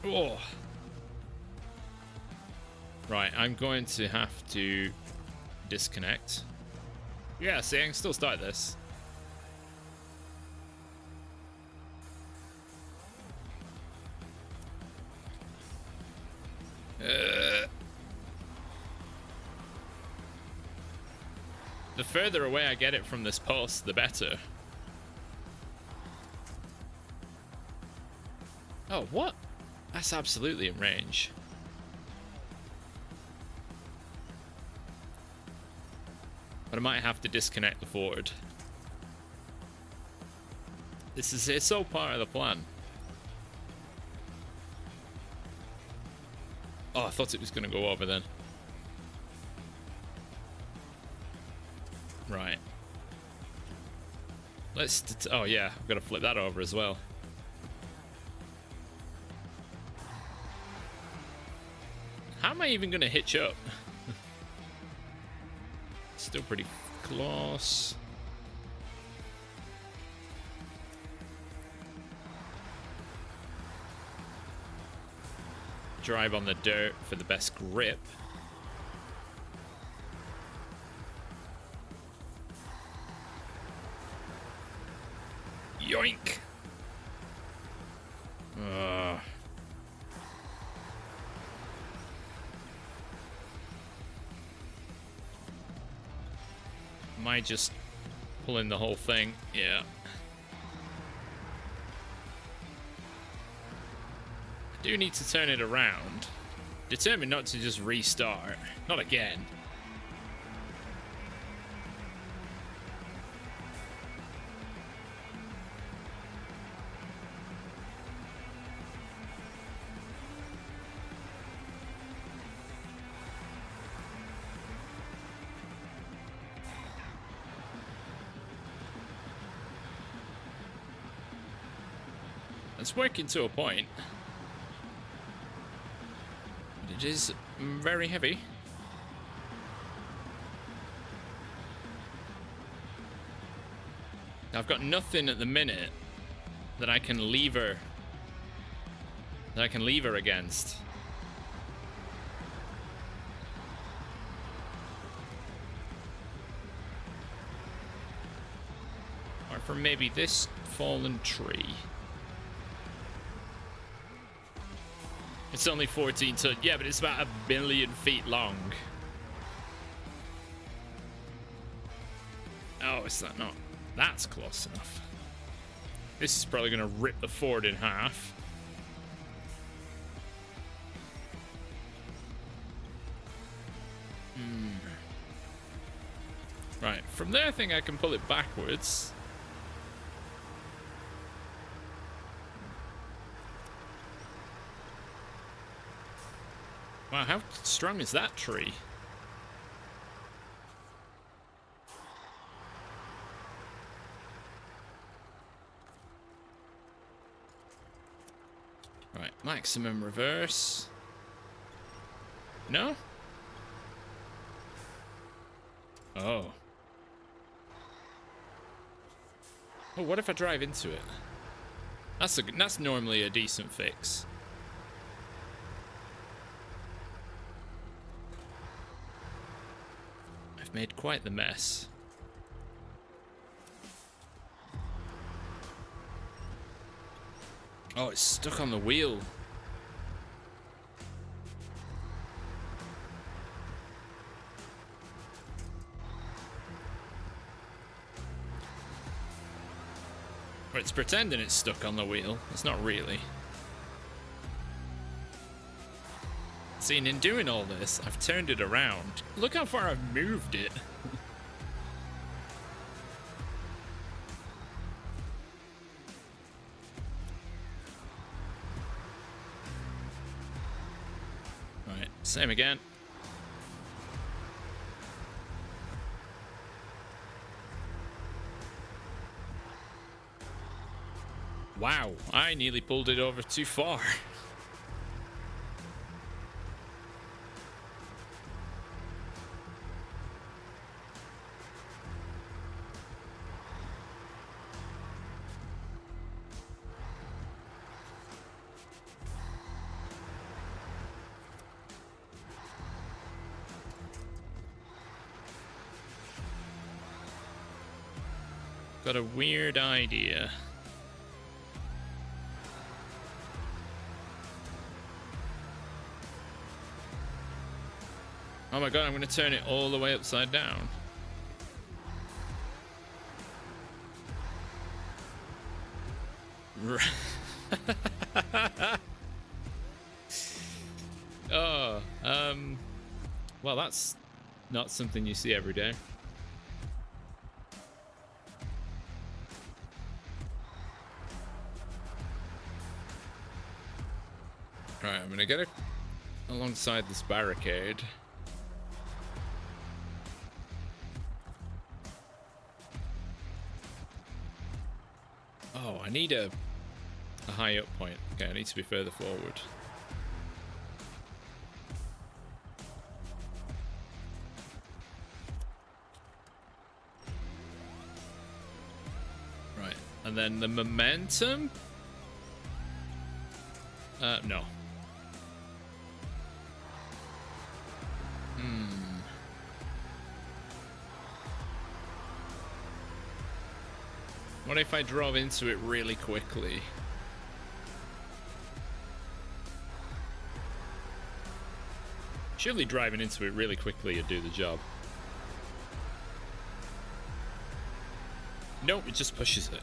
Speaker 1: Oh. Right, I'm going to have to disconnect. Yeah, see, I can still start this. The further away I get it from this post, the better. Oh, what? That's absolutely in range. But I might have to disconnect the Ford. It's all part of the plan. Oh, I thought it was going to go over then. Right. Oh yeah, I've got to flip that over as well. How am I even going to hitch up? Still pretty close. Drive on the dirt for the best grip. Yoink! am I just pulling the whole thing? Yeah. I do need to turn it around. Determined not to just restart. Not again. It's working to a point. But it is very heavy. I've got nothing at the minute that I can lever against. Or for maybe this fallen tree. It's only 14 tons. Yeah, but it's about 1 billion feet long. Oh, is that not? That's close enough. This is probably going to rip the Ford in half. Right, from there I think I can pull it backwards. Wow, how strong is that tree? Right, maximum reverse. No? Oh. Oh, what if I drive into it? That's normally a decent fix. I've made quite the mess. Oh, it's stuck on the wheel. But it's pretending it's stuck on the wheel. It's not really. See, and in doing all this, I've turned it around. Look how far I've moved it. Right, same again. Wow, I nearly pulled it over too far. Got a weird idea. Oh my god, I'm going to turn it all the way upside down. Oh, well, that's not something you see every day. Right, I'm going to get it alongside this barricade. Oh, I need a high up point. Okay, I need to be further forward. Right, and then the momentum? No. What if I drove into it really quickly? Surely driving into it really quickly would do the job. Nope, it just pushes it.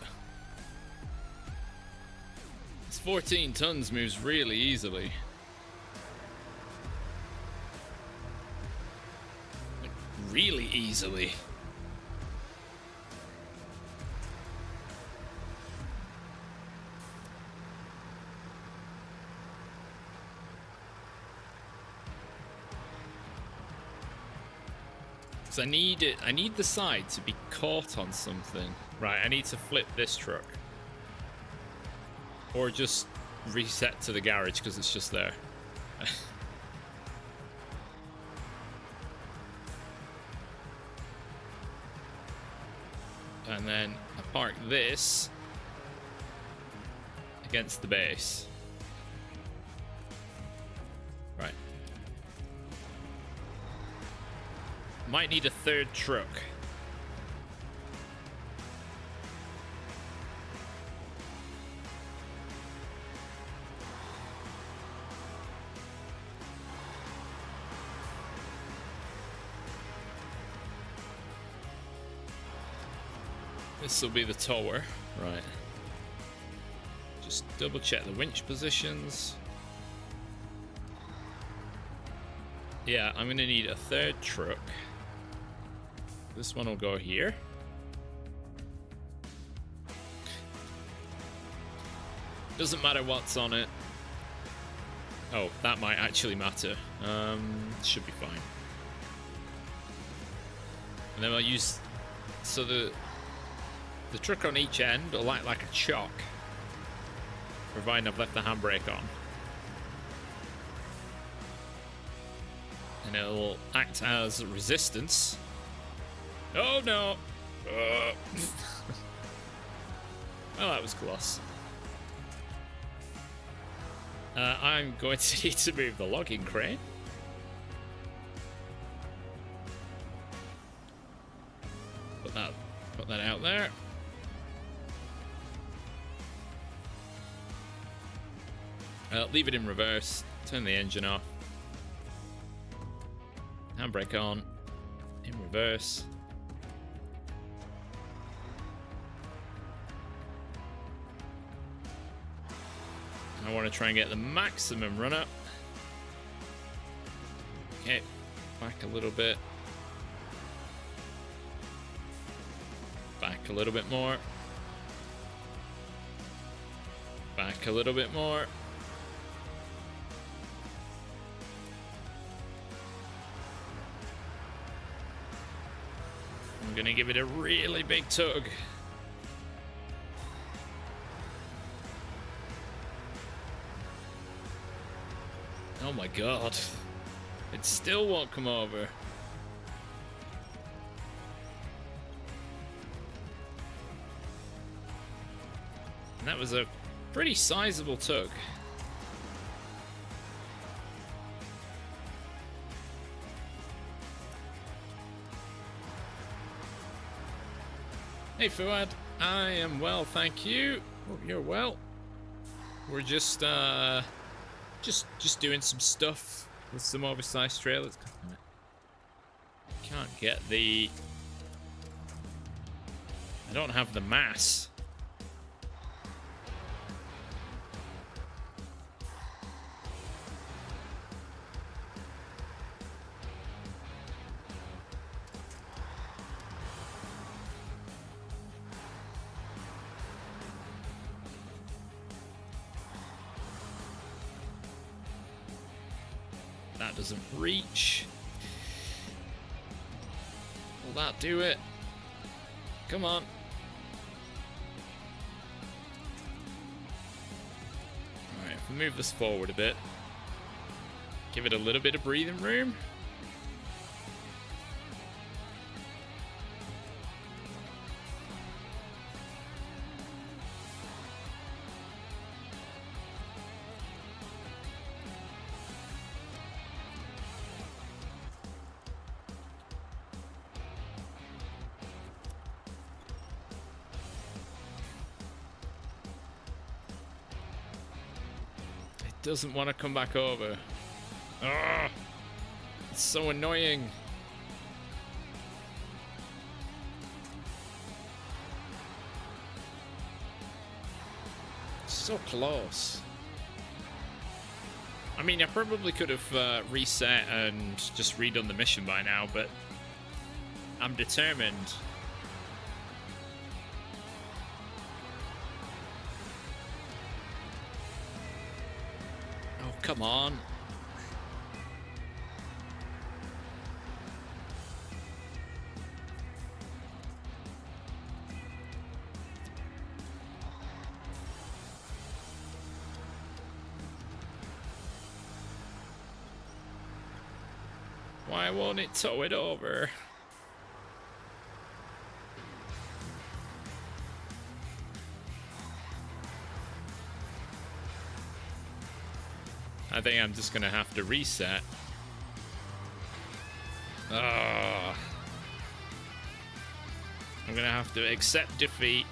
Speaker 1: It's 14 tons, moves really easily. Like, really easily. So I need the side to be caught on something. Right, I need to flip this truck. Or just reset to the garage because it's just there. And then I park this against the base. Right. Might need a third truck. This will be the tower, right. Just double check the winch positions. Yeah, I'm gonna need a third truck. This one will go here. Doesn't matter what's on it. Oh, that might actually matter. Should be fine. And then I'll use, so the truck on each end will act like a chock, providing I've left the handbrake on. And it'll act as resistance. Oh no! Well, that was close. I'm going to need to move the logging crane. Put that out there. Leave it in reverse. Turn the engine off. Handbrake on. In reverse. I want to try and get the maximum run up. Okay, back a little bit. Back a little bit more. Back a little bit more. I'm gonna give it a really big tug. Oh my god. It still won't come over. And that was a pretty sizable tug. Hey Fuad, I am well, thank you. Hope you're well. We're just doing some stuff with some oversized trailers. Can't get the... I don't have the mass. That doesn't reach. Will that do it? Come on. Alright, if we move this forward a bit, give it a little bit of breathing room. Doesn't want to come back over. Ugh, it's so annoying. So close. I mean, I probably could have reset and just redone the mission by now, but I'm determined. Oh, come on. Why won't it tow it over? I think I'm just gonna have to reset. I'm gonna have to accept defeat.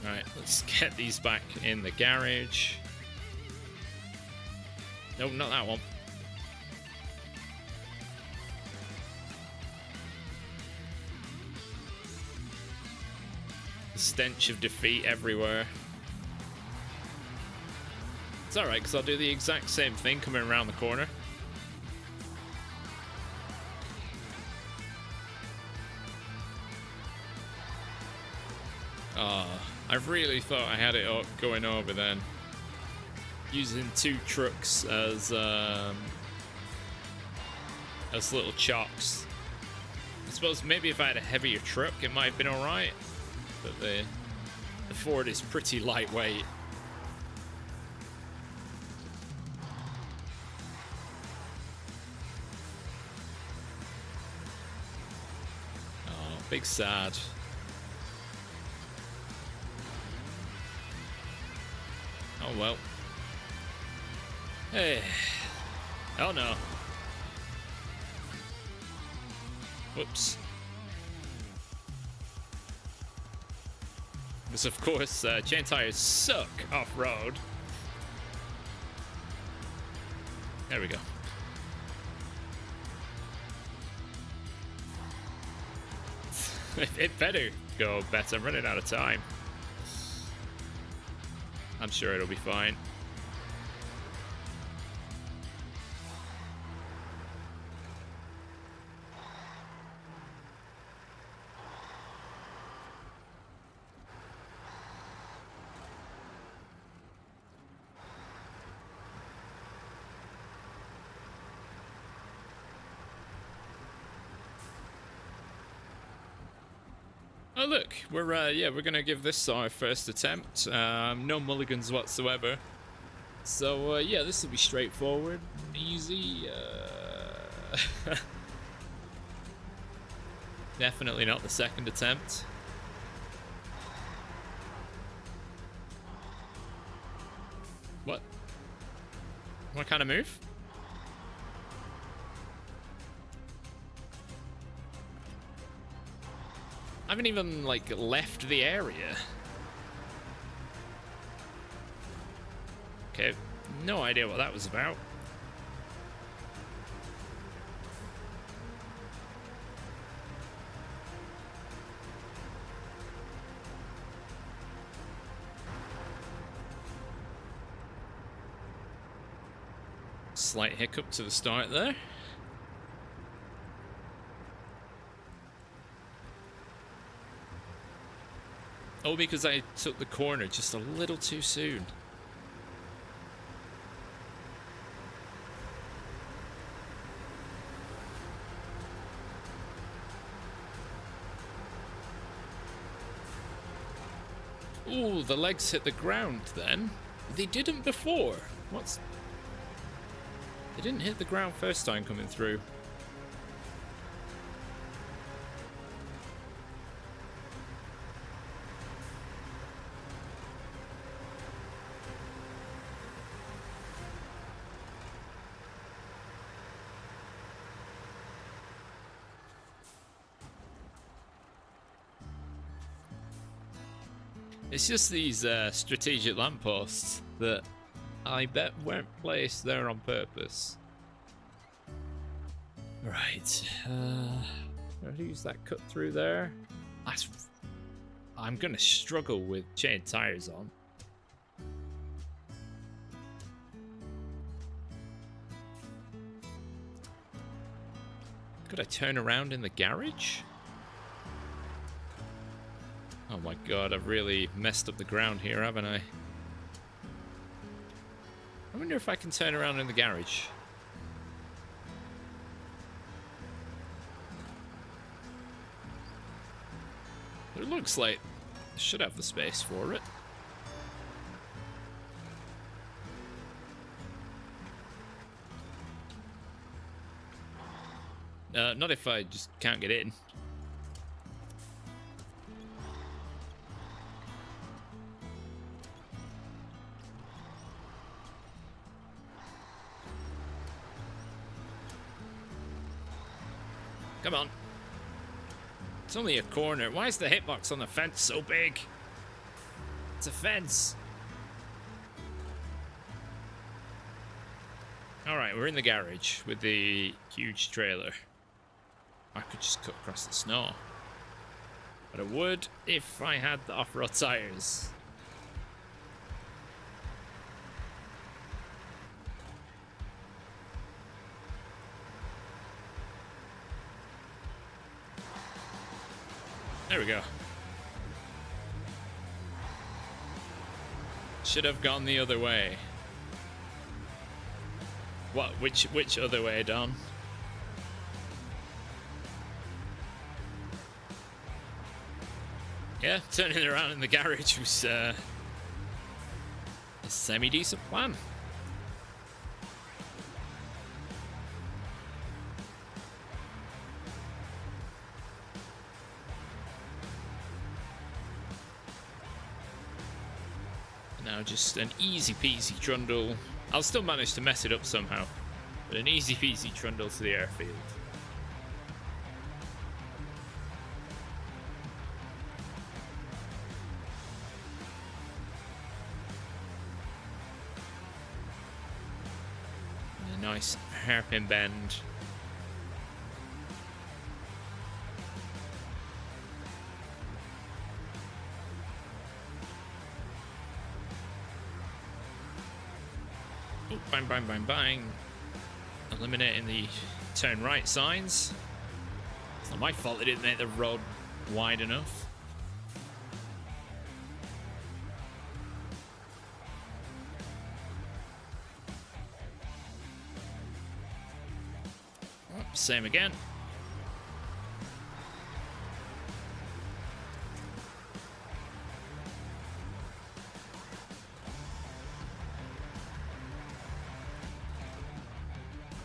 Speaker 1: Alright, let's get these back in the garage. Nope, not that one. The stench of defeat everywhere. It's alright, because I'll do the exact same thing coming around the corner. I really thought I had it up going over then. Using two trucks as little chocks. I suppose maybe if I had a heavier truck it might have been alright. But the Ford is pretty lightweight. Oh, big sad. Oh well. Hey. Oh no. Whoops. Because of course, chain tires suck off-road. There we go. It better go better. I'm running out of time. I'm sure it'll be fine. Oh look, we're gonna give this our first attempt. No mulligans whatsoever. So yeah, this will be straightforward, easy. Definitely not the second attempt. What? What kind of move? I haven't even, like, left the area. Okay, no idea what that was about. Slight hiccup to the start there. Oh, because I took the corner just a little too soon. Ooh, the legs hit the ground then. They didn't before. What's... They didn't hit the ground first time coming through. It's just these strategic lampposts that I bet weren't placed there on purpose. Right. I'll use that cut through there. I'm gonna struggle with chain tires on. Could I turn around in the garage? Oh my god, I've really messed up the ground here, haven't I? I wonder if I can turn around in the garage. It looks like I should have the space for it. Not if I just can't get in. Come on. It's only a corner. Why is the hitbox on the fence so big? It's a fence. Alright, we're in the garage with the huge trailer. I could just cut across the snow. But I would if I had the off-road tires. There we go. Should have gone the other way. What? Which other way, Don? Yeah, turning around in the garage was a semi-decent plan. Now just an easy peasy trundle. I'll still manage to mess it up somehow, but an easy peasy trundle to the airfield. And a nice hairpin bend. Bang, bang, bang, bang. Eliminating the turn right signs. It's not my fault they didn't make the road wide enough. Oh, same again.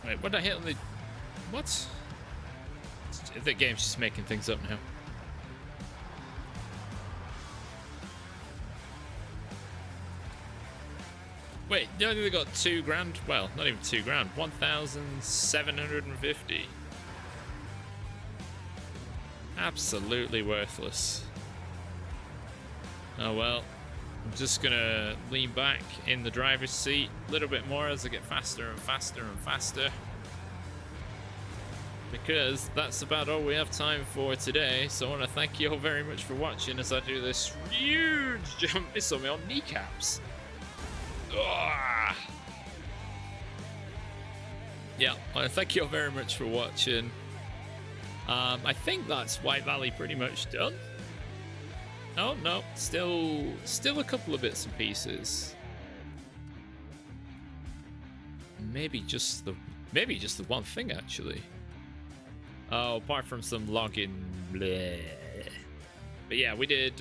Speaker 1: Wait, what did I hit on the... What? The game's just making things up now. Wait, they only got $2,000? Well, not even $2,000. 1,750. Absolutely worthless. Oh well. I'm just gonna lean back in the driver's seat a little bit more as I get faster and faster and faster. Because that's about all we have time for today. So I want to thank you all very much for watching as I do this huge jump. It's on me on kneecaps. Ugh. Yeah, I want to thank you all very much for watching. I think that's White Valley pretty much done. Oh no, still a couple of bits and pieces. Maybe just the one thing actually. Oh, apart from some login bleh. But yeah, we did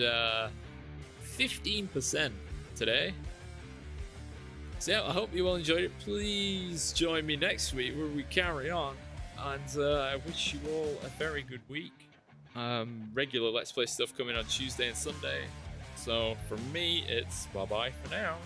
Speaker 1: 15% today. So yeah, I hope you all enjoyed it. Please join me next week where we carry on. And I wish you all a very good week. Regular Let's Play stuff coming on Tuesday and Sunday. So for me, it's bye-bye for now.